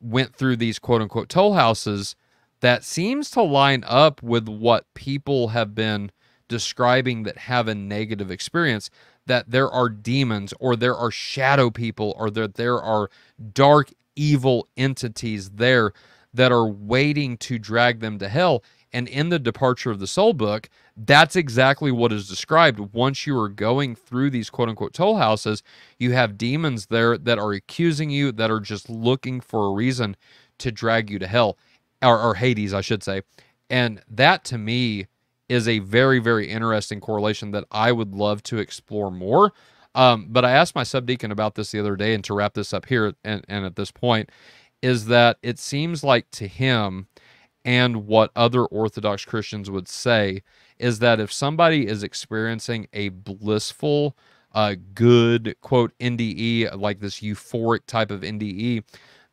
went through these quote-unquote toll houses that seems to line up with what people have been describing that have a negative experience, that there are demons or there are shadow people or that there are dark evil entities there that are waiting to drag them to hell. And in the Departure of the Soul book, that's exactly what is described. Once you are going through these quote-unquote toll houses, you have demons there that are accusing you, that are just looking for a reason to drag you to hell, or Hades, I should say. And that, to me, is a very, very interesting correlation that I would love to explore more. But I asked my subdeacon about this the other day, and to wrap this up here and at this point, is that it seems like to him, and what other Orthodox Christians would say, is that if somebody is experiencing a blissful, good, quote, NDE, like this euphoric type of NDE,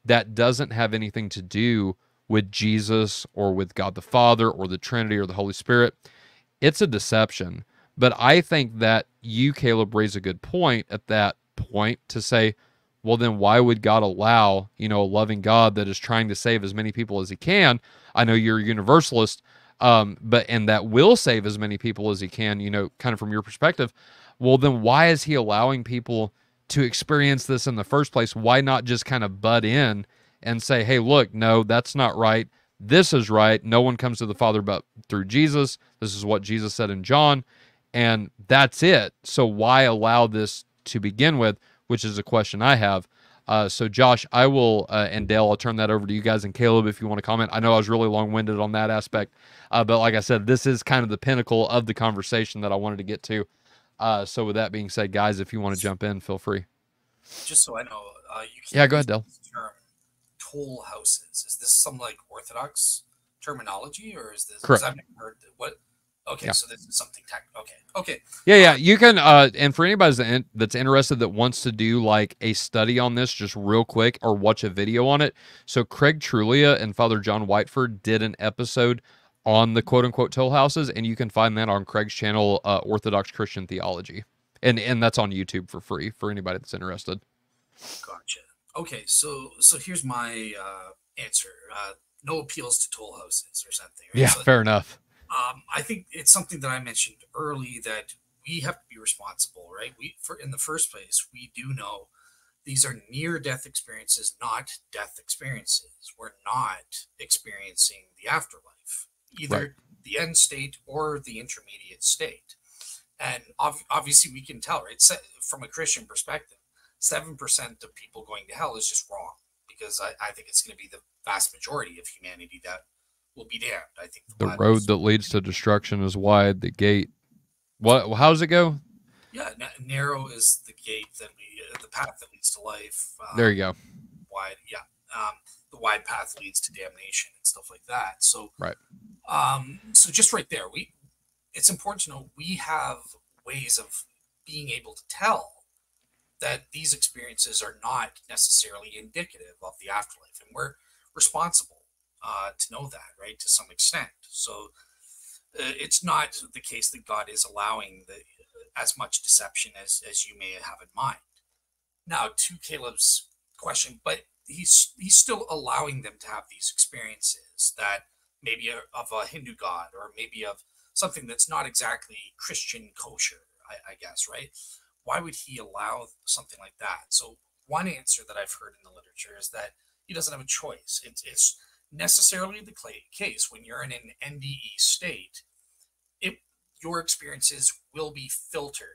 that doesn't have anything to do with Jesus or with God the Father or the Trinity or the Holy Spirit, it's a deception. But I think that you, Caleb, raise a good point at that point to say, well, then why would God allow, a loving God that is trying to save as many people as he can? I know you're a universalist, but and that will save as many people as he can, you know, kind of from your perspective. Well, then why is he allowing people to experience this in the first place? Why not just kind of butt in and say, hey, look, no, that's not right. This is right. No one comes to the Father but through Jesus. This is what Jesus said in John, and that's it. So why allow this to begin with, which is a question I have. So Josh, I will, and Dale, I'll turn that over to you guys, and Caleb, if you want to comment. I know I was really long-winded on that aspect, but like I said, this is kind of the pinnacle of the conversation that I wanted to get to. So with that being said, guys, if you want to jump in, feel free. Just so I know, you can't Yeah, go ahead, Dale. term toll houses. Is this some like Orthodox terminology, or is this? Correct. I've never heard what. Okay, Yeah. so this is something tech. Okay. Yeah. You can, and for anybody that's interested that wants to do like a study on this, just real quick, or watch a video on it. So Craig Trulia and Father John Whiteford did an episode on the quote unquote toll houses, and you can find that on Craig's channel, Orthodox Christian Theology, and that's on YouTube for free for anybody that's interested. Gotcha. Okay, so here's my answer. No appeals to toll houses or something. Right? Yeah, so, fair enough. I think it's something that I mentioned early, that we have to be responsible, right? In the first place, we do know these are near-death experiences, not death experiences. We're not experiencing the afterlife, either Right. the end state or the intermediate state. And obviously, we can tell, right? From a Christian perspective, 7% of people going to hell is just wrong, because I think it's going to be the vast majority of humanity that will be damned. I think The road that leads to destruction is wide. The gate. What? How's it go? Yeah, narrow is the gate the path that leads to life. There you go. Wide, yeah. The wide path leads to damnation and stuff like that. So, right. So just right there, it's important to know we have ways of being able to tell that these experiences are not necessarily indicative of the afterlife, and we're responsible to know that, right, to some extent. So it's not the case that God is allowing as much deception as you may have in mind. Now, to Caleb's question, but he's still allowing them to have these experiences that maybe of a Hindu god, or maybe of something that's not exactly Christian kosher, I guess, right? Why would he allow something like that? So one answer that I've heard in the literature is that he doesn't have a choice. It's necessarily the case when you're in an NDE state, your experiences will be filtered.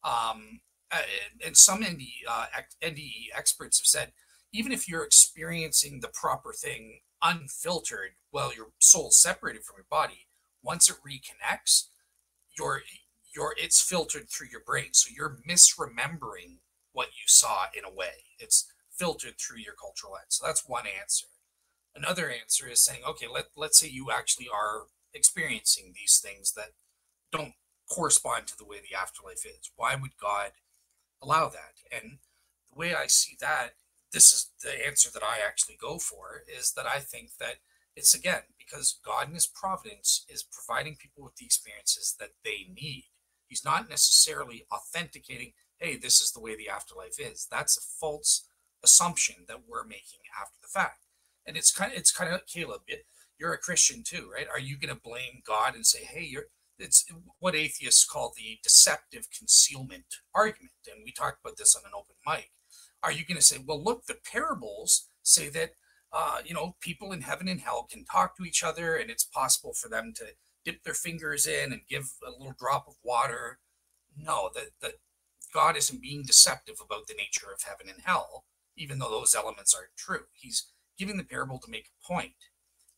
And some NDE experts have said, even if you're experiencing the proper thing unfiltered while your soul's separated from your body, once it reconnects, it's filtered through your brain. So you're misremembering what you saw in a way. It's filtered through your cultural lens. So that's one answer. Another answer is saying, okay, let's say you actually are experiencing these things that don't correspond to the way the afterlife is. Why would God allow that? And the way I see that, this is the answer that I actually go for, is that I think that it's, again, because God in his providence is providing people with the experiences that they need. He's not necessarily authenticating, hey, this is the way the afterlife is. That's a false assumption that we're making after the fact. And it's kind of Caleb, you're a Christian too, right? Are you going to blame God and say, hey, it's what atheists call the deceptive concealment argument? And we talked about this on an open mic. Are you going to say, well, look, the parables say that, people in heaven and hell can talk to each other, and it's possible for them to dip their fingers in and give a little drop of water? No, that God isn't being deceptive about the nature of heaven and hell, even though those elements aren't true. He's giving the parable to make a point.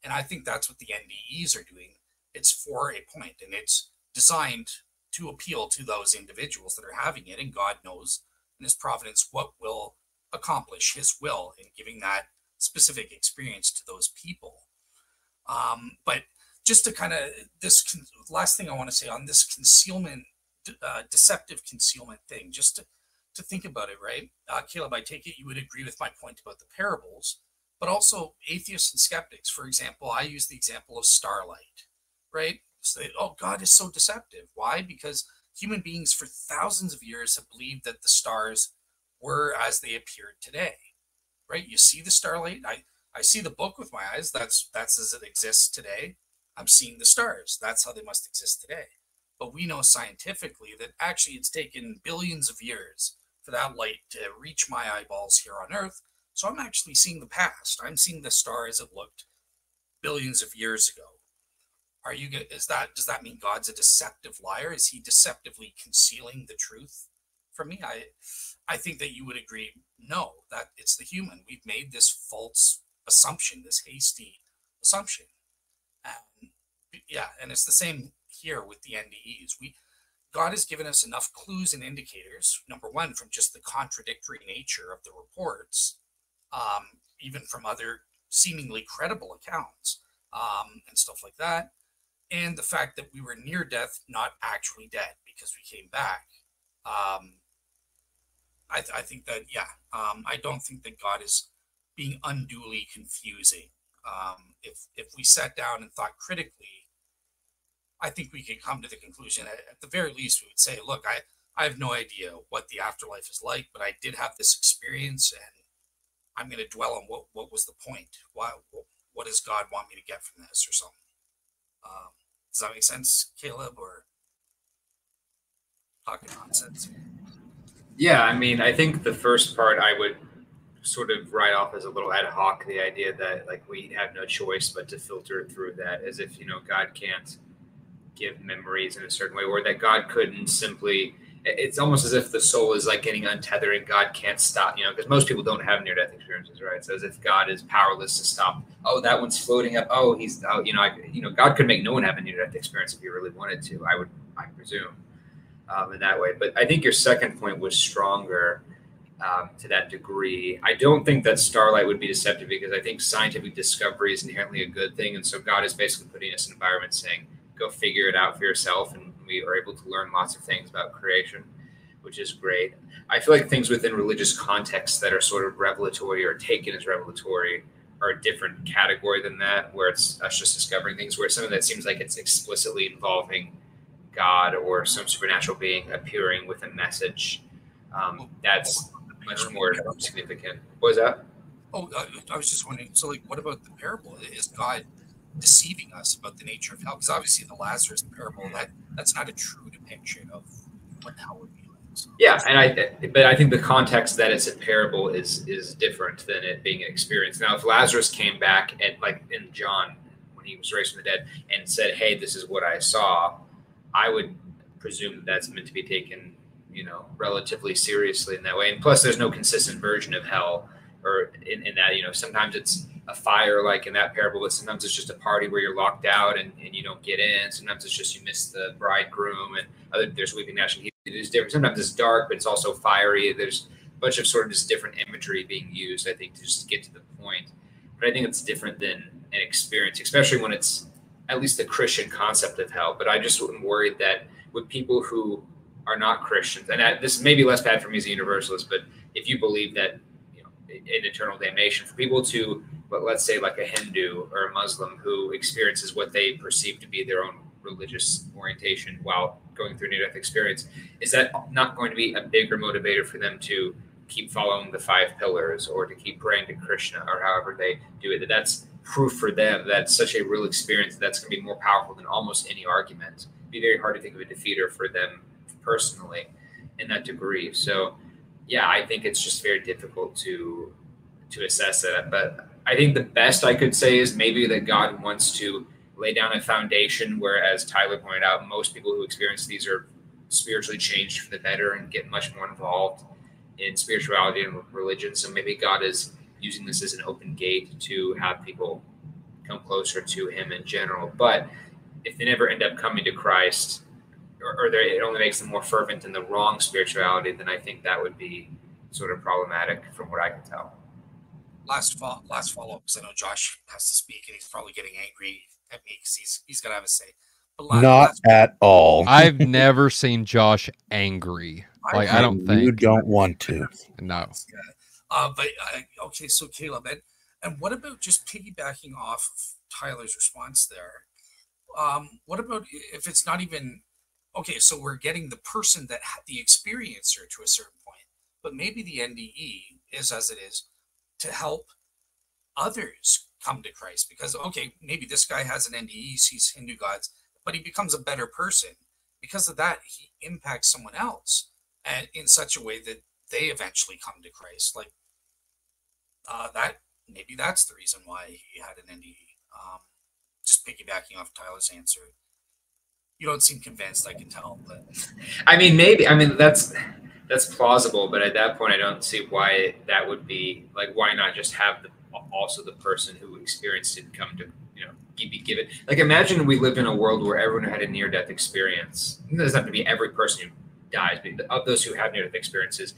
And I think that's what the NDEs are doing. It's for a point, and it's designed to appeal to those individuals that are having it. And God knows in his providence what will accomplish his will in giving that specific experience to those people. But just to kind of, last thing I want to say on this concealment, deceptive concealment thing, just to think about it, right? Caleb, I take it you would agree with my point about the parables, but also atheists and skeptics. For example, I use the example of starlight, right? So God is so deceptive. Why? Because human beings for thousands of years have believed that the stars were as they appeared today, right? You see the starlight. I see the book with my eyes. That's as it exists today. I'm seeing the stars. That's how they must exist today. But we know scientifically that actually it's taken billions of years for that light to reach my eyeballs here on Earth. So I'm actually seeing the past. I'm seeing the star as it looked billions of years ago. Does that mean God's a deceptive liar? Is he deceptively concealing the truth from me? I think that you would agree, no, that it's the human. We've made this false assumption, this hasty assumption. And it's the same here with the NDEs. God has given us enough clues and indicators, number one, from just the contradictory nature of the reports, even from other seemingly credible accounts, and stuff like that. And the fact that we were near death, not actually dead, because we came back. I think that, I don't think that God is being unduly confusing. If we sat down and thought critically, I think we could come to the conclusion, at the very least, we would say, look, I have no idea what the afterlife is like, but I did have this experience, and I'm going to dwell on what was the point. What does God want me to get from this, or something? Does that make sense, Caleb, or talking nonsense? Yeah, I mean, I think the first part I would sort of write off as a little ad hoc, the idea that like we have no choice but to filter through that, as if, God can't give memories in a certain way, or that God couldn't simply, it's almost as if the soul is like getting untethered and God can't stop, because most people don't have near-death experiences, right? So as if God is powerless to stop. Oh, that one's floating up. Oh, he's out. God could make no one have a near-death experience if he really wanted to, I presume, in that way. But I think your second point was stronger to that degree. I don't think that starlight would be deceptive, because I think scientific discovery is inherently a good thing. And so God is basically putting us in an environment saying, go figure it out for yourself. And we are able to learn lots of things about creation, which is great. I feel like things within religious contexts that are sort of revelatory or taken as revelatory are a different category than that, where it's us just discovering things, where something that seems like it's explicitly involving God or some supernatural being appearing with a message, that's much more significant. What was that? Oh, I was just wondering, so like, what about the parable? Is God deceiving us about the nature of hell? Because obviously the Lazarus parable, that's not a true depiction of what hell would be like. So. Yeah, but I think the context that it's a parable is different than it being an experience. Now, if Lazarus came back and, like in John, when he was raised from the dead, and said, "Hey, this is what I saw," I would presume that's meant to be taken, relatively seriously in that way. And plus, there's no consistent version of hell, or in that, sometimes it's a fire like in that parable, but sometimes it's just a party where you're locked out and you don't get in. Sometimes it's just you miss the bridegroom, and there's weeping, gnashing teeth. It's different. Sometimes it's dark, but it's also fiery. There's a bunch of sort of just different imagery being used, I think, to just get to the point. But I think it's different than an experience, especially when it's at least the Christian concept of hell. But I just am worried that with people who are not Christians, and this may be less bad for me as a universalist, but if you believe that in eternal damnation, for people to, let's say like a Hindu or a Muslim who experiences what they perceive to be their own religious orientation while going through a near-death experience, is that not going to be a bigger motivator for them to keep following the 5 pillars or to keep praying to Krishna or however they do it? That's proof for them that's such a real experience that's going to be more powerful than almost any argument. It'd be very hard to think of a defeater for them personally in that degree. So yeah, I think it's just very difficult to assess that. But I think the best I could say is maybe that God wants to lay down a foundation where, as Tyler pointed out, most people who experience these are spiritually changed for the better and get much more involved in spirituality and religion. So maybe God is using this as an open gate to have people come closer to him in general. But if they never end up coming to Christ, or it only makes them more fervent in the wrong spirituality, then I think that would be sort of problematic from what I can tell. Last follow-up, because I know Josh has to speak and he's probably getting angry at me because he's got to have a say. But not at all. I've never seen Josh angry. Like, I don't think. You don't want to. No. Okay, so Caleb, and what about just piggybacking off of Tyler's response there? What about if it's not even, okay, so we're getting the person that had the experiencer to a certain point, but maybe the NDE is as it is to help others come to Christ, because okay, maybe this guy has an NDE, sees Hindu gods, but he becomes a better person because of that. He impacts someone else, and in such a way that they eventually come to Christ. Like that, maybe that's the reason why he had an NDE. Just piggybacking off Tyler's answer, you don't seem convinced. I can tell, but I mean, maybe. I mean, that's plausible, but at that point, I don't see why that would be like. Why not just have also the person who experienced it come to be given? Like, imagine we lived in a world where everyone had a near-death experience. It doesn't have to be every person who dies, but of those who have near-death experiences,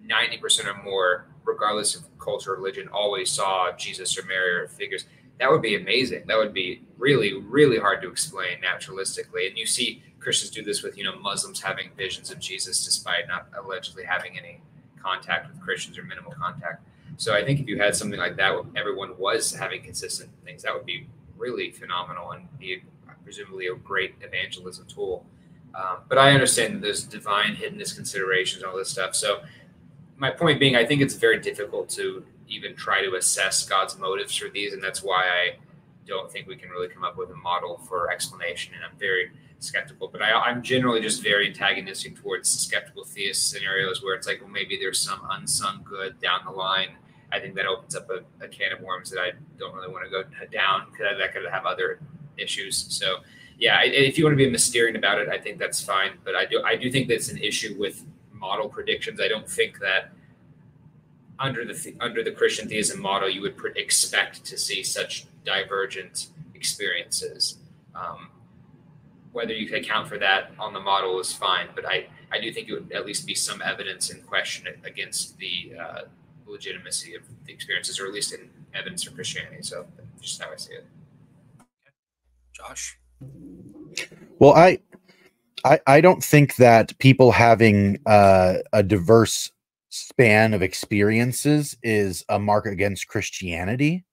90% or more, regardless of culture or religion, always saw Jesus or Mary or figures. That would be amazing. That would be really, really hard to explain naturalistically. And you see Christians do this with, Muslims having visions of Jesus despite not allegedly having any contact with Christians or minimal contact. So I think if you had something like that, where everyone was having consistent things, that would be really phenomenal and be presumably a great evangelism tool. But I understand that there's divine hiddenness considerations and all this stuff. So my point being, I think it's very difficult to even try to assess God's motives for these. And that's why I don't think we can really come up with a model for explanation. And I'm very skeptical, but I'm generally just very antagonistic towards skeptical theist scenarios where it's like, well, maybe there's some unsung good down the line. I think that opens up a can of worms that I don't really want to go down, because that could have other issues. So yeah, if you want to be Mysterian about it, I think that's fine. But I do think that's an issue with model predictions. I don't think that under the Christian theism model, you would expect to see such divergent experiences. Whether you can account for that on the model is fine, but I do think it would at least be some evidence in question against the legitimacy of the experiences, or at least in evidence for Christianity. So just how I see it. Josh? Well, I don't think that people having a diverse span of experiences is a mark against Christianity,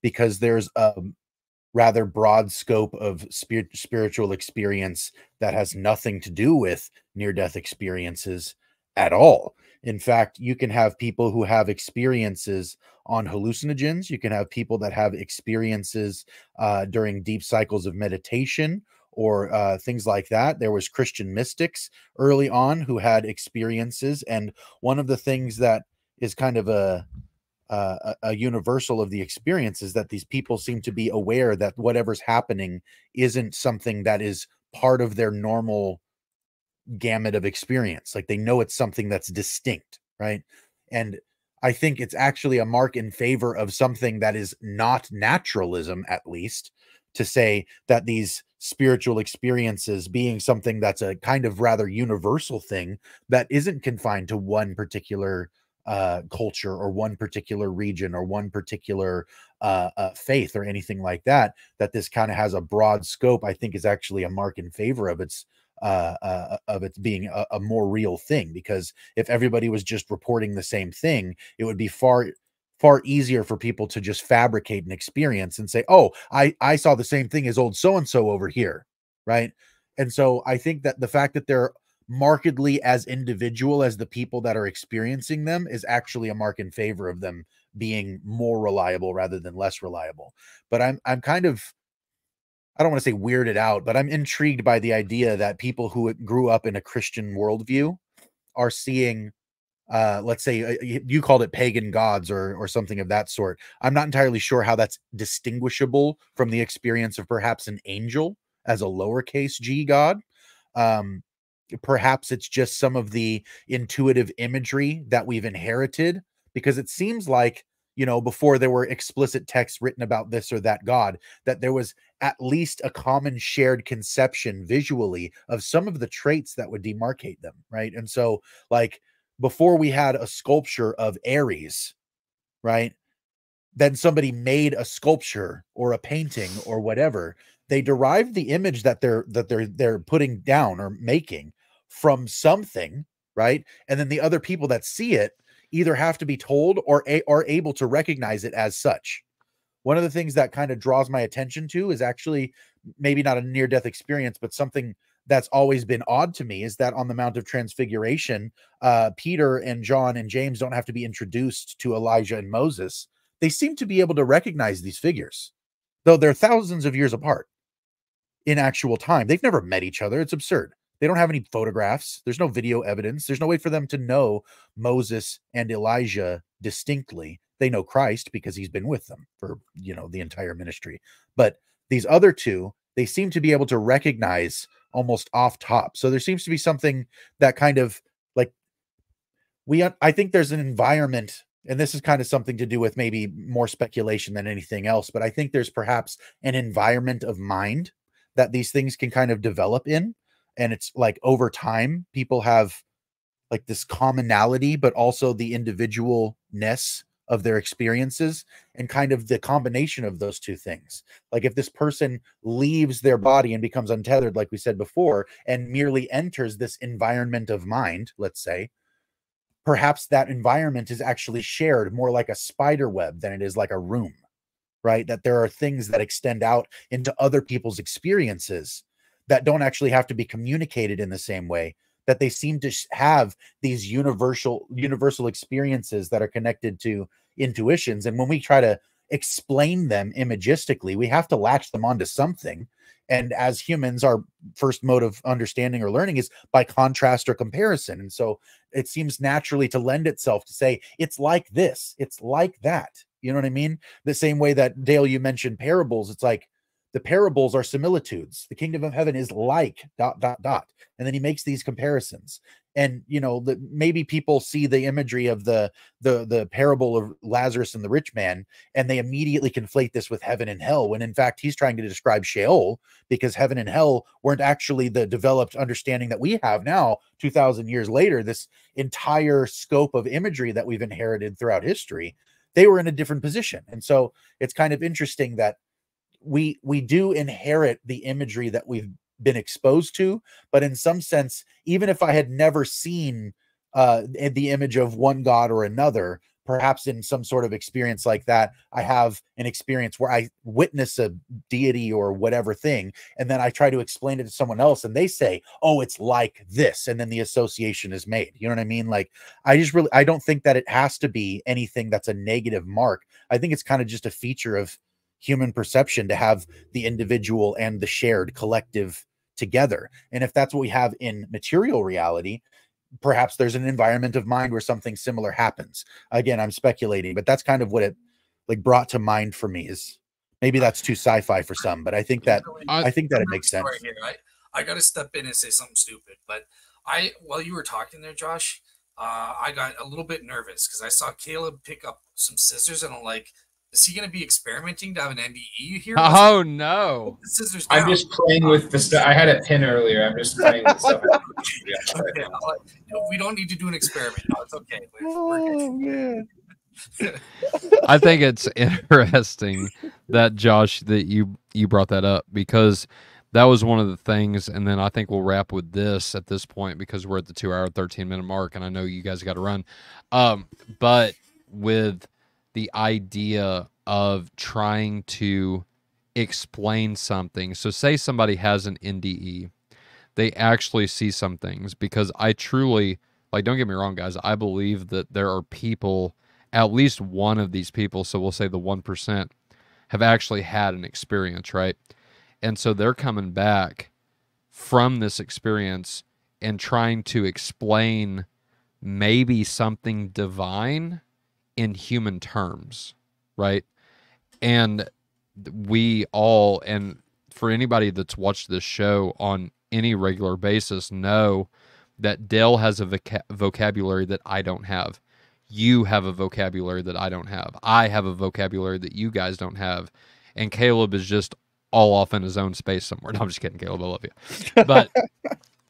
because there's a rather broad scope of spiritual experience that has nothing to do with near-death experiences at all. In fact, you can have people who have experiences on hallucinogens. You can have people that have experiences during deep cycles of meditation or things like that. There was Christian mystics early on who had experiences. And one of the things that is kind of a universal of the experience is that these people seem to be aware that whatever's happening isn't something that is part of their normal gamut of experience. Like, they know it's something that's distinct, right? And I think it's actually a mark in favor of something that is not naturalism, at least, to say that these spiritual experiences being something that's a kind of rather universal thing that isn't confined to one particular culture or one particular region or one particular faith or anything like that, that this kind of has a broad scope, I think is actually a mark in favor of its being a more real thing. Because if everybody was just reporting the same thing, it would be far easier for people to just fabricate an experience and say, oh, I saw the same thing as old so-and-so over here, right? And so I think that the fact that they're markedly as individual as the people that are experiencing them is actually a mark in favor of them being more reliable rather than less reliable. But I'm kind of, I don't want to say weirded out, but I'm intrigued by the idea that people who grew up in a Christian worldview are seeing, let's say you called it pagan gods or something of that sort. I'm not entirely sure how that's distinguishable from the experience of perhaps an angel as a lowercase g god. Perhaps it's just some of the intuitive imagery that we've inherited, because it seems like, before there were explicit texts written about this or that god, that there was at least a common shared conception visually of some of the traits that would demarcate them, right? And so, like, before we had a sculpture of Ares, right? Then somebody made a sculpture or a painting or whatever. They derived the image that they're putting down or making from something, right? And then the other people that see it either have to be told or are able to recognize it as such. One of the things that kind of draws my attention to is actually maybe not a near-death experience, but something that's always been odd to me, is that on the Mount of Transfiguration, Peter and John and James don't have to be introduced to Elijah and Moses. they seem to be able to recognize these figures, though they're thousands of years apart in actual time. They've never met each other. It's absurd. They don't have any photographs. There's no video evidence. There's no way for them to know Moses and Elijah distinctly. They know Christ because he's been with them for, the entire ministry. But these other two, they seem to be able to recognize almost off top. So there seems to be something that kind of like I think there's an environment, and this is kind of something to do with maybe more speculation than anything else, but I think there's perhaps an environment of mind that these things can kind of develop in. And it's like over time, people have like this commonality, but also the individualness of their experiences, and kind of the combination of those two things. Like if this person leaves their body and becomes untethered, like we said before, and merely enters this environment of mind, let's say, perhaps that environment is actually shared more like a spider web than it is like a room, right? That there are things that extend out into other people's experiences that don't actually have to be communicated in the same way, that they seem to have these universal experiences that are connected to intuitions. And when we try to explain them imagistically, we have to latch them onto something. And as humans, our first mode of understanding or learning is by contrast or comparison. And so it seems naturally to lend itself to say, it's like this, it's like that. You know what I mean? The same way that, Dale, you mentioned parables. It's like the parables are similitudes. The kingdom of heaven is like ... And then he makes these comparisons. And, maybe people see the imagery of the parable of Lazarus and the rich man, and they immediately conflate this with heaven and hell, when in fact he's trying to describe Sheol, because heaven and hell weren't actually the developed understanding that we have now, 2,000 years later. This entire scope of imagery that we've inherited throughout history, they were in a different position. And so it's kind of interesting that we do inherit the imagery that we've been exposed to, but in some sense, even if I had never seen the image of one God or another, perhaps in some sort of experience like that, I have an experience where I witness a deity or whatever thing, and then I try to explain it to someone else, and they say, oh, it's like this, and then the association is made. You know what I mean? Like, I don't think that it has to be anything that's a negative mark. I think it's kind of just a feature of human perception to have the individual and the shared collective together. And if that's what we have in material reality, perhaps there's an environment of mind where something similar happens. Again, I'm speculating, but that's kind of what it like brought to mind for me. Is maybe that's too sci-fi for some, but I think that it makes sense. Here. I got to step in and say something stupid, but while you were talking there, Josh, I got a little bit nervous because I saw Caleb pick up some scissors, and I'm like, is he going to be experimenting to have an NDE here? Oh, no. The scissors I'm just playing with the stuff. I had a pin earlier. I'm just playing with stuff. Okay, we don't need to do an experiment. No, it's okay. Oh, man. I think it's interesting that, Josh, that you brought that up, because that was one of the things. And then I think we'll wrap with this at this point, because we're at the 2-hour, 13-minute mark, and I know you guys got to run. But with the idea of trying to explain something. So say somebody has an NDE, they actually see some things, because I truly, like, don't get me wrong, guys, I believe that there are people, at least one of these people, so we'll say the 1%, have actually had an experience, right? And so they're coming back from this experience and trying to explain maybe something divine in human terms, right? And we all, and for anybody that's watched this show on any regular basis, know that Dale has a vocabulary that I don't have. You have a vocabulary that I don't have. I have a vocabulary that you guys don't have. And Caleb is just all off in his own space somewhere. No, I'm just kidding, Caleb. I love you. But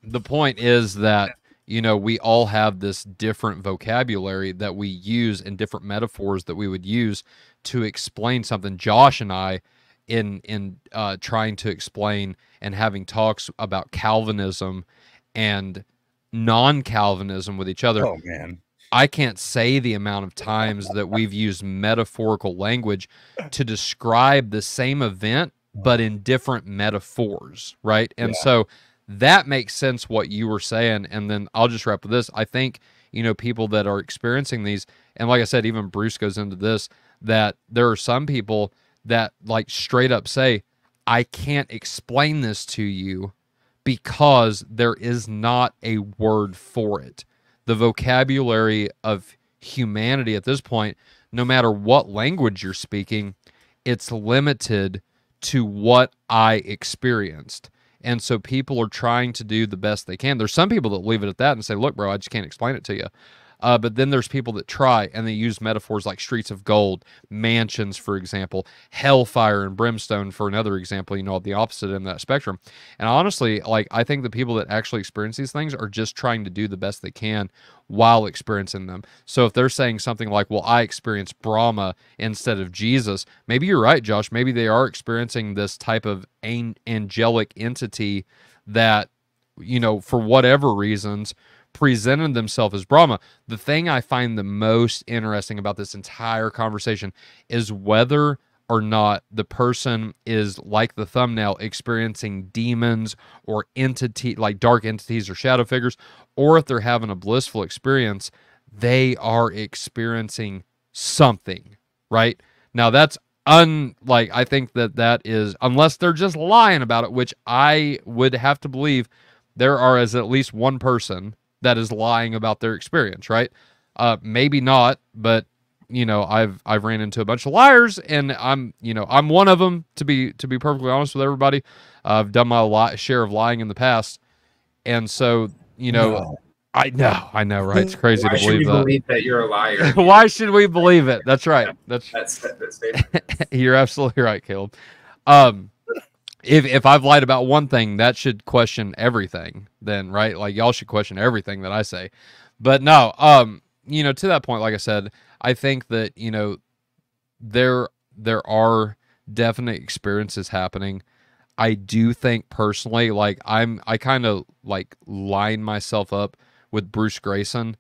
the point is that, we all have this different vocabulary that we use, and different metaphors that we would use to explain something. Josh and I, in trying to explain and having talks about Calvinism and non-Calvinism with each other. Oh, man. I can't say the amount of times that we've used metaphorical language to describe the same event, but in different metaphors, right? And so that makes sense what you were saying. And then I'll just wrap with this. I think, people that are experiencing these, and like I said, even Bruce goes into this, that there are some people that like straight up say, I can't explain this to you because there is not a word for it. The vocabulary of humanity at this point, no matter what language you're speaking, it's limited to what I experienced. And so people are trying to do the best they can. There's some people that leave it at that and say, look, bro, I just can't explain it to you. But then there's people that try, and they use metaphors like streets of gold, mansions, for example, hellfire and brimstone for another example, the opposite end of that spectrum. And honestly, like, I think the people that actually experience these things are just trying to do the best they can while experiencing them. So if they're saying something like, well, I experienced Brahma instead of Jesus, maybe you're right, Josh. Maybe they are experiencing this type of angelic entity that, for whatever reasons, presented themselves as Brahma. The thing I find the most interesting about this entire conversation is whether or not the person is, like the thumbnail, experiencing demons or like dark entities or shadow figures, or if they're having a blissful experience, they are experiencing something, right? Now that's I think that is, unless they're just lying about it, which I would have to believe there are as at least one person that is lying about their experience, right? Maybe not, but I've ran into a bunch of liars, and I'm one of them, to be perfectly honest with everybody. I've done my share of lying in the past, and so No. I know, right? It's crazy to believe that. Believe that you're a liar? Why should we believe it? That's right. That's statement. You're absolutely right, Caleb. If I've lied about one thing, that should question everything then, right? Like, y'all should question everything that I say. But no, to that point, like I said, I think that, there are definite experiences happening. I do think personally, like, I kind of like line myself up with Bruce Grayson,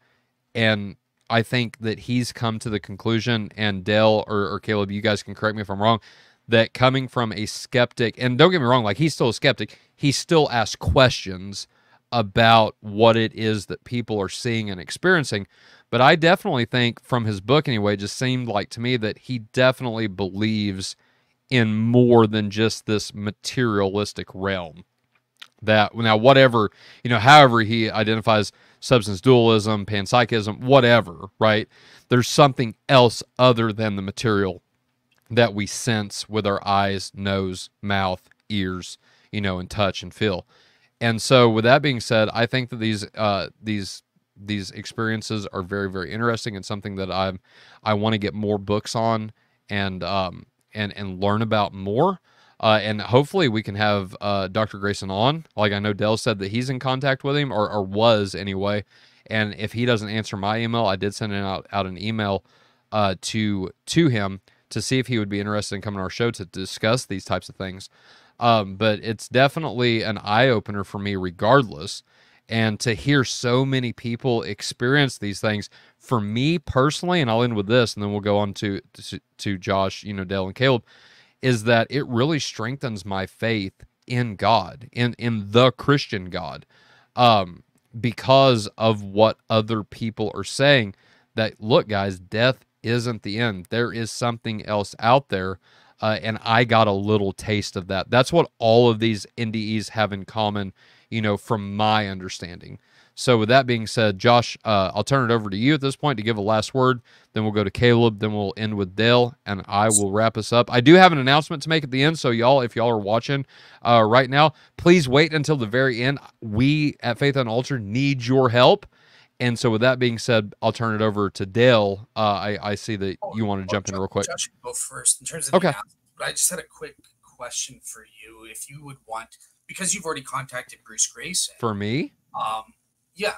and I think that he's come to the conclusion, and Dale or Caleb, you guys can correct me if I'm wrong, that coming from a skeptic, and don't get me wrong, like, he's still a skeptic, he still asks questions about what it is that people are seeing and experiencing. But I definitely think, from his book anyway, it just seemed like to me that he definitely believes in more than just this materialistic realm. That now, whatever, however he identifies substance dualism, panpsychism, whatever, right? There's something else other than the material that we sense with our eyes, nose, mouth, ears, and touch and feel. And so, with that being said, I think that these experiences are very, very interesting, and something that I want to get more books on and learn about more. And hopefully we can have Dr. Grayson on. Like, I know Dell said that he's in contact with him, or was anyway. And if he doesn't answer my email, I did send out an email to him to see if he would be interested in coming to our show to discuss these types of things. But it's definitely an eye-opener for me regardless. And to hear so many people experience these things, for me personally, and I'll end with this, and then we'll go on to Josh, Dale and Caleb, is that it really strengthens my faith in God, in the Christian God, because of what other people are saying, that, look, guys, death isn't the end. There is something else out there, and I got a little taste of that. That's what all of these nde'S have in common, from my understanding. So with that being said, Josh, I'll turn it over to you at this point to give a last word. Then we'll go to Caleb. Then we'll end with Dale, and I will wrap us up. I do have an announcement to make at the end, so y'all, if y'all are watching right now, please wait until the very end. We at Faith Unaltered need your help. And so with that being said, I'll turn it over to Dale. I see that you want to jump in real quick. Josh, go first in terms of the announcement, but I just had a quick question for you. If you would want, because you've already contacted Bruce Grayson. For me? Yeah.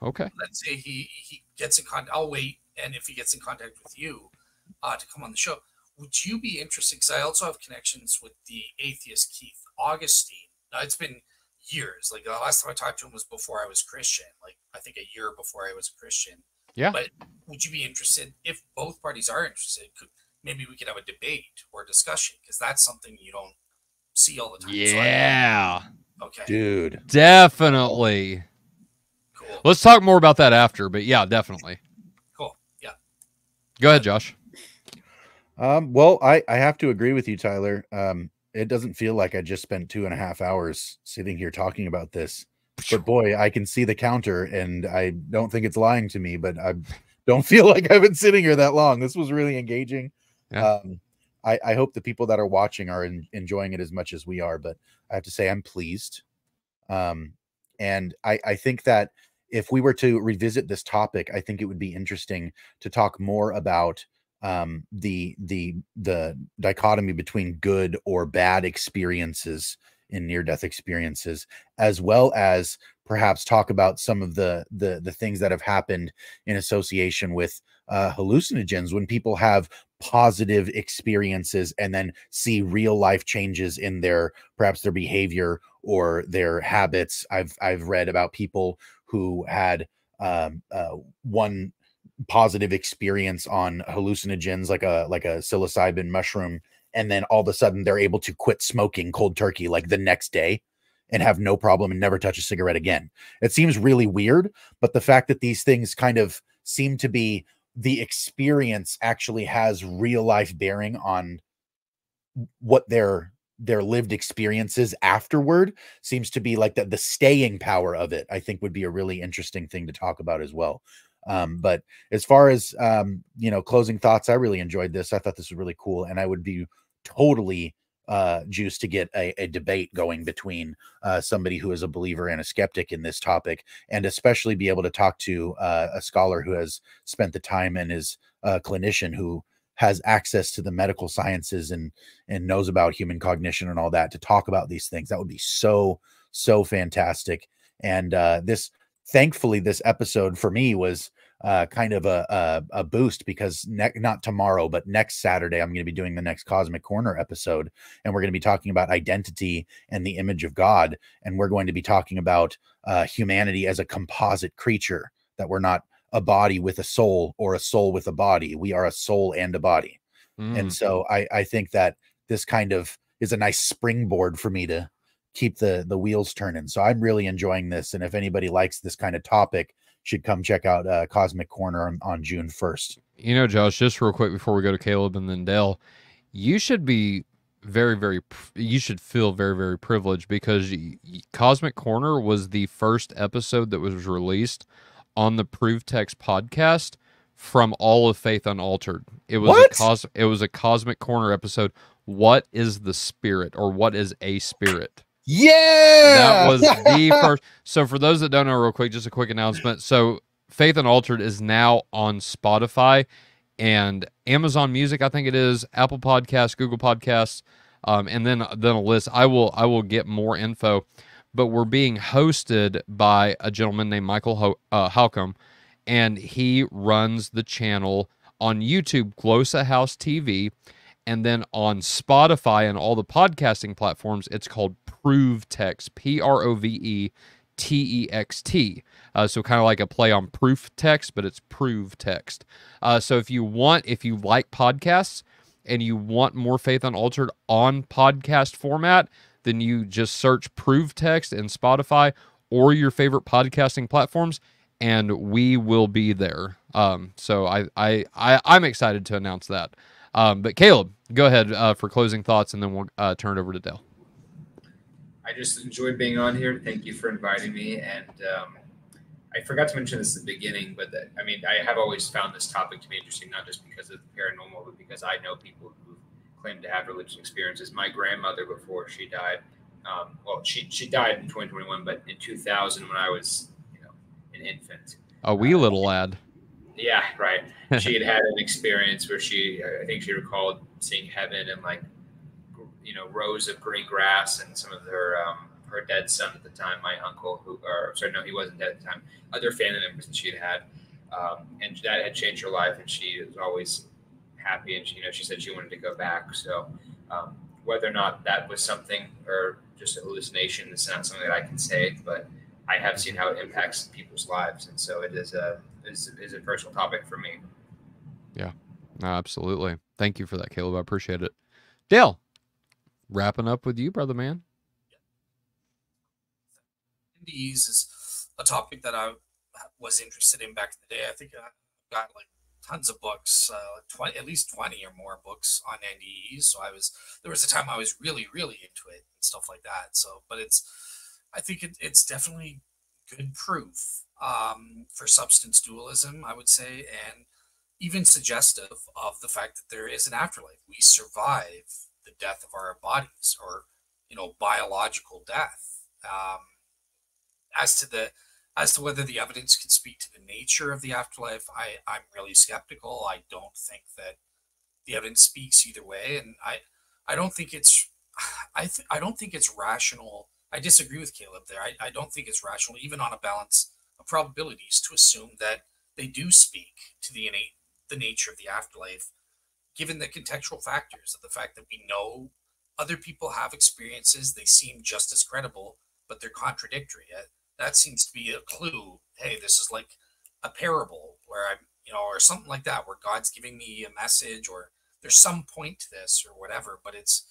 Okay. Let's say he gets in contact. I'll wait, and if he gets in contact with you to come on the show, would you be interested? Because I also have connections with the atheist Keith Augustine. Now, it's been years. Like, the last time I talked to him was before I was Christian. Like, I think a year before I was a Christian. Yeah. But would you be interested, if both parties are interested, maybe we could have a debate or a discussion, because that's something you don't see all the time. Yeah. So okay. Dude. Definitely. Cool. Let's talk more about that after, but yeah, definitely. Cool. Yeah. Go ahead, Josh. Well, I have to agree with you, Tyler. It doesn't feel like I just spent 2.5 hours sitting here talking about this, but boy, I can see the counter, and I don't think it's lying to me, but I don't feel like I've been sitting here that long. This was really engaging. Yeah. I hope the people that are watching are enjoying it as much as we are, but I have to say I'm pleased. And I think that if we were to revisit this topic, I think it would be interesting to talk more about the dichotomy between good or bad experiences in near-death experiences, as well as perhaps talk about some of the things that have happened in association with hallucinogens, when people have positive experiences and then see real life changes in their perhaps their behavior or their habits. I've read about people who had one positive experience on hallucinogens like a psilocybin mushroom, and then all of a sudden they're able to quit smoking cold turkey like the next day and have no problem and never touch a cigarette again. It seems really weird, but the fact that these things kind of seem to be, the experience actually has real life bearing on what their lived experiences afterward, seems to be like the staying power of it, I think would be a really interesting thing to talk about as well. But as far as closing thoughts, I really enjoyed this. I thought this was really cool, and I would be totally juiced to get a debate going between somebody who is a believer and a skeptic in this topic, and especially be able to talk to a scholar who has spent the time and is a clinician who has access to the medical sciences and knows about human cognition and all that, to talk about these things. That would be so fantastic. And thankfully this episode for me was kind of a boost, because not tomorrow, but next Saturday, I'm going to be doing the next Cosmic Corner episode, and we're going to be talking about identity and the image of God. And we're going to be talking about humanity as a composite creature, that we're not a body with a soul or a soul with a body. We are a soul and a body. And so I think that this kind of is a nice springboard for me to keep the wheels turning. So I'm really enjoying this. And if anybody likes this kind of topic, should come check out Cosmic Corner on June 1st. You know, Josh, just real quick before we go to Caleb and then Dale, you should be you should feel very, very privileged, because Cosmic Corner was the first episode that was released on the Proof Text podcast from all of Faith Unaltered. It was it was a Cosmic Corner episode. What is the spirit, or what is a spirit? Yeah, that was the first. So for those that don't know, real quick, just a quick announcement. So Faith Unaltered is now on Spotify and Amazon Music, I think it is, Apple Podcasts, Google Podcasts, and then a list. I will get more info, but we're being hosted by a gentleman named Michael Halcomb, and he runs the channel on YouTube, Glossa House TV, and then on Spotify and all the podcasting platforms, it's called Prove Text, ProveText. So kind of like a play on proof text, but it's Prove Text. So if you like podcasts and you want more Faith Unaltered on podcast format, then you just search Prove Text in Spotify or your favorite podcasting platforms, and we will be there. So I'm excited to announce that. But Caleb, go ahead for closing thoughts, and then we'll turn it over to Dale. I just enjoyed being on here. Thank you for inviting me. And I forgot to mention this at the beginning, but I have always found this topic to be interesting, not just because of the paranormal, but because I know people who claim to have religious experiences. My grandmother, before she died, she died in 2021, but in 2000, when I was an infant. A wee little lad. Yeah, right. She had an experience where I think she recalled seeing heaven and rows of green grass, and some of her dead son at the time, my uncle, he wasn't dead at the time, other family members that she had, and that had changed her life, and she was always happy, and she said she wanted to go back. So whether or not that was something or just a hallucination, it's not something that I can say, but I have seen how it impacts people's lives, and so it is a personal topic for me. Yeah, no, absolutely. Thank you for that, Caleb. I appreciate it. Dale, wrapping up with you, brother man. nde'S is a topic that I was interested in back in the day. I think I've got tons of books, at least 20 or more books on nde'S. So there was a time I was really, really into it and stuff like that. So, but I think it's definitely good proof for substance dualism, I would say, and even suggestive of the fact that there is an afterlife. We survive the death of our bodies, or biological death. As to whether the evidence can speak to the nature of the afterlife, I'm really skeptical. I don't think that the evidence speaks either way, and I don't think it's I don't think it's rational. I disagree with Caleb there. I don't think it's rational, even on a balance of probabilities, to assume that they do speak to the nature of the afterlife, given the contextual factors of the fact that we know other people have experiences. They seem just as credible, but they're contradictory. That seems to be a clue. Hey, this is like a parable where or something like that, where God's giving me a message, or there's some point to this or whatever, but it's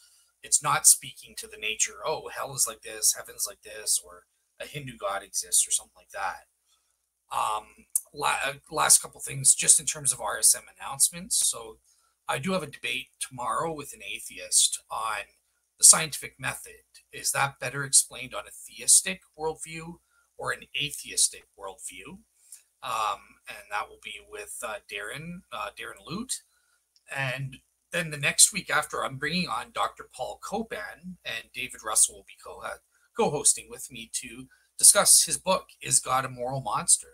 not speaking to the nature. Oh, hell is like this, heaven's like this, or a Hindu God exists, or something like that. Last couple things, just in terms of RSM announcements. So I do have a debate tomorrow with an atheist on the scientific method. Is that better explained on a theistic worldview or an atheistic worldview? And that will be with Darren Lute. And then the next week after, I'm bringing on Dr. Paul Copan, and David Russell will be co-hosting with me to discuss his book, Is God a Moral Monster?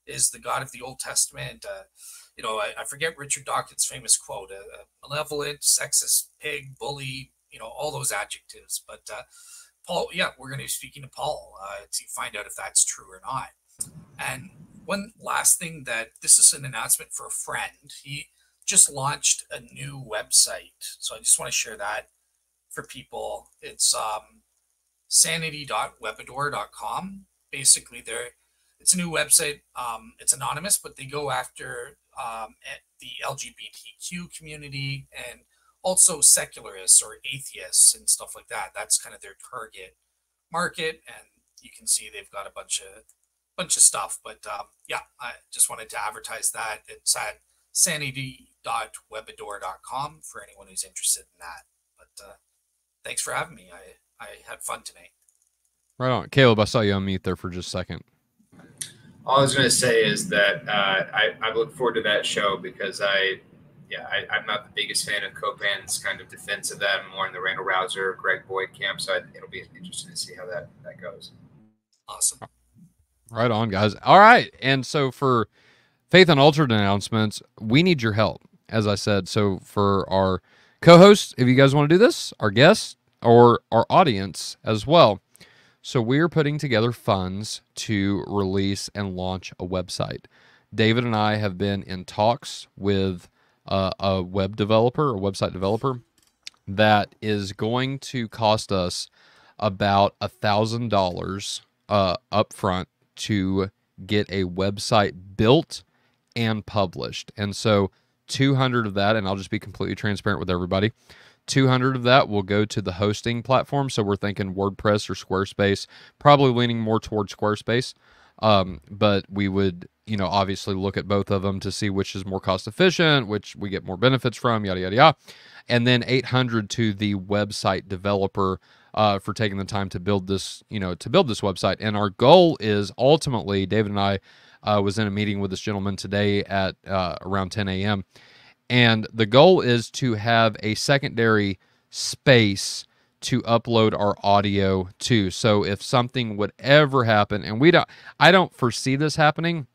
Is the God of the Old Testament, I forget Richard Dawkins' famous quote, a malevolent, sexist pig, bully, all those adjectives. But Paul, we're going to be speaking to Paul to find out if that's true or not. And one last thing, this is an announcement for a friend. He just launched a new website. So I just want to share that for people. It's sanity.webador.com. Basically, it's a new website. It's anonymous, but they go after the LGBTQ community and also secularists or atheists and stuff like that. That's kind of their target market, and you can see they've got a bunch of stuff. But I just wanted to advertise that. It's at sanity.webador.com for anyone who's interested in that. But thanks for having me. I had fun tonight. Right on. Caleb, I saw you unmute there for just a second. All I was going to say is that I look forward to that show because I'm not the biggest fan of Copan's kind of defense of that. I'm more in the Randall Rouser, Greg Boyd camp, so it'll be interesting to see how that goes. Awesome. Right on, guys. All right, and so for Faith Unaltered announcements, we need your help, as I said. So for our co-hosts, if you guys want to do this, our guests, or our audience as well. So we're putting together funds to release and launch a website. David and I have been in talks with a web developer, a website developer, that is going to cost us about $1,000 up front to get a website built and published. And so 200 of that, and I'll just be completely transparent with everybody, 200 of that will go to the hosting platform. So we're thinking WordPress or Squarespace, probably leaning more towards Squarespace. But we would, obviously look at both of them to see which is more cost efficient, which we get more benefits from, yada, yada, yada. And then 800 to the website developer for taking the time to build this, this website. And our goal is ultimately, David and I was in a meeting with this gentleman today at around 10 a.m. And the goal is to have a secondary space to upload our audio to. So if something would ever happen, and I don't foresee this happening,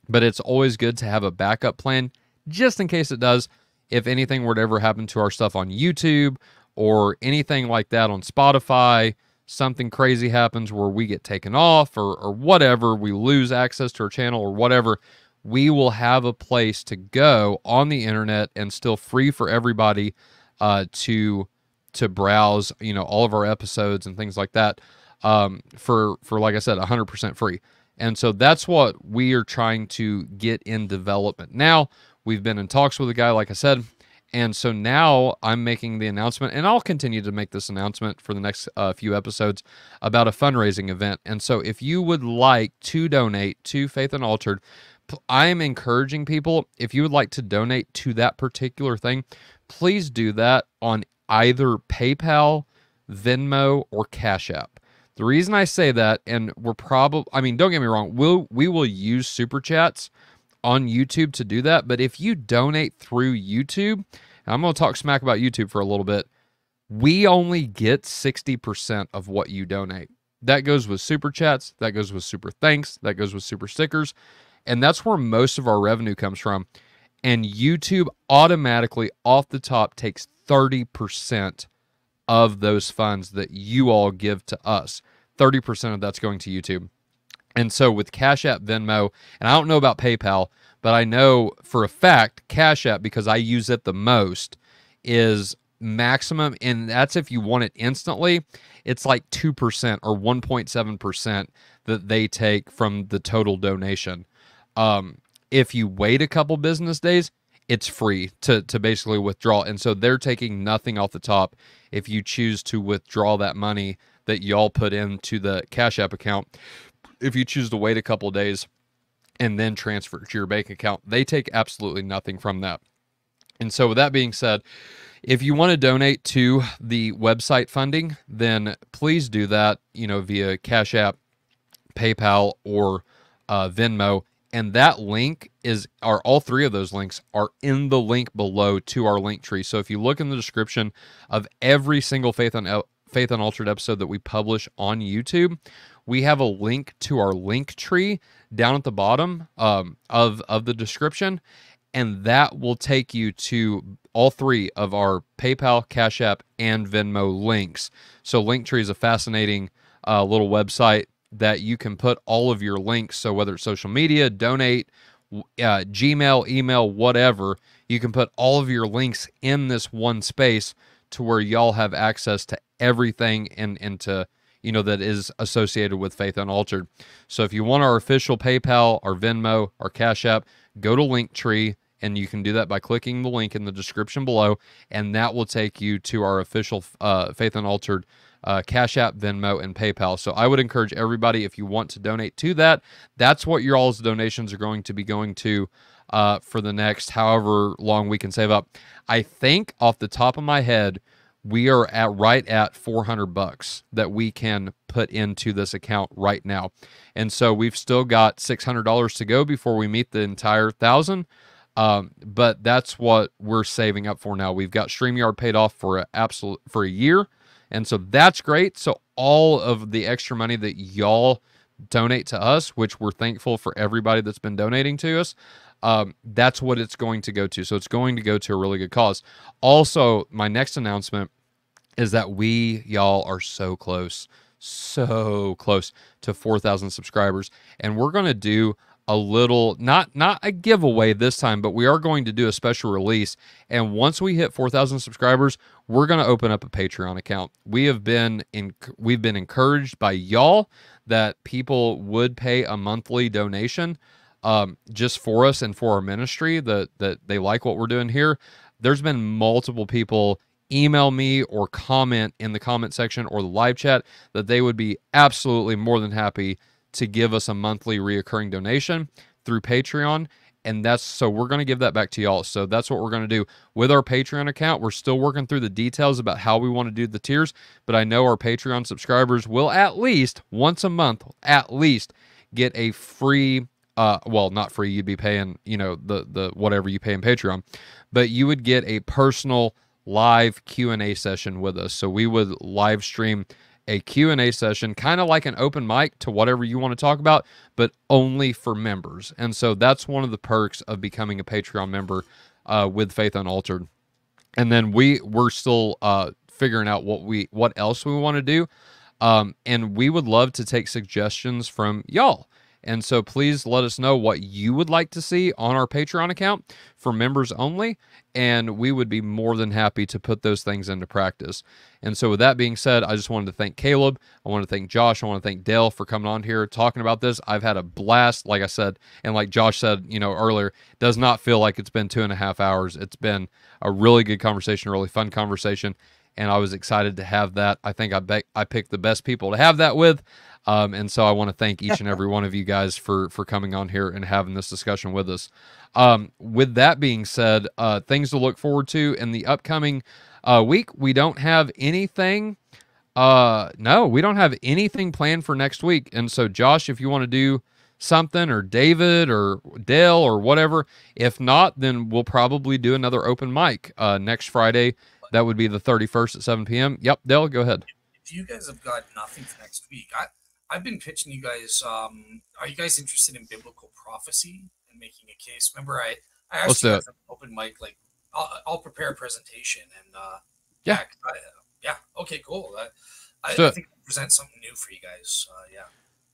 but it's always good to have a backup plan just in case it does. If anything were to ever happen to our stuff on YouTube or anything like that on Spotify, something crazy happens where we get taken off or whatever, we lose access to our channel or whatever, we will have a place to go on the internet and still free for everybody to browse, all of our episodes and things like that for like I said, 100% free. And so that's what we are trying to get in development. Now, we've been in talks with a guy, like I said, and so now I'm making the announcement, and I'll continue to make this announcement for the next few episodes about a fundraising event. And so if you would like to donate to Faith Unaltered, I am encouraging people, if you would like to donate to that particular thing, please do that on either PayPal, Venmo, or Cash App. The reason I say that, and we're probably, I mean, don't get me wrong, we will use super chats on YouTube to do that, but if you donate through YouTube, and I'm going to talk smack about YouTube for a little bit, we only get 60% of what you donate. That goes with super chats, that goes with super thanks, that goes with super stickers, and that's where most of our revenue comes from. And YouTube automatically off the top takes 30% of those funds that you all give to us. 30% of that's going to YouTube. And so with Cash App, Venmo, and I don't know about PayPal, but I know for a fact Cash App, because I use it the most, is maximum, and that's if you want it instantly, it's like 2% or 1.7% that they take from the total donation. If you wait a couple business days, it's free to basically withdraw. And so they're taking nothing off the top if you choose to withdraw that money that y'all put into the Cash App account. If you choose to wait a couple days and then transfer it to your bank account, they take absolutely nothing from that. And so with that being said, if you want to donate to the website funding, then please do that, via Cash App, PayPal, or Venmo. And that link all three of those links are in the link below to our link tree. So if you look in the description of every single Faith Unaltered episode that we publish on YouTube, we have a link to our link tree down at the bottom of the description, and that will take you to all three of our PayPal, Cash App, and Venmo links. So Linktree is a fascinating little website that you can put all of your links. So whether it's social media, donate, Gmail, email, whatever, you can put all of your links in this one space to where y'all have access to everything and to, that is associated with Faith Unaltered. So if you want our official PayPal, our Venmo, our Cash App, go to Linktree, and you can do that by clicking the link in the description below, and that will take you to our official Faith Unaltered Cash App, Venmo, and PayPal. So I would encourage everybody, if you want to donate to that, that's what your all's donations are going to be going to for the next however long we can save up. I think off the top of my head, we are right at $400 that we can put into this account right now. And so we've still got $600 to go before we meet the entire 1,000. But that's what we're saving up for now. We've got StreamYard paid off for a year. And so that's great. So all of the extra money that y'all donate to us, which we're thankful for everybody that's been donating to us, that's what it's going to go to. So it's going to go to a really good cause. Also, my next announcement is that y'all are so close to 4,000 subscribers. And we're going to do a little, not a giveaway this time, but we are going to do a special release. And once we hit 4,000 subscribers, we're going to open up a Patreon account. We've been encouraged by y'all that people would pay a monthly donation just for us and for our ministry, that they like what we're doing here. There's been multiple people email me or comment in the comment section or the live chat that they would be absolutely more than happy to give us a monthly reoccurring donation through Patreon. And so we're going to give that back to y'all. So that's what we're going to do with our Patreon account. We're still working through the details about how we want to do the tiers, but I know our Patreon subscribers will at least once a month, get a free, well, not free, you'd be paying, the whatever you pay in Patreon, but you would get a personal live Q&A session with us. So we would live stream a Q&A session, kind of like an open mic to whatever you want to talk about, but only for members. And so that's one of the perks of becoming a Patreon member with Faith Unaltered. And then we're still figuring out what else we want to do. And we would love to take suggestions from y'all. And so please let us know what you would like to see on our Patreon account for members only, and we would be more than happy to put those things into practice. And so with that being said, I just wanted to thank Caleb. I want to thank Josh. I want to thank Dale for coming on here talking about this. I've had a blast, like I said, and like Josh said, earlier, it does not feel like it's been 2.5 hours. It's been a really good conversation, a really fun conversation. and I was excited to have that. I think I picked the best people to have that with. And so I want to thank each and every one of you guys for coming on here and having this discussion with us. With that being said, things to look forward to in the upcoming week. We don't have anything. No, we don't have anything planned for next week. And so, Josh, if you want to do something, or David or Dale or whatever, if not, then we'll probably do another open mic next Friday. That would be the 31st at 7 p.m. Yep, Dale, go ahead. If you guys have got nothing for next week, I've been pitching you guys. Are you guys interested in biblical prophecy and making a case? Remember, I asked you guys an open mic, like I'll prepare a presentation, and yeah, okay, cool. I think I'll present something new for you guys. Yeah,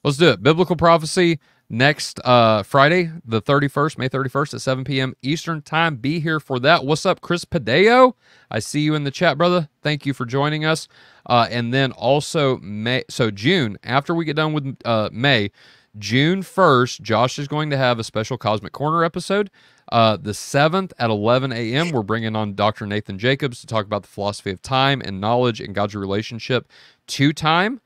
let's do it. Biblical prophecy next Friday, the 31st, May 31st at 7 p.m. Eastern time. Be here for that. What's up, Chris Padeo? I see you in the chat, brother. Thank you for joining us. And then also June, after we get done with May, June 1st, Josh is going to have a special Cosmic Corner episode. The 7th at 11 a.m., we're bringing on Dr. Nathan Jacobs to talk about the philosophy of time and knowledge and God's relationship to time.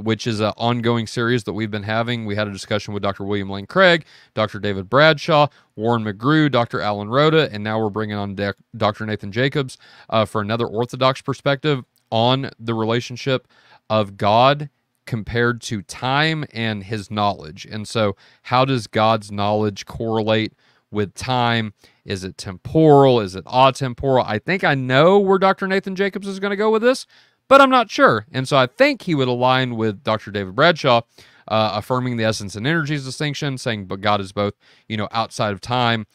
Which is an ongoing series that we've been having. We had a discussion with Dr. William Lane Craig, Dr. David Bradshaw, Warren McGrew, Dr. Alan Rhoda, and now we're bringing on Dr. Nathan Jacobs for another Orthodox perspective on the relationship of God compared to time and his knowledge. And so how does God's knowledge correlate with time? Is it temporal? Is it atemporal? I think I know where Dr. Nathan Jacobs is going to go with this, but I'm not sure. And so I think he would align with Dr. David Bradshaw, affirming the essence and energies distinction, saying, but God is both, outside of time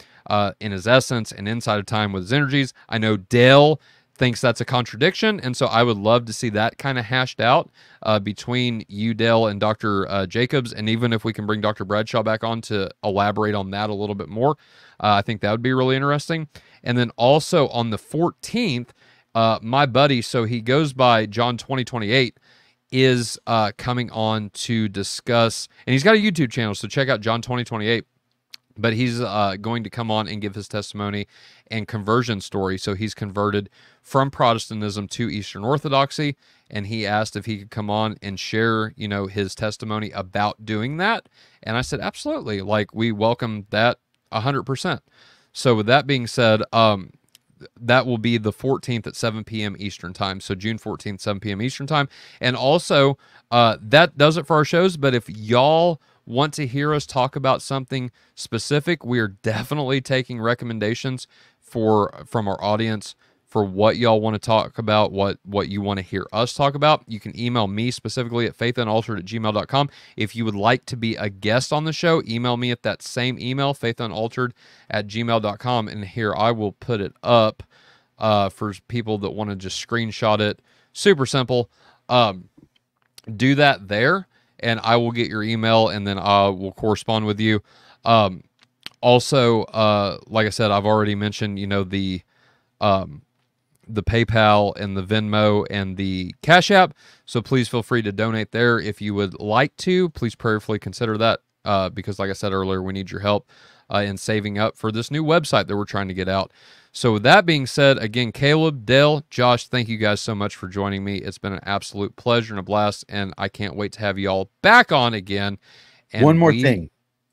in his essence and inside of time with his energies. I know Dale thinks that's a contradiction, and so I would love to see that kind of hashed out between you, Dale, and Dr. Jacobs, and even if we can bring Dr. Bradshaw back on to elaborate on that a little bit more, I think that would be really interesting. And then also on the 14th, my buddy, so he goes by John 2028, is coming on to discuss, and he's got a YouTube channel, so check out John 2028. But he's going to come on and give his testimony and conversion story. So he's converted from Protestantism to Eastern Orthodoxy, and he asked if he could come on and share, his testimony about doing that. And I said, absolutely. Like, we welcome that 100%. So with that being said, that will be the 14th at 7 p.m. Eastern time. So June 14th, 7 p.m. Eastern time. And also, that does it for our shows. But if y'all want to hear us talk about something specific, we are definitely taking recommendations from our audience for what y'all want to talk about, what you want to hear us talk about. You can email me specifically at faithunaltered@gmail.com. If you would like to be a guest on the show, email me at that same email, faithunaltered@gmail.com. And here, I will put it up for people that want to just screenshot it. Super simple. Do that there, and I will get your email, and then I will correspond with you. Also, like I said, I've already mentioned, the PayPal and the Venmo and the Cash App. So please feel free to donate there if you would like to. Please prayerfully consider that because, like I said earlier, we need your help in saving up for this new website that we're trying to get out. So with that being said, again, Caleb, Dale, Josh, thank you guys so much for joining me. It's been an absolute pleasure and a blast, and I can't wait to have you all back on again. And One more thing.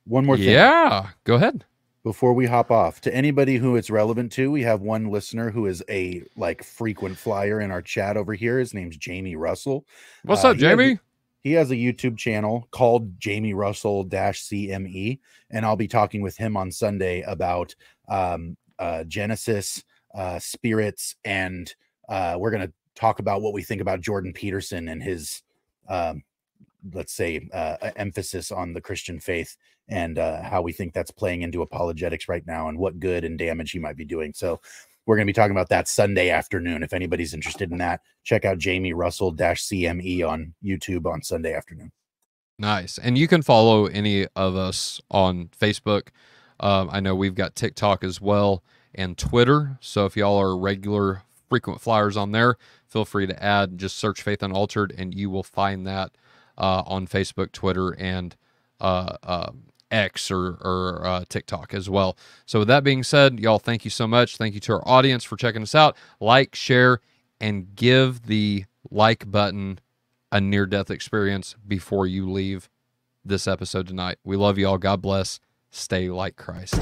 Yeah, go ahead. Before we hop off, to anybody who it's relevant to, we have one listener who is a frequent flyer in our chat over here. His name's Jamie Russell. What's up, Jamie? He has a YouTube channel called Jamie Russell-CME, and I'll be talking with him on Sunday about Genesis, spirits, and we're going to talk about what we think about Jordan Peterson and his, let's say, emphasis on the Christian faith, and how we think that's playing into apologetics right now and what good and damage he might be doing. So we're going to be talking about that Sunday afternoon. If anybody's interested in that, check out Jamie Russell-CME on YouTube on Sunday afternoon. Nice. And you can follow any of us on Facebook. I know we've got TikTok as well and Twitter. So if y'all are regular frequent flyers on there, feel free to add, just search Faith Unaltered, and you will find that on Facebook, Twitter, and X or TikTok as well. So with that being said, y'all, thank you so much. Thank you to our audience for checking us out. Like, share, and give the like button a near-death experience before you leave this episode tonight. We love you all. God bless. Stay like Christ.